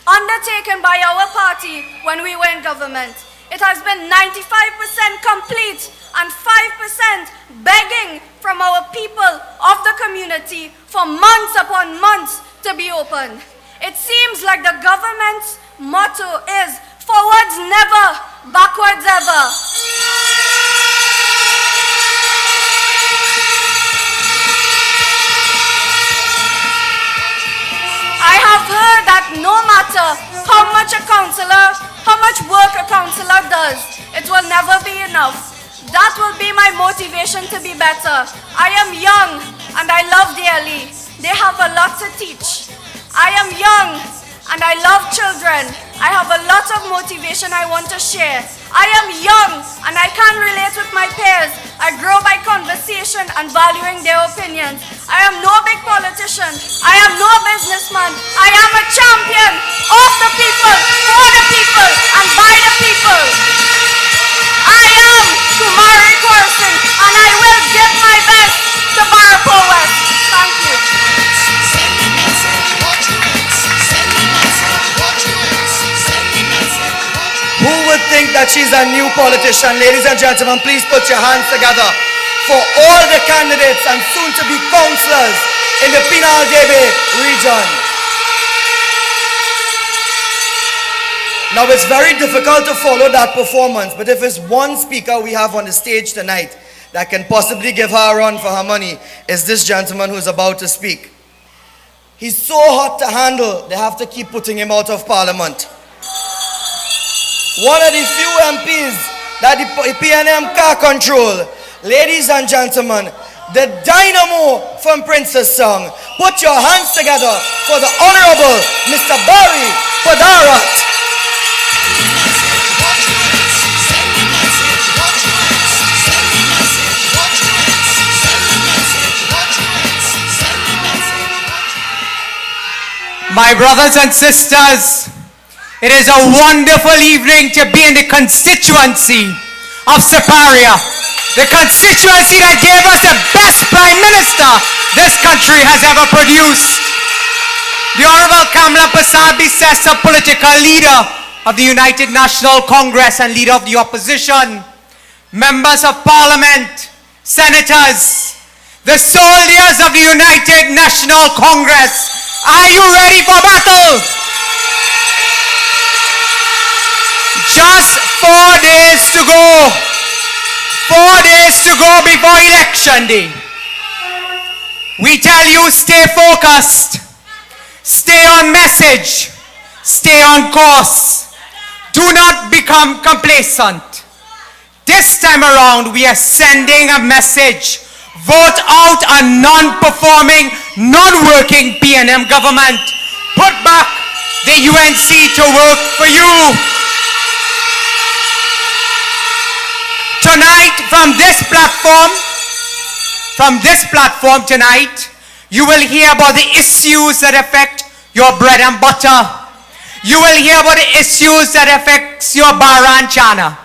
[SPEAKER 20] undertaken by our party when we were in government. It has been 95% complete and 5% begging from our people of the community for months upon months to be open. It seems like the government's motto is forwards never, backwards ever. I have heard that no matter how much work a councillor does, it will never be enough. That will be my motivation to be better. I am young and I love dearly. They have a lot to teach. I am young and I love children. I have a lot of motivation I want to share. I am young and I can relate with my peers. I grow by conversation and valuing their opinions. I am no big politician. I am no businessman. I am a champion of the people, for the people, and by the people. I am Kumari Corson and I will give my best to Barapo West. Thank you.
[SPEAKER 10] Who would think that she's a new politician? Ladies and gentlemen, please put your hands together for all the candidates and soon to be councillors in the Penal region. Now it's very difficult to follow that performance, but if it's one speaker we have on the stage tonight that can possibly give her a run for her money, is this gentleman who's about to speak. He's so hot to handle, they have to keep putting him out of parliament. One of the few MPs that the PNM car control. Ladies and gentlemen, the dynamo from Princess Song. Put your hands together for the Honorable Mr. Barry Padarat.
[SPEAKER 21] My brothers and sisters, it is a wonderful evening to be in the constituency of Siparia, the constituency that gave us the best Prime Minister this country has ever produced. The Honorable Kamla Prasad Bisesa, political leader of the United National Congress and leader of the opposition, members of Parliament, senators, the soldiers of the United National Congress, are you ready for battle? Just 4 days to go. 4 days to go before election day. We tell you, stay focused, stay on message, stay on course. Do not become complacent. This time around, we are sending a message. Vote out a non-performing, non-working PNM government. Put back the UNC to work for you. Tonight, from this platform tonight, you will hear about the issues that affect your bread and butter. You will hear about the issues that affect your bara and chana.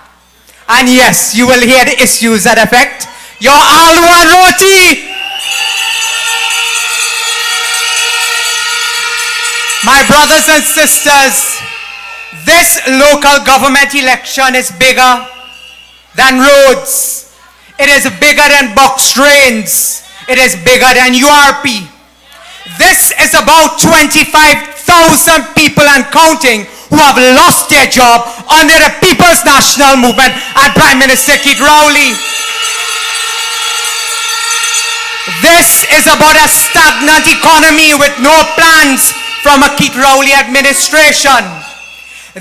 [SPEAKER 21] And yes, you will hear the issues that affect your aloo and roti. My brothers and sisters, this local government election is bigger than roads. It is bigger than box trains. It is bigger than URP. This is about 25,000 people and counting who have lost their job under the People's National Movement and Prime Minister Keith Rowley. This is about a stagnant economy with no plans from a Keith Rowley administration.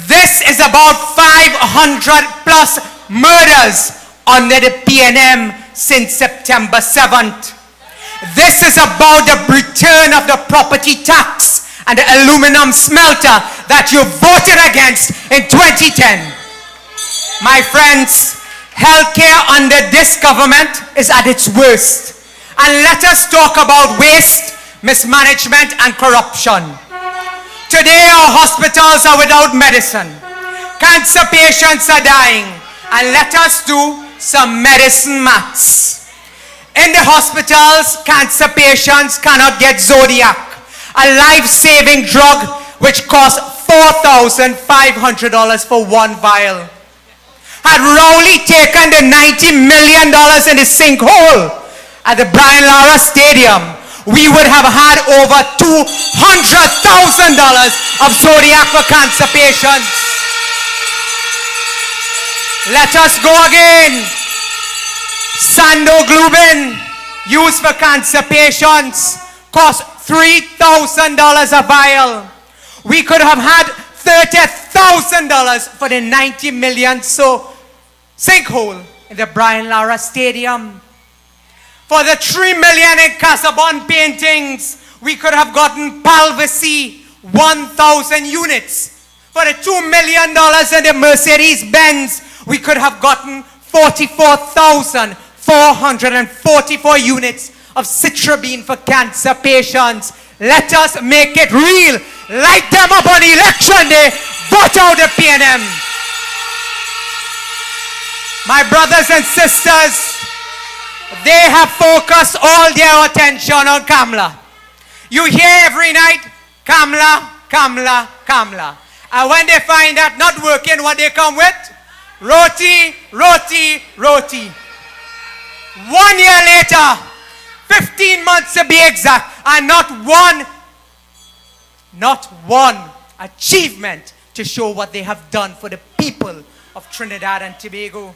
[SPEAKER 21] This is about 500 plus murders under the PNM since September 7th. This is about the return of the property tax and the aluminum smelter that you voted against in 2010. My friends, healthcare under this government is at its worst. And let us talk about waste, mismanagement, and corruption. Today, our hospitals are without medicine. Cancer patients are dying. And let us do some medicine maths. In the hospitals, cancer patients cannot get Zodiac, a life-saving drug which costs $4,500 for one vial. Had Rowley taken the $90 million in the sinkhole at the Brian Lara Stadium, we would have had over $200,000 of Zodiac for cancer patients. Let us go again. Sandoglobin, used for cancer patients, cost $3,000 a vial. We could have had $30,000 for the $90 million sinkhole in the Brian Lara Stadium. For the $3 million in Casabon paintings, we could have gotten Palvisi 1,000 units. For the $2 million in the Mercedes-Benz, we could have gotten 44,444 units of Citrabine for cancer patients. Let us make it real. Light them up on election day. Vote out the PNM. My brothers and sisters, they have focused all their attention on Kamla. You hear every night, Kamla, Kamla, Kamla. And when they find that not working, what they come with? Roti, roti, roti. 1 year later, 15 months to be exact, and not one achievement to show what they have done for the people of Trinidad and Tobago.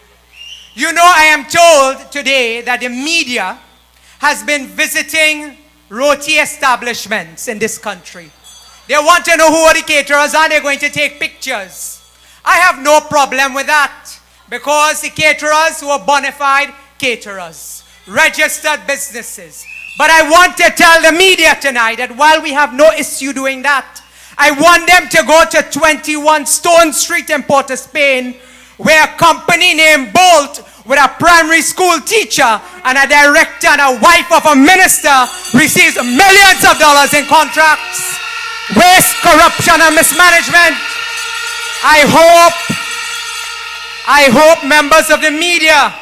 [SPEAKER 21] You know, I am told today that the media has been visiting roti establishments in this country. They want to know who are the caterers and they're going to take pictures. I have no problem with that because the caterers who are bona fide caterers, registered businesses. But I want to tell the media tonight that while we have no issue doing that, I want them to go to 21 Stone Street in Port of Spain, where a company named Bolt, with a primary school teacher and a director and a wife of a minister, receives millions of dollars in contracts. Waste, corruption, and mismanagement. I hope members of the media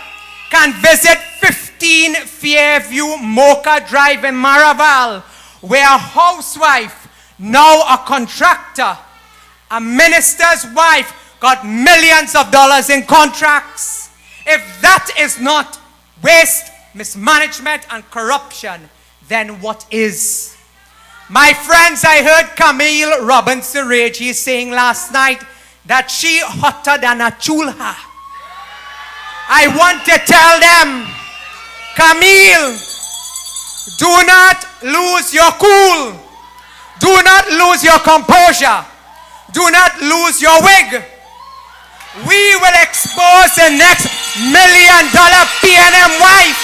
[SPEAKER 21] can visit 15 Fairview Mocha Drive in Maraval, where a housewife, now a contractor, a minister's wife, got millions of dollars in contracts. If that is not waste, mismanagement, and corruption, then what is? My friends, I heard Camille Robinson Reggie saying last night that she hotter than a chulha. I want to tell them, Camille, do not lose your cool. Do not lose your composure. Do not lose your wig. We will expose the next $1 million PNM wife.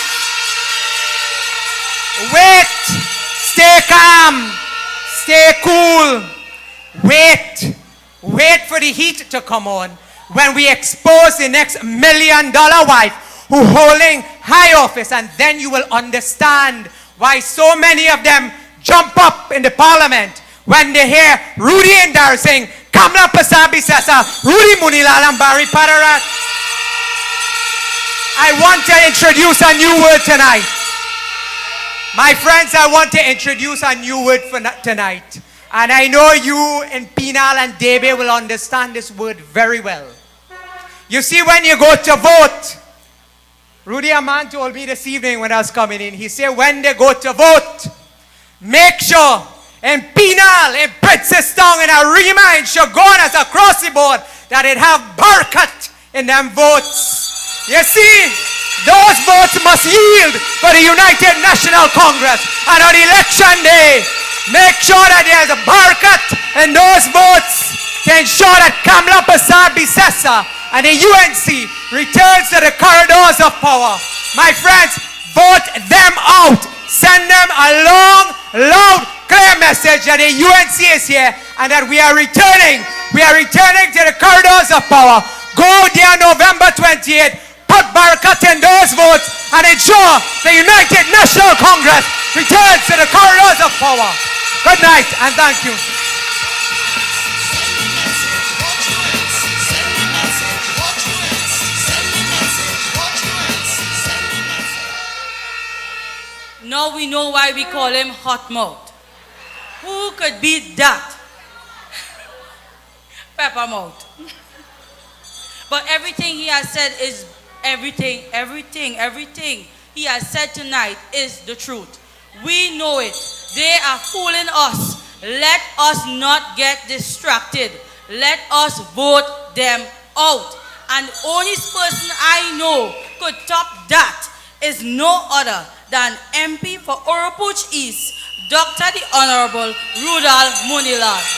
[SPEAKER 21] Wait. Stay calm. Stay cool. Wait. Wait for the heat to come on when we expose the next $1 million wife who holding high office, and then you will understand why so many of them jump up in the parliament when they hear Rudy Indar saying, Kamla Pasabi Sasa, Rudy Munilalam Bari Padarat. I want to introduce a new word tonight. My friends, I want to introduce a new word for tonight. And I know you in Penal and Debe will understand this word very well. You see, when you go to vote, Rudy Aman told me this evening when I was coming in, he said when they go to vote, make sure in Penal, in Princess Town, in Arima, in Shogunas, across the board, that it have Barkat in them votes. You see, those votes must yield for the United National Congress. And on election day, make sure that there's a Barkat in those votes to ensure that Kamla Pasabi Sessa and the UNC returns to the corridors of power. My friends, vote them out. Send them a long, loud, clear message that the UNC is here and that we are returning. We are returning to the corridors of power. Go there November 28th. Put Barakat in those votes and ensure the United National Congress returns to the corridors of power. Good night and thank you.
[SPEAKER 12] Now we know why we call him Hot Mouth. Who could beat that? pepper mouth. But everything he has said is everything he has said tonight is the truth. We know it. They are fooling us. Let us not get distracted. Let us vote them out. And the only person I know could top that is no other than MP for Oropuch East, Dr. the Honorable Rudal Munila.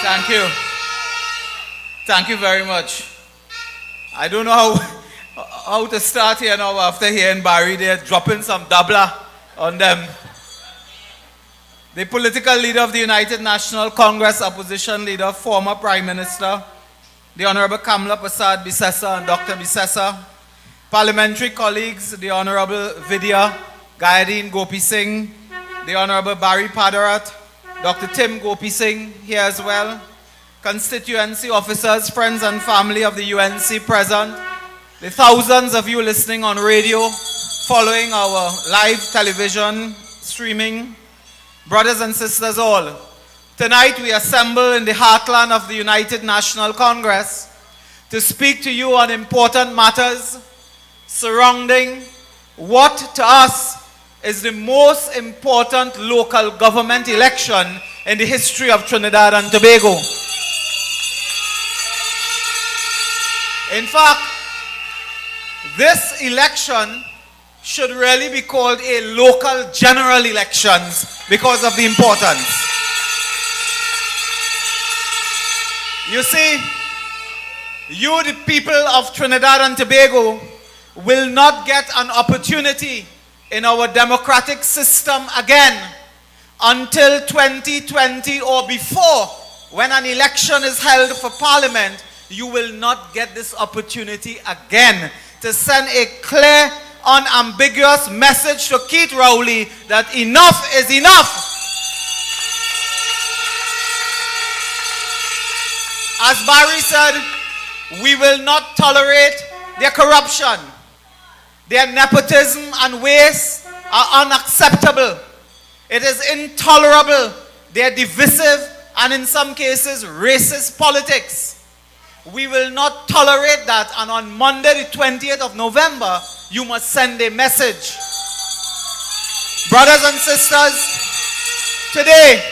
[SPEAKER 5] Thank you. Thank you very much. I don't know how to start here now after hearing Barry there dropping some doubler on them. The political leader of the United National Congress, opposition leader, former Prime Minister, the Honorable Kamla Prasad Bisesa and Dr. Bisesa, parliamentary colleagues, the Honorable Vidya Gayadeen Gopi Singh, the Honorable Barry Padarat, Dr. Tim Gopi Singh here as well, constituency officers, friends and family of the UNC present, the thousands of you listening on radio, following our live television streaming, brothers and sisters all. Tonight we assemble in the heartland of the United National Congress to speak to you on important matters surrounding what to us is the most important local government election in the history of Trinidad and Tobago. In fact, this election should really be called a local general elections because of the importance. You see, you the people of Trinidad and Tobago will not get an opportunity in our democratic system again until 2020 or before. When an election is held for parliament, you will not get this opportunity again to send a clear, unambiguous message to Keith Rowley that enough is enough. As Barry said, we will not tolerate their corruption. Their nepotism and waste are unacceptable. It is intolerable. They are divisive and in some cases racist politics. We will not tolerate that, and on Monday the 20th of November, you must send a message. Brothers and sisters, today,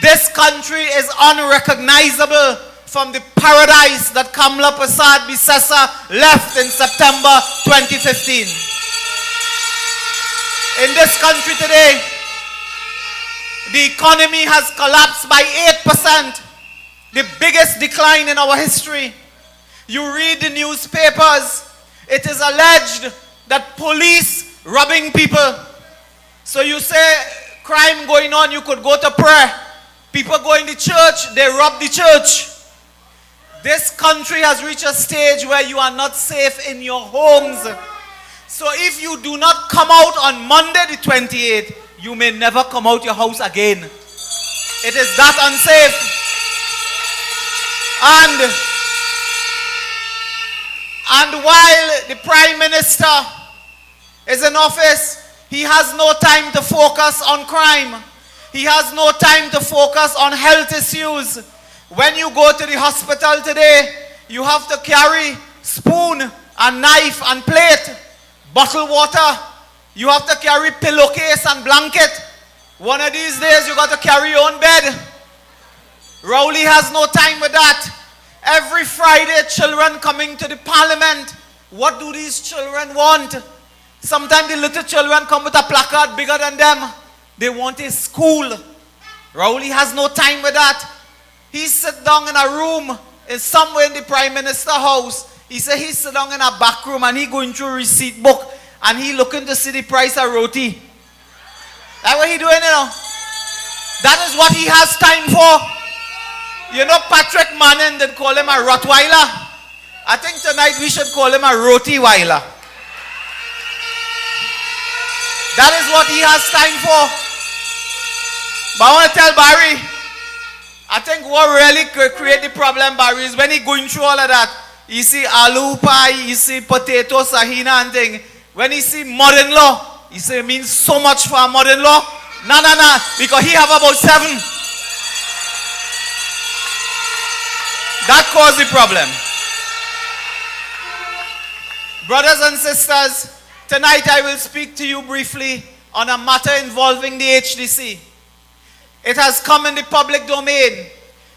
[SPEAKER 5] this country is unrecognizable from the paradise that Kamla Prasad Bisesa left in September 2015. In this country today, the economy has collapsed by 8%, the biggest decline in our history. You read the newspapers, it is alleged that police robbing people. So you say crime going on, you could go to prayer. People go in the church, they rob the church. This country has reached a stage where you are not safe in your homes. So if you do not come out on Monday the 28th, you may never come out your house again. It is that unsafe. And while the Prime Minister is in office, he has no time to focus on crime. He has no time to focus on health issues. When you go to the hospital today, you have to carry spoon and knife and plate, bottled water. You have to carry pillowcase and blanket. One of these days, you got to carry your own bed. Rowley has no time with that. Every Friday, children coming to the parliament. What do these children want? Sometimes the little children come with a placard bigger than them. They want a school. Rowley has no time with that. He sit down in a room in somewhere in the Prime Minister house. He said he sit down in a back room and he going through receipt book and he looking to see the price of roti. That's what he doing, you know. That is what he has time for. You know, Patrick Manning did call him a Rottweiler. I think tonight we should call him a Roti-weiler. That is what he has time for. But I want to tell Barry, I think what really create the problem, Barry, is when he going through all of that. You see aloo pie, you see potato, sahina and thing. When he see mother-in-law, he say it means so much for a mother-in-law. No, because he have about 7. That caused the problem. Brothers and sisters, tonight I will speak to you briefly on a matter involving the HDC. It has come in the public domain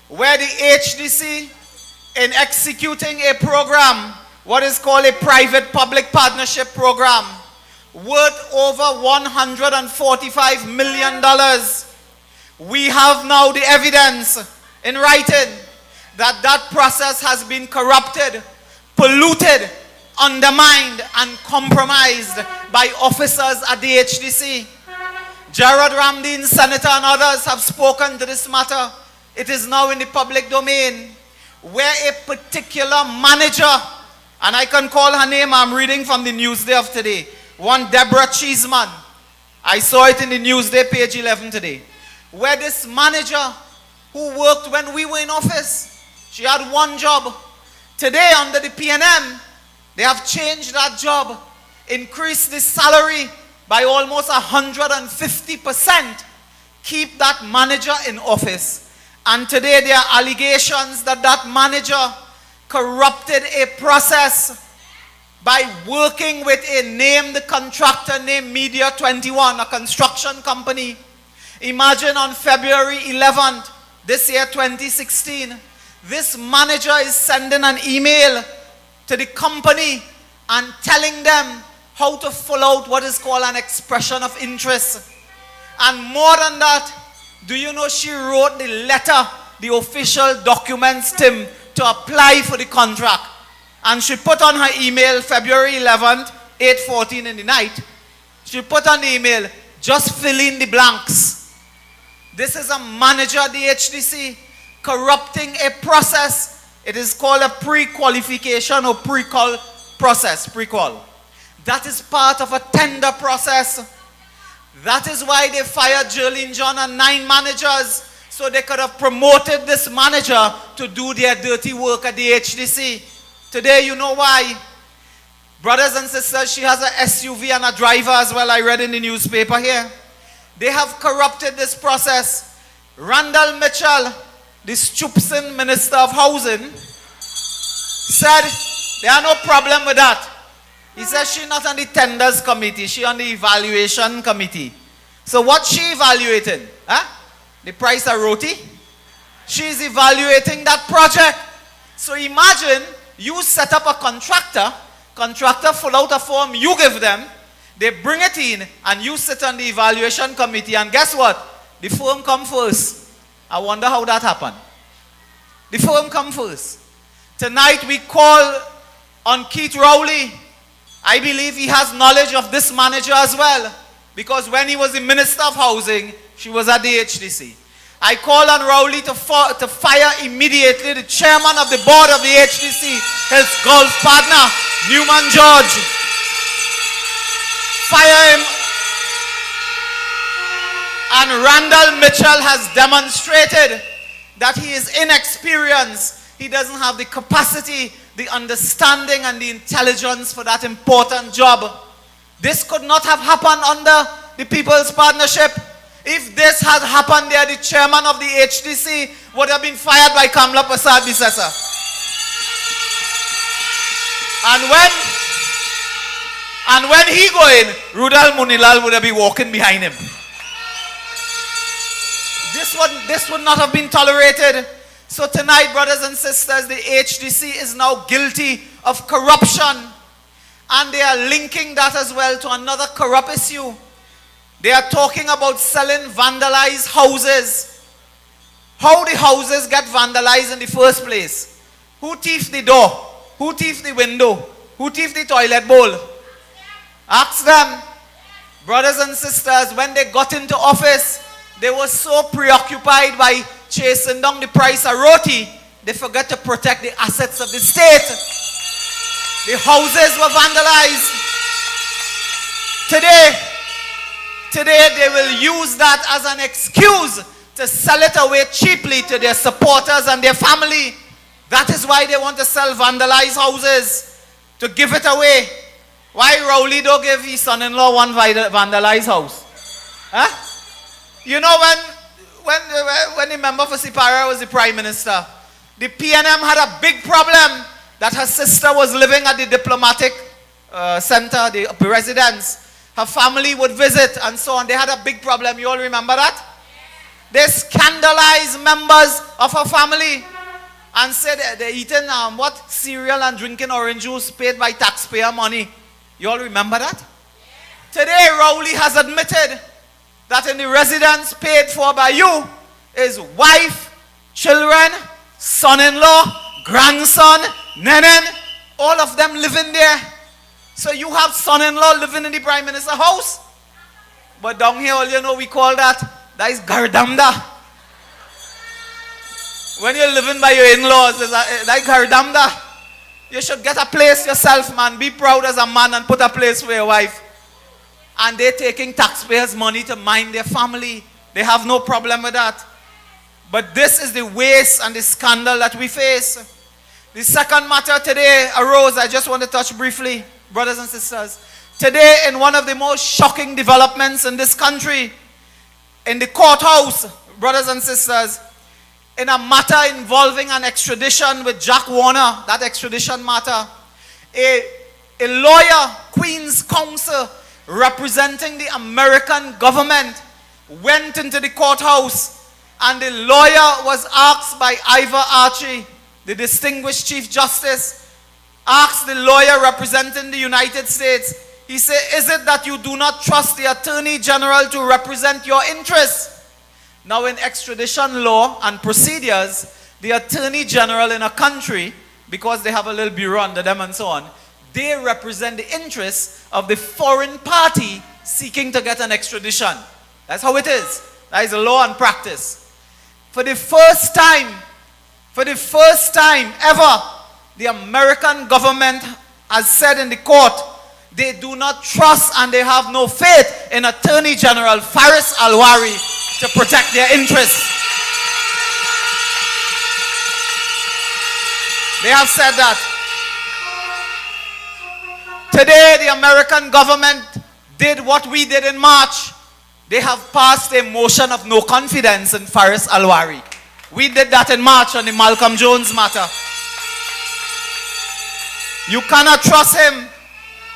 [SPEAKER 5] where the HDC, in executing a program, what is called a private-public partnership program, worth over $145 million. We have now the evidence in writing that that process has been corrupted, polluted, undermined, and compromised by officers at the HDC. Gerard Ramdeen, Senator, and others have spoken to this matter. It is now in the public domain where a particular manager, and I can call her name, I'm reading from the Newsday of today, one Deborah Cheeseman. I saw it in the Newsday, page 11 today, where this manager who worked when we were in office, she had one job. Today, under the PNM, they have changed that job, increased the salary by almost 150%, keep that manager in office. And today there are allegations that that manager corrupted a process by working with a named contractor named Media 21, a construction company. Imagine on February 11th, this year 2016, this manager is sending an email to the company and telling them how to fill out what is called an expression of interest. And more than that, do you know she wrote the letter, the official documents, Tim, to apply for the contract. And she put on her email, February 11th, 8:14 in the night, she put on the email, just fill in the blanks. This is a manager at the HDC corrupting a process. It is called a pre-qualification or pre-qual process, pre-qual. That is part of a tender process. That is why they fired Jerlyn John and 9 managers, so they could have promoted this manager to do their dirty work at the HDC. Today, you know why. Brothers and sisters, she has an SUV and a driver as well. I read in the newspaper here. They have corrupted this process. Randall Mitchell, the Stupson Minister of Housing, said there are no problem with that. He says she's not on the tenders committee, she's on the evaluation committee. So what she evaluating? Huh? The price of roti? She's evaluating that project. So imagine you set up a contractor fill out a form, you give them, they bring it in, and you sit on the evaluation committee, and guess what? The firm come first. I wonder how that happened. The firm come first. Tonight we call on Keith Rowley. I believe he has knowledge of this manager as well, because when he was the Minister of Housing, she was at the HDC. I call on Rowley to fire immediately the chairman of the board of the HDC, his golf partner, Newman George. Fire him. And Randall Mitchell has demonstrated that he is inexperienced. He doesn't have the capacity, the understanding, and the intelligence for that important job. This could not have happened under the People's Partnership. If this had happened there, the chairman of the HDC would have been fired by Kamla Prasad Bisesa. And when he go in, Rudal Munilal would have been walking behind him. This would not have been tolerated. So tonight, brothers and sisters, the HDC is now guilty of corruption. And they are linking that as well to another corrupt issue. They are talking about selling vandalized houses. How the houses get vandalized in the first place? Who thieved the door? Who thieved the window? Who thieved the toilet bowl? Ask them. Brothers and sisters, when they got into office, they were so preoccupied by chasing down the price of roti, they forgot to protect the assets of the state. The houses were vandalized. Today they will use that as an excuse to sell it away cheaply to their supporters and their family. That is why they want to sell vandalized houses, to give it away. Why Rowley don't give his son-in-law one vandalized house? Huh? You know when the member for Sipara was the prime minister, the PNM had a big problem that her sister was living at the diplomatic center, the residence. Her family would visit and so on. They had a big problem. You all remember that? They scandalized members of her family and said they're eating cereal and drinking orange juice paid by taxpayer money. You all remember that? Today, Rowley has admitted that in the residence paid for by you is wife, children, son-in-law, grandson, nenen, all of them living there. So you have son-in-law living in the prime minister house. But down here, all you know, we call that is gardamda. When you're living by your in-laws, that's gardamda. You should get a place yourself, man. Be proud as a man and put a place for your wife. And they're taking taxpayers' money to mind their family. They have no problem with that. But this is the waste and the scandal that we face. The second matter today arose, I just want to touch briefly, brothers and sisters. Today, in one of the most shocking developments in this country, in the courthouse, brothers and sisters, in a matter involving an extradition with Jack Warner, that extradition matter, a lawyer, Queen's Counsel, representing the American government, went into the courthouse, and the lawyer was asked by Ivor Archie, the distinguished Chief Justice, asked the lawyer representing the United States, he said, is it that you do not trust the Attorney General to represent your interests? Now in extradition law and procedures, the Attorney General in a country, because they have a little bureau under them and so on, they represent the interests of the foreign party seeking to get an extradition. That's how it is. That is the law and practice. For the first time ever, the American government has said in the court, they do not trust and they have no faith in Attorney General Faris Alwari to protect their interests. They have said that. Today, the American government did what we did in March. They have passed a motion of no confidence in Faris Alwari. We did that in March on the Malcolm Jones matter. You cannot trust him.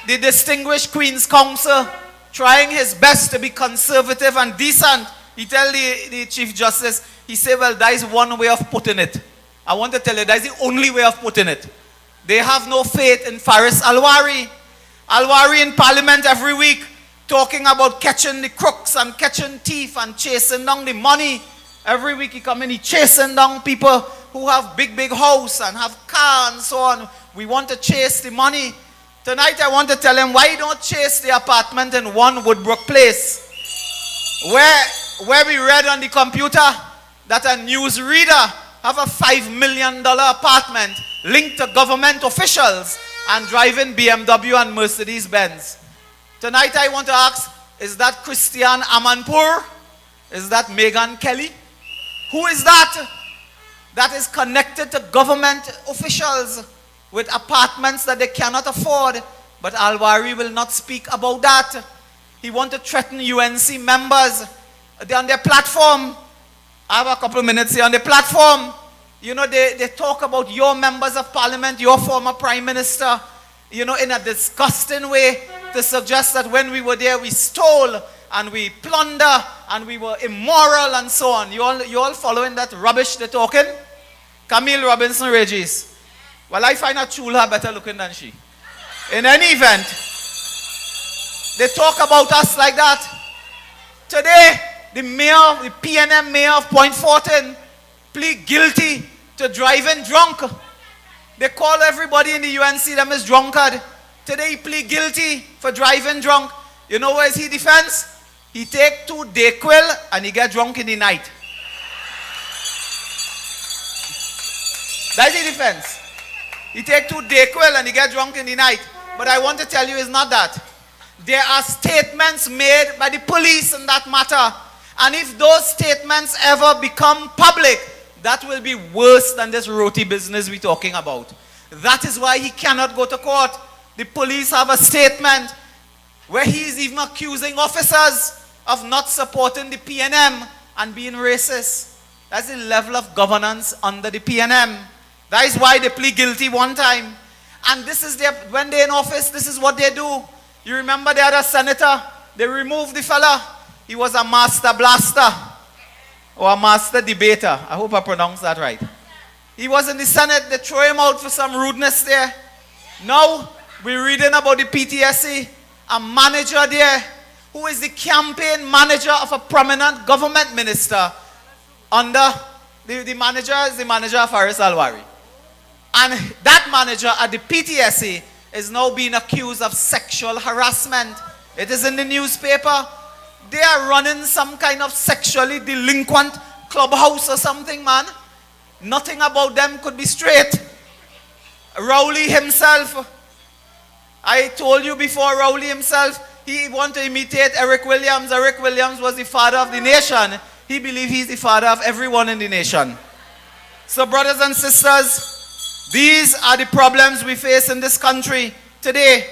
[SPEAKER 5] The distinguished Queen's Counsel, trying his best to be conservative and decent, he tell the Chief Justice, he said, well, that is one way of putting it. I want to tell you, that is the only way of putting it. They have no faith in Faris Alwari. Alwari in Parliament every week, talking about catching the crooks and catching thief and chasing down the money. Every week he come in, he chasing down people who have big house and have car and so on. We want to chase the money. Tonight I want to tell him, why don't chase the apartment in 1 Woodbrook Place, where we read on the computer that a newsreader have a $5 million apartment linked to government officials and driving BMW and Mercedes Benz. Tonight I want to ask, is that Christiane Amanpour? Is that Meghan Kelly? Who is that? That is connected to government officials with apartments that they cannot afford. But Alwari will not speak about that. He wants to threaten UNC members. They're on their platform. I have a couple of minutes here on the platform. You know, they talk about your members of parliament, your former prime minister, you know, in a disgusting way to suggest that when we were there, we stole and we plunder and we were immoral and so on. You all following that rubbish they're talking? Camille Robinson Regis. Well, I find a chula better looking than she. In any event, they talk about us like that. Today, the PNM mayor of Point Fortin plead guilty to driving drunk. They call everybody in the UNC them as drunkard. Today he plead guilty for driving drunk. You know what is his defense? He take 2 Dayquil and he get drunk in the night. That's his defense. He take 2 Dayquil and he get drunk in the night. But I want to tell you it's not that. There are statements made by the police in that matter. And if those statements ever become public, that will be worse than this roti business we're talking about. That is why he cannot go to court. The police have a statement where he is even accusing officers of not supporting the PNM and being racist. That's the level of governance under the PNM. That is why they plead guilty one time. And this is when they're in office, this is what they do. You remember the other senator? They removed the fella. He was a master blaster or a master debater. I hope I pronounced that right. He was in the Senate. They throw him out for some rudeness there. Now, we're reading about the PTSC, a manager there who is the campaign manager of a prominent government minister under, the manager is the manager of Faris Alwari. And that manager at the PTSC is now being accused of sexual harassment. It is in the newspaper. They are running some kind of sexually delinquent clubhouse or something, man. Nothing about them could be straight. Rowley himself, I told you before, Rowley himself, he wanted to imitate Eric Williams. Eric Williams was the father of the nation. He believes he's the father of everyone in the nation. So brothers and sisters, these are the problems we face in this country today.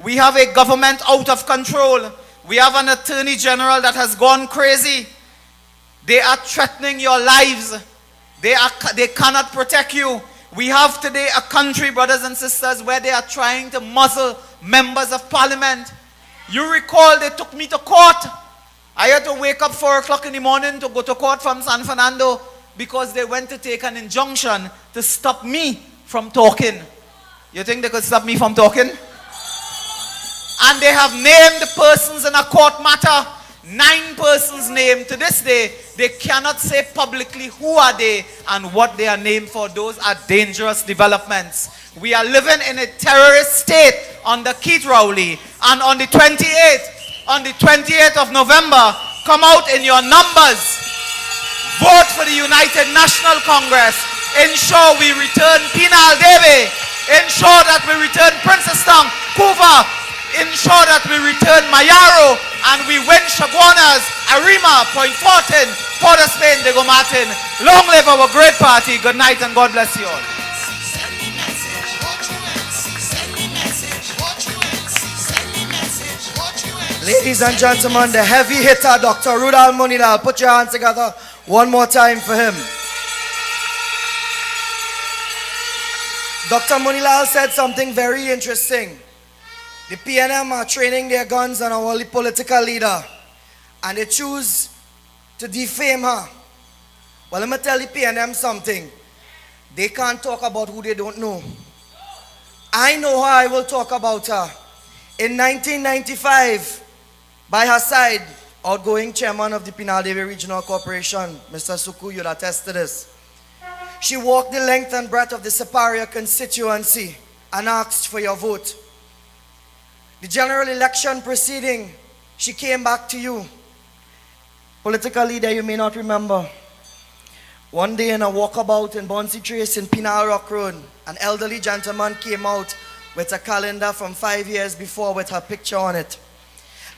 [SPEAKER 5] We have a government out of control. We have an attorney general that has gone crazy. They are threatening your lives. They cannot protect you. We have today a country, brothers and sisters, where they are trying to muzzle members of parliament. You recall they took me to court. I had to wake up 4 o'clock in the morning to go to court from San Fernando because they went to take an injunction to stop me from talking. You think they could stop me from talking? And they have named the persons in a court matter. 9 persons named. To this day, they cannot say publicly who are they and what they are named for. Those are dangerous developments. We are living in a terrorist state under Keith Rowley. And on the 28th of November, come out in your numbers. Vote for the United National Congress. Ensure we return Penal Debe. Ensure that we return Princess Town, Kuva. Ensure that we return Mayaro and we win Shaguanas, Arima, Point Fortin, Port of Spain, Diego Martin. Long live our great party. Good night and God bless you all.
[SPEAKER 10] Ladies and gentlemen, the heavy hitter, Dr. Rudal Munilal. Put your hands together one more time for him. Dr. Munilal said something very interesting. The PNM are training their guns on our political leader, and they choose to defame her. Well, let me tell the PNM something. They can't talk about who they don't know. I know her, I will talk about her. In 1995, by her side, outgoing chairman of the Penal Regional Corporation, Mr. Suku, you'll attest to this. She walked the length and breadth of the Separia constituency and asked for your vote. The general election proceeding, she came back to you. Political leader, you may not remember. One day in a walkabout in Bonsi Trace in Penal Rock Road, an elderly gentleman came out with a calendar from 5 years before with her picture on it.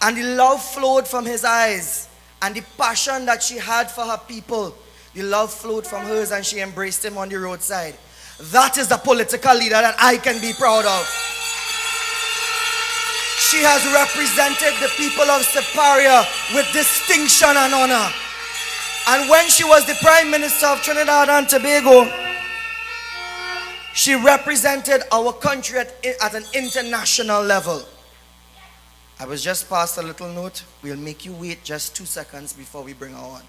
[SPEAKER 10] And the love flowed from his eyes, and the passion that she had for her people, the love flowed from hers, and she embraced him on the roadside. That is the political leader that I can be proud of. She has represented the people of Separia with distinction and honor. And when she was the Prime Minister of Trinidad and Tobago, she represented our country at an international level. I was just passed a little note. We'll make you wait just 2 seconds before we bring her on.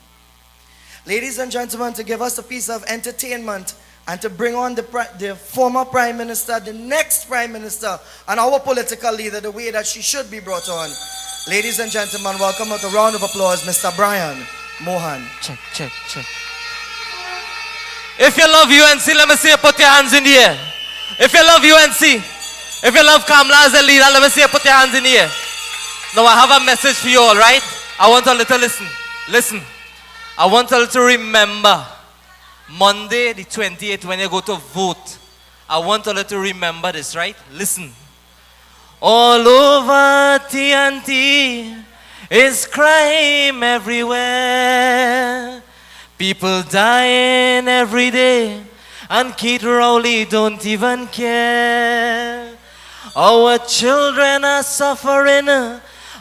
[SPEAKER 10] Ladies and gentlemen, to give us a piece of entertainment and to bring on the former Prime Minister, the next Prime Minister, and our political leader the way that she should be brought on. Ladies and gentlemen, welcome with a round of applause, Mr. Brian Mohan.
[SPEAKER 16] Check, check, check. If you love UNC, let me see you put your hands in the air. If you love UNC, if you love Kamla as a leader, let me see you put your hands in the air. Now I have a message for you all, right? I want all to listen. Listen. I want all to remember Monday the 28th when you go to vote. I want all to remember this, right? Listen. All over TNT is crime everywhere. People dying every day, and Keith Rowley don't even care. Our children are suffering.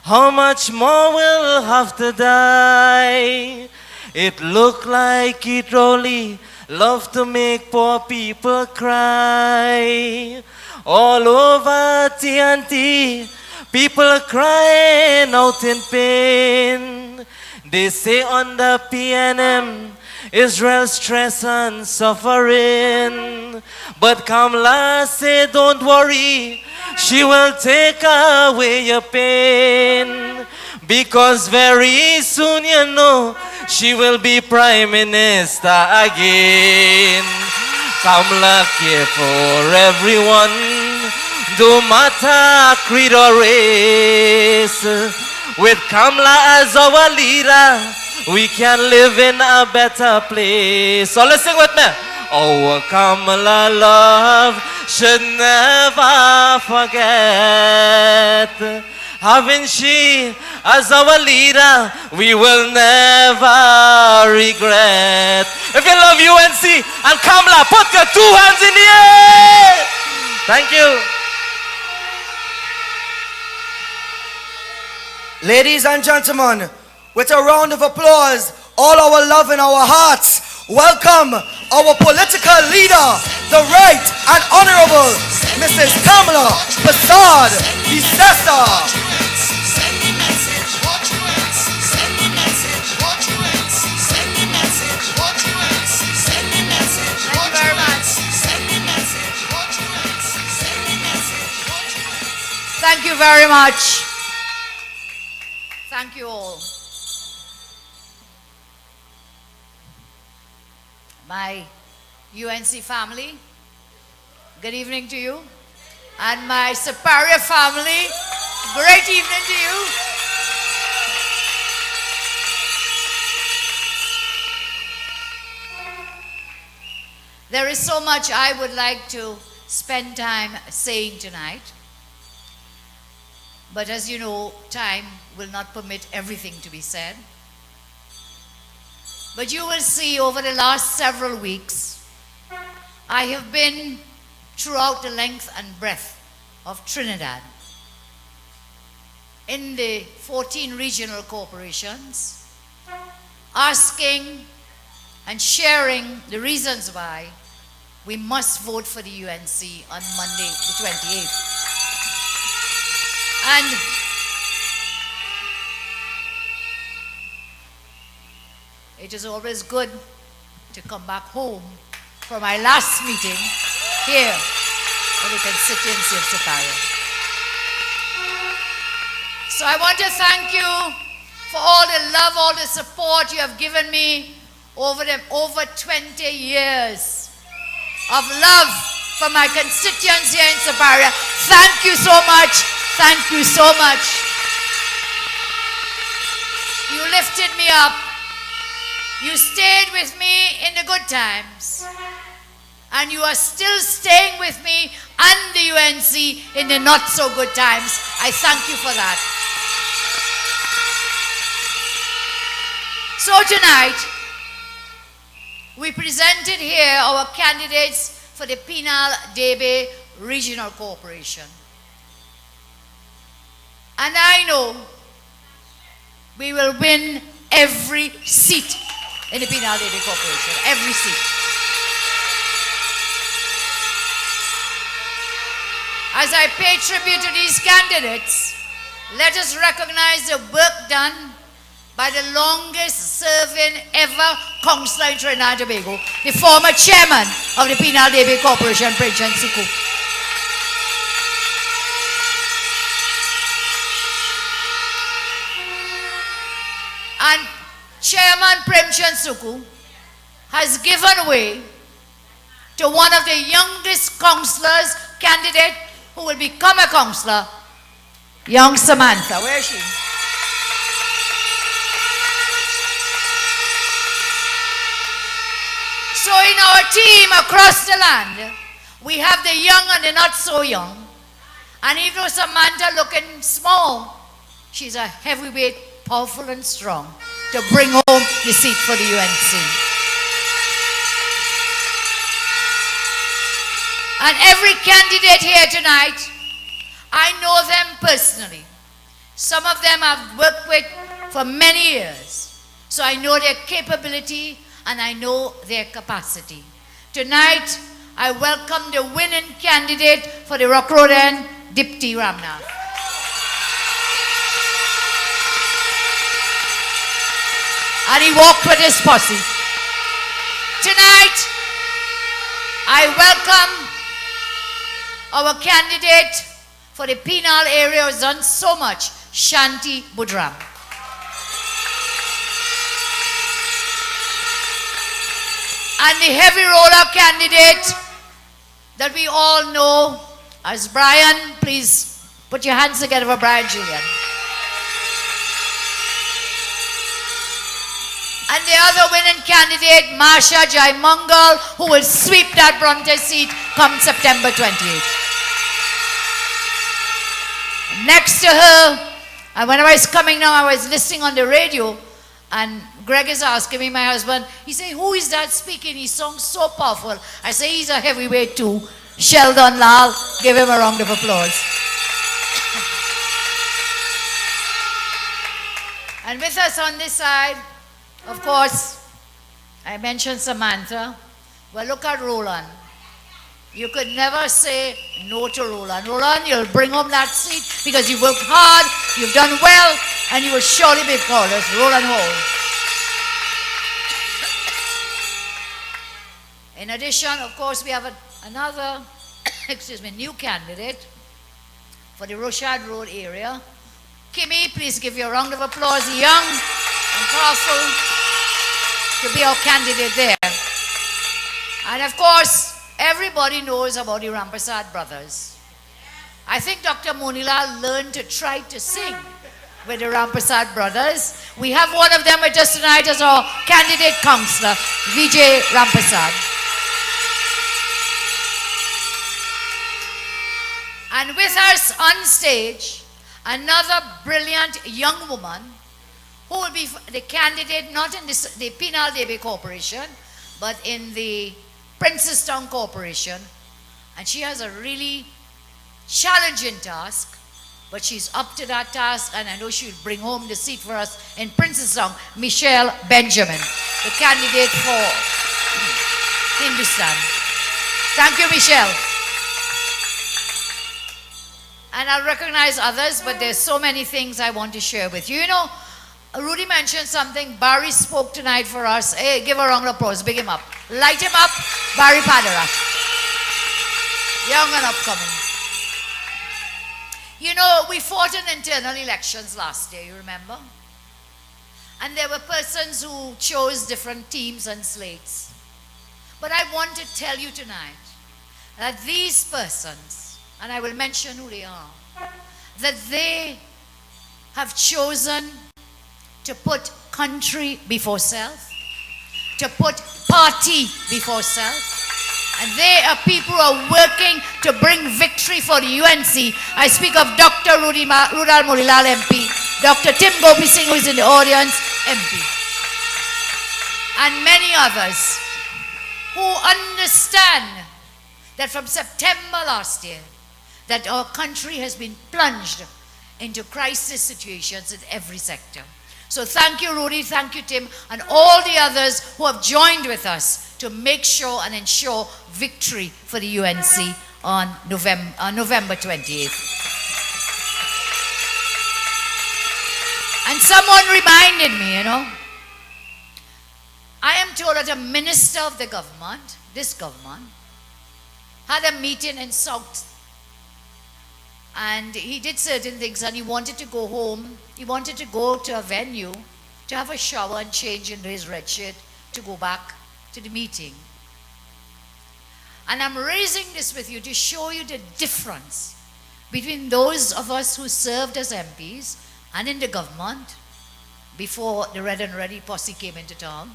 [SPEAKER 16] How much more will have to die? It look like it only love to make poor people cry. All over TNT, people are crying out in pain. They say under PNM, Israel stress and suffering. But Kamala say don't worry, she will take away your pain. Because very soon you know she will be Prime Minister again. Kamala care for everyone, no matter creed or race. With Kamala as our leader, we can live in a better place. So let's sing with me. Our Kamala love should never forget. Having she as our leader, we will never regret. If you love UNC and Kamala, put your two hands in the air. Thank you.
[SPEAKER 10] Ladies and gentlemen, with a round of applause, all our love in our hearts, welcome our political leader, the Right and Honorable Mrs. Kamala Persad-Bissessar.
[SPEAKER 6] Thank you very much. Thank you all. My UNC family, good evening to you. And my Superior family, great evening to you. There is so much I would like to spend time saying tonight. But as you know, time will not permit everything to be said. But you will see over the last several weeks, I have been throughout the length and breadth of Trinidad, in the 14 regional corporations, asking and sharing the reasons why we must vote for the UNC on Monday the 28th. And it is always good to come back home for my last meeting here in the constituency of Superior. So I want to thank you for all the love, all the support you have given me over 20 years of love for my constituency in Superior. Thank you so much. Thank you so much. You lifted me up. You stayed with me in the good times. And you are still staying with me and the UNC in the not so good times. I thank you for that. So tonight, we presented here our candidates for the Penal Debe Regional Corporation. And I know we will win every seat in the Penal Debe Corporation, every seat. As I pay tribute to these candidates, let us recognize the work done by the longest serving ever councillor in Trinidad and Tobago, the former chairman of the Penal Debe Corporation, Penal Suku. And Chairman Premchand Suku has given way to one of the youngest councillors candidate who will become a councillor, young Samantha. Where is she? So in our team across the land, we have the young and the not so young. And even though Samantha looking small, she's a heavyweight, powerful and strong to bring home the seat for the UNC. And every candidate here tonight I know them personally. Some of them I've worked with for many years. So I know their capability and I know their capacity. Tonight, I welcome the winning candidate for the Rock Road End, Dipti Ramnath. And he walked with his posse. Tonight, I welcome our candidate for the Penal area who's done so much, Shanti Budram. And the heavy roller candidate that we all know as Brian. Please put your hands together for Brian Julian. And the other winning candidate, Marsha Jaimangal, who will sweep that Bronte seat come September 28th. Next to her, and when I was coming now, I was listening on the radio, and Greg is asking me, my husband, he said, who is that speaking? He sounds so powerful. I say, he's a heavyweight too. Sheldon Lal, give him a round of applause. And with us on this side, of course, I mentioned Samantha. Well, look at Roland. You could never say no to Roland. Roland, you'll bring home that seat because you've worked hard, you've done well, and you will surely be called as Roland Hall. In addition, of course, we have another new candidate for the Rochard Road area. Kimmy, please give you a round of applause. Young and powerful to be our candidate there. And of course, everybody knows about the Rampasad brothers. I think Dr. Monila learned to try to sing with the Rampasad brothers. We have one of them with us tonight as our candidate counselor, Vijay Rampasad. And with us on stage, another brilliant young woman who will be the candidate not in the Penal Debe Corporation, but in the Princestown Corporation. And she has a really challenging task, but she's up to that task, and I know she'll bring home the seat for us in Princestown. Michelle Benjamin, the candidate for Hindustan. Thank you, Michelle. And I'll recognize others, but there's so many things I want to share with you. You know, Rudy mentioned something. Barry spoke tonight for us. Hey, give a round of applause. Big him up. Light him up. Barry Padara. Young and upcoming. You know, we fought in internal elections last year, you remember? And there were persons who chose different teams and slates. But I want to tell you tonight that these persons, and I will mention who they are, that they have chosen to put country before self, to put party before self, and they are people who are working to bring victory for the UNC. I speak of Dr. Rudal Murilal MP, Dr. Tim Gopi Singh, who is in the audience, MP, and many others who understand that from September last year, that our country has been plunged into crisis situations in every sector. So thank you, Rudy, thank you, Tim, and all the others who have joined with us to make sure and ensure victory for the UNC on November 28th. And someone reminded me, you know, I am told that a minister of the government, this government, had a meeting in South. And he did certain things and he wanted to go home. He wanted to go to a venue to have a shower and change into his red shirt to go back to the meeting. And I'm raising this with you to show you the difference between those of us who served as MPs and in the government before the Red and Ready posse came into town.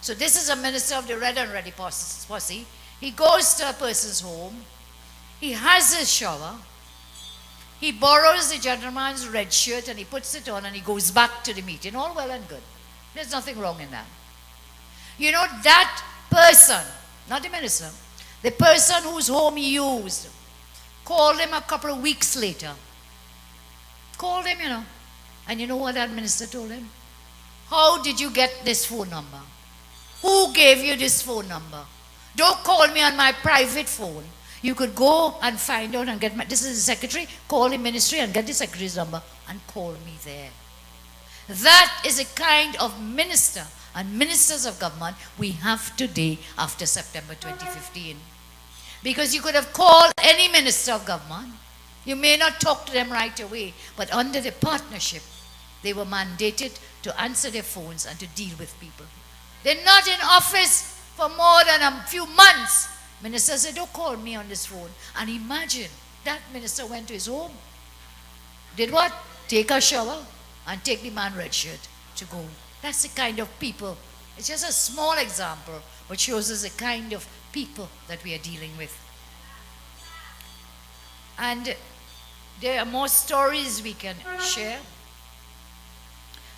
[SPEAKER 6] So this is a minister of the Red and Ready posse. He goes to a person's home. He has his shower. He borrows the gentleman's red shirt and he puts it on and he goes back to the meeting. All well and good. There's nothing wrong in that. You know, that person, not the minister, the person whose home he used, Called him a couple of weeks later. Called him, you know. And you know what that minister told him? How did you get this phone number? Who gave you this phone number? Don't call me on my private phone. You could go and find out and get my, this is the secretary, call the ministry and get the secretary's number and call me there. That is a kind of minister and ministers of government we have today after September 2015. Because you could have called any minister of government. You may not talk to them right away, but under the partnership, they were mandated to answer their phones and to deal with people. They're not in office for more than a few months. Minister said, don't call me on this phone. And imagine, that minister went to his home. Did what? Take a shower and take the man red shirt to go. That's the kind of people. It's just a small example, but shows us the kind of people that we are dealing with. And there are more stories we can share.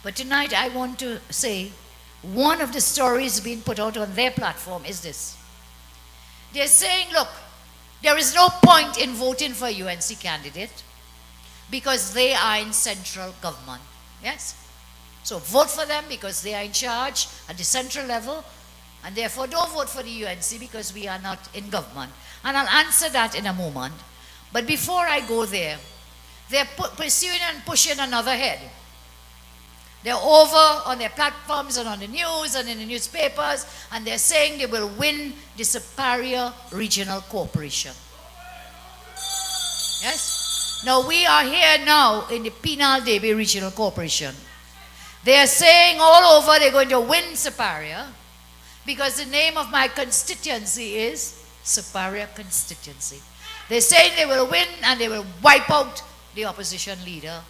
[SPEAKER 6] But tonight I want to say, one of the stories being put out on their platform is this. They're saying, look, there is no point in voting for a UNC candidate because they are in central government. Yes? So vote for them because they are in charge at the central level, and therefore don't vote for the UNC because we are not in government. And I'll answer that in a moment. But before I go there, they're pursuing and pushing another head. They're over on their platforms and on the news and in the newspapers, and they're saying they will win the Superior Regional Corporation. Yes? Now we are here now in the Penal Debe Regional Corporation. They are saying all over they're going to win Superior because the name of my constituency is Superior Constituency. They're saying they will win and they will wipe out the opposition leader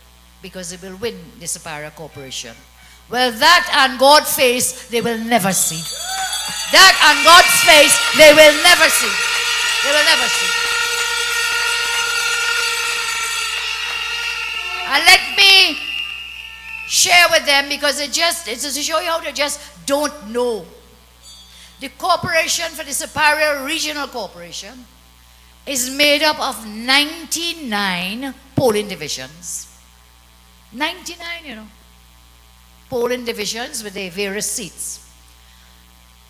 [SPEAKER 6] because they will win the Superior Corporation. Well, that and God's face they will never see. That and God's face they will never see. They will never see. And let me share with them because it's to show you how they just don't know. The corporation for the Superior Regional Corporation is made up of 99 polling divisions. 99, you know, polling divisions with their various seats.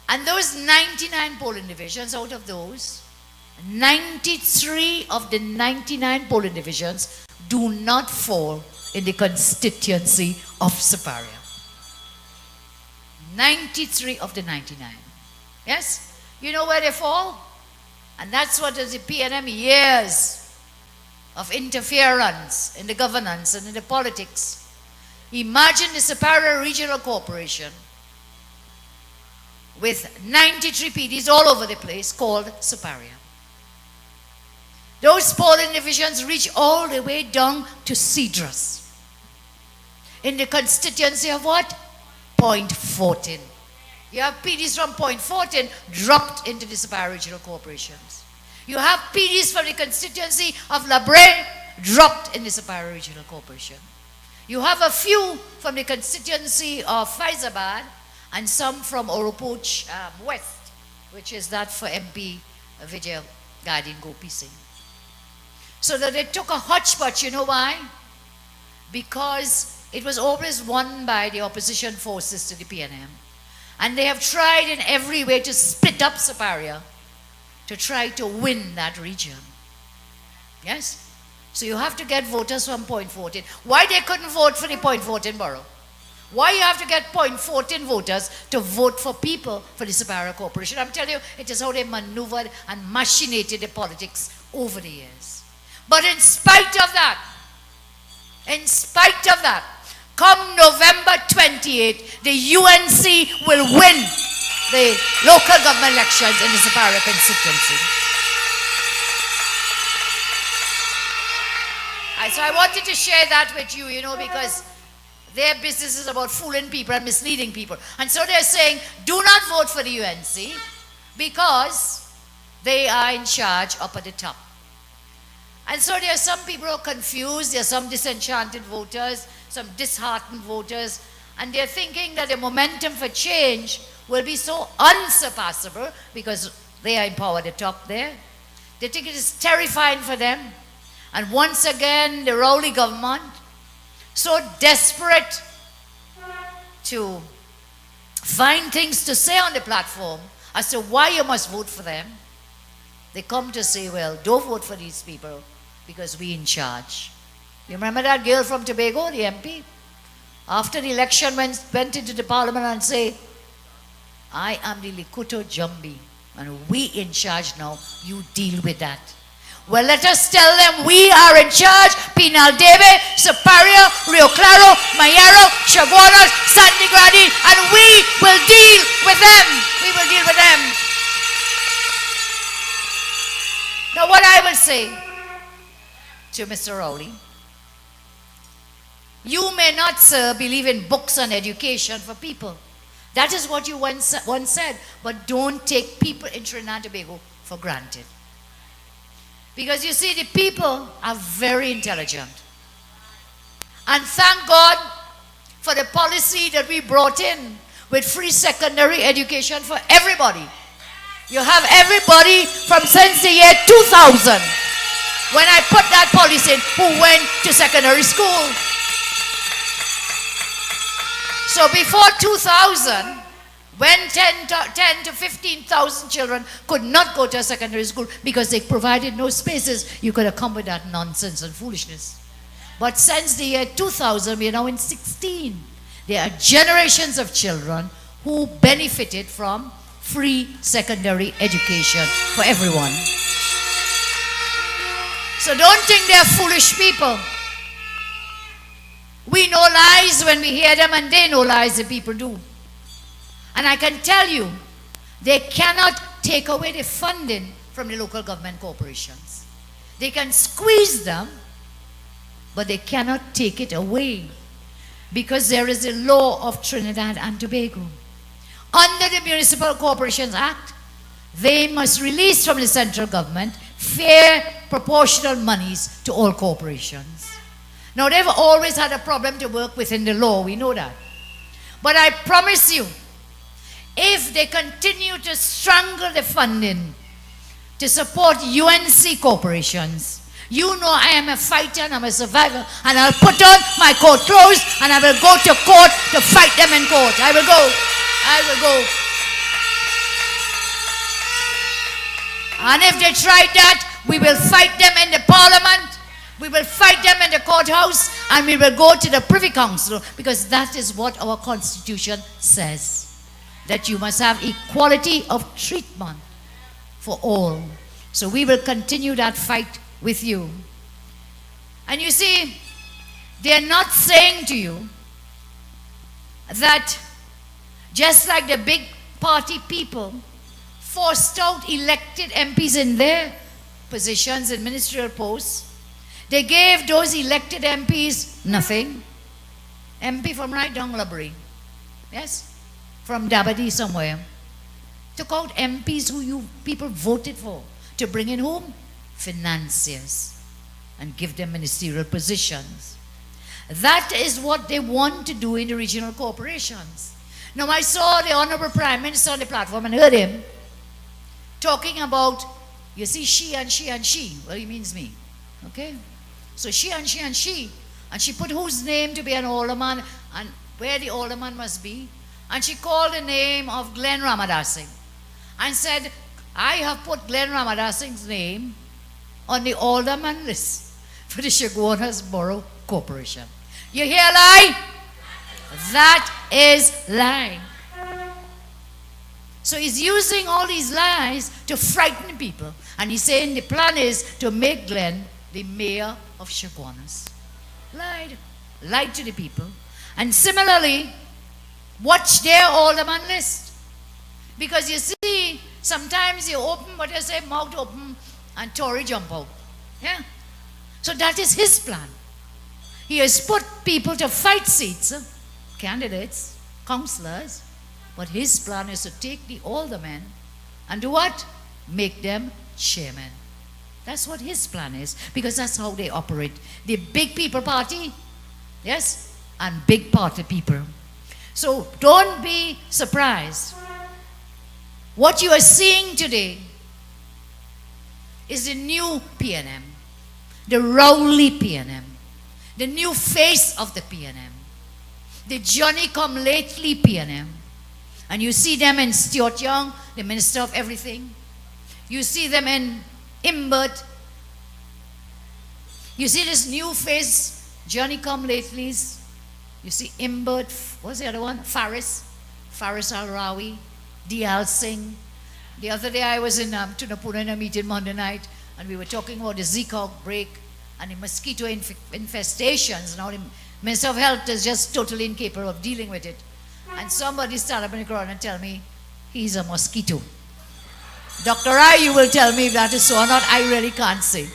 [SPEAKER 6] And those 99 polling divisions, out of those, 93 of the 99 polling divisions do not fall in the constituency of Superior. 93 of the 99. Yes? You know where they fall? And that's what is the PNM years of interference in the governance and in the politics. Imagine the Superior Regional Corporation with 93 PDs all over the place called Superior. Those polling divisions reach all the way down to Cedras. In the constituency of what? Point 14. You have PDs from Point 14 dropped into the Superior Regional Corporations. You have PDs from the constituency of La Brea dropped in the Superior Regional Corporation. You have a few from the constituency of Faizabad and some from Oropoch West, which is that for MP Vijay Guardian Gopi Singh. So that they took a hodgepodge, you know why? Because it was always won by the opposition forces to the PNM. And they have tried in every way to split up Superior to try to win that region. Yes? So you have to get voters from Point 14. Why they couldn't vote for the Point 14 borough? Why you have to get Point 14 voters to vote for people for the Superior Corporation? I'm telling you, it is how they maneuvered and machinated the politics over the years. But in spite of that, come November 28, the UNC will win the local government elections in the Superior constituency. So I wanted to share that with you, you know, because their business is about fooling people and misleading people. And so they're saying, do not vote for the UNC because they are in charge up at the top. And so there are some people who are confused, there are some disenchanted voters, some disheartened voters, and they're thinking that the momentum for change will be so unsurpassable because they are in power at the top there. They think it is terrifying for them And once again, the Rowley government, so desperate to find things to say on the platform as to why you must vote for them, they come to say, well, don't vote for these people because we're in charge. You remember that girl from Tobago, the MP? After the election, went into the parliament and say, I am the Likuto Jambi, and we in charge now, you deal with that. Well, let us tell them we are in charge. Penal Debe, Superior, Rio Claro, Mayaro, Chaguanas, Sandy Gradi, and we will deal with them. We will deal with them. Now, what I will say to Mr. Rowley, you may not, sir, believe in books and education for people. That is what you once said. But don't take people in Trinidad and Tobago for granted. Because you see, the people are very intelligent. And thank God for the policy that we brought in with free secondary education for everybody. You have everybody from since the year 2000, when I put that policy in, who went to secondary school. So before 2000, when 10 to 15,000 children could not go to a secondary school because they provided no spaces, you could have come with that nonsense and foolishness. But since the year 2000, we are now in 16. There are generations of children who benefited from free secondary education for everyone. So don't think they're foolish people. We know lies when we hear them, and they know lies that people do. And I can tell you, they cannot take away the funding from the local government corporations. They can squeeze them, but they cannot take it away, because there is a law of Trinidad and Tobago. Under the Municipal Corporations Act, they must release from the central government fair proportional monies to all corporations. Now, they've always had a problem to work within the law, we know that. But I promise you, if they continue to strangle the funding to support UNC corporations, you know I am a fighter and I'm a survivor, and I'll put on my court clothes and I will go to court to fight them in court. I will go. I will go. And if they try that, we will fight them in the parliament. We will fight them in the courthouse, and we will go to the Privy Council, because that is what our Constitution says, that you must have equality of treatment for all. So we will continue that fight with you. And you see, they're not saying to you that just like the big party people forced out elected MPs in their positions in ministerial posts, they gave those elected MPs nothing. MP from right down Labrie, yes, from Dabadi somewhere, took out MPs who you people voted for to bring in whom? Financiers, and give them ministerial positions. That is what they want to do in the regional corporations. Now, I saw the Honorable Prime Minister on the platform and heard him talking about, you see, she and she and she. Well, he means me, okay? So she and she and she. And she put whose name to be an alderman and where the alderman must be. And she called the name of Glenn Ramadasing and said, I have put Glenn Ramadasing's name on the alderman list for the Chaguanas Borough Corporation. You hear lie? That is lying. So he's using all these lies to frighten people. And he's saying the plan is to make Glenn the mayor of Chaguanas. Lied to the people. And similarly, watch their alderman list. Because you see, sometimes you open what you say, mouth open, and Tory jump out. Yeah? So that is his plan. He has put people to fight seats, candidates, councillors, but his plan is to take the aldermen and do what? Make them chairman. That's what his plan is, because that's how they operate. The big people party, yes, and big party people. So don't be surprised. What you are seeing today is the new PNM. the Rowley PNM, the new face of the PNM, the Johnny Come Lately PNM. And you see them in Stuart Young, the Minister of Everything. You see them in Imbert. You see this new face, Johnny Come Lately's. You see Imbert, what's the other one? Faris Al-Rawi, Dial Singh. The other day I was in Tunapuna in a meeting Monday night, and we were talking about the Zika outbreak and the mosquito infestations. Now the Minister of Health is just totally incapable of dealing with it. And somebody stand up in the crowd and tell me, he's a mosquito. Dr. I, you will tell me if that is so or not. I really can't say.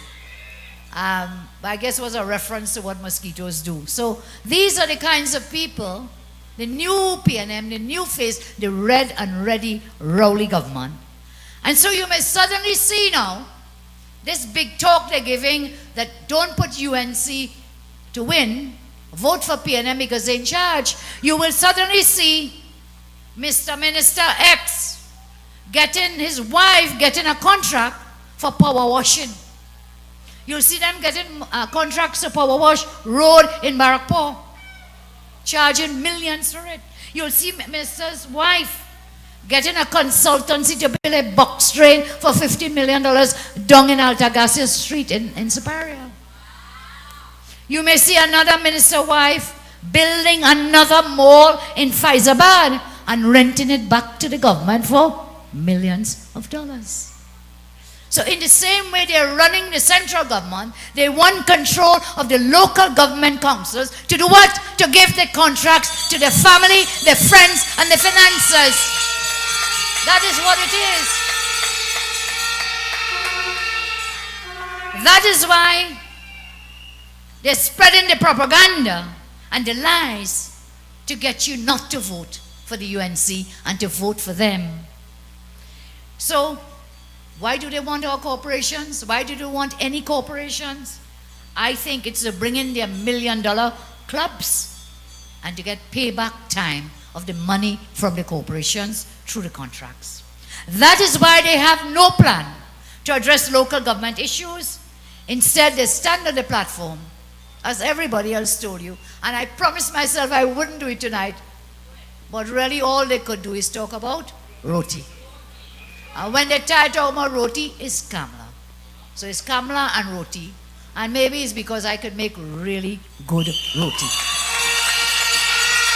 [SPEAKER 6] But I guess it was a reference to what mosquitoes do. So these are the kinds of people, the new PNM, the new face, the red and ready Rowley government. And so you may suddenly see now, this big talk they're giving that don't put UNC to win, vote for PNM because they're in charge. You will suddenly see Mr. Minister X his wife getting a contract for power washing. You'll see them getting contracts to power wash road in Barakpur, charging millions for it. You'll see Minister's wife getting a consultancy to build a box train for $15 million down in Altagasia Street in Superior. You may see another minister wife building another mall in Faizabad and renting it back to the government for millions of dollars. So in the same way they're running the central government, they want control of the local government councils to do what? To give the contracts to the family, the friends, and the financiers. That is what it is. That is why they're spreading the propaganda and the lies to get you not to vote for the UNC and to vote for them. So, why do they want our corporations? Why do they want any corporations? I think it's to bring in their $1 million clubs and to get payback time of the money from the corporations through the contracts. That is why they have no plan to address local government issues. Instead, they stand on the platform, as everybody else told you, and I promised myself I wouldn't do it tonight, but really all they could do is talk about roti. And when they try to talk about roti, it's Kamla. So it's Kamla and roti. And maybe it's because I could make really good roti.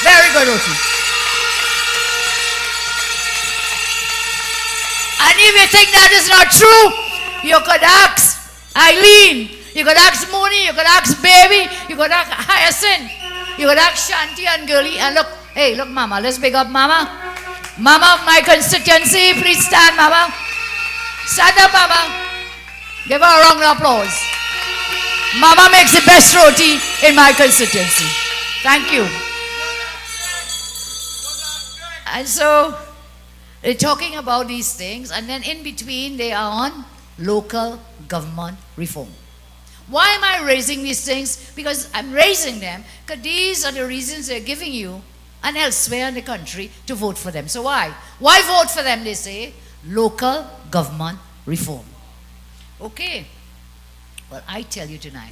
[SPEAKER 6] Very good roti. And if you think that is not true, you could ask Eileen, you could ask Mooney, you could ask Baby, you could ask Hyacinth, you could ask Shanti and Girlie. And look, hey, look, Mama, let's big up Mama. Mama of my constituency, please stand, Mama. Stand up, Mama. Give her a round of applause. Mama makes the best roti in my constituency. Thank you. And so, they're talking about these things, and then in between, they are on local government reform. Why am I raising these things? Because I'm raising them, because these are the reasons they're giving you and elsewhere in the country to vote for them. So why? Why vote for them, they say? Local government reform. Okay. Well, I tell you tonight,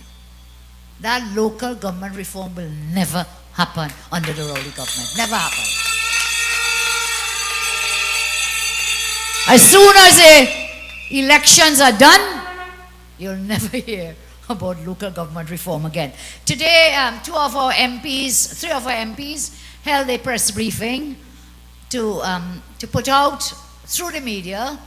[SPEAKER 6] that local government reform will never happen under the Rowley government. Never happen. As soon as the elections are done, you'll never hear about local government reform again. Today, three of our MPs held a press briefing to put out through the media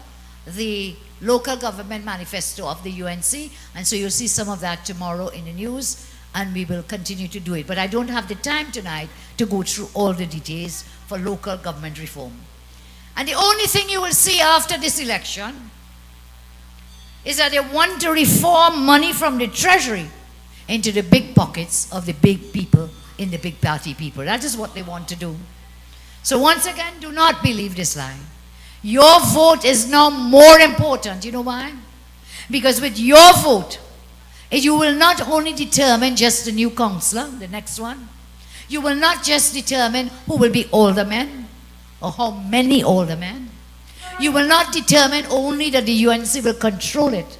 [SPEAKER 6] the local government manifesto of the UNC, and so you'll see some of that tomorrow in the news, and we will continue to do it. But I don't have the time tonight to go through all the details for local government reform. And the only thing you will see after this election is that they want to reform money from the treasury into the big pockets of the big people in the big party people. That is what they want to do. So once again, do not believe this lie. Your vote is now more important. You know why? Because with your vote, you will not only determine just the new councillor, the next one. You will not just determine who will be aldermen or how many aldermen. You will not determine only that the UNC will control it,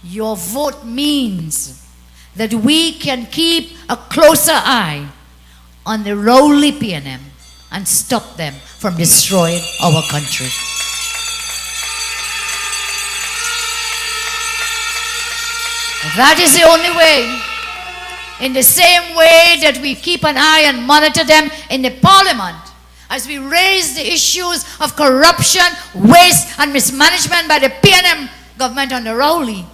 [SPEAKER 6] Your vote means that we can keep a closer eye on the Rowley PNM and stop them from destroying our country. That is the only way. In the same way that we keep an eye and monitor them in the parliament, as we raise the issues of corruption, waste and mismanagement by the PNM government under Rowley,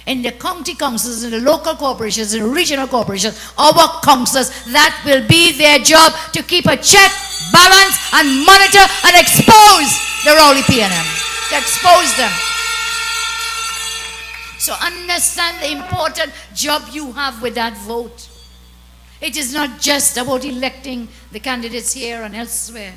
[SPEAKER 6] in the county councils, in the local corporations, in the regional corporations, our councils, that will be their job to keep a check, balance and monitor and expose the Rowley PNM, to expose them. So understand the important job you have with that vote. It is not just about electing the candidates here and elsewhere.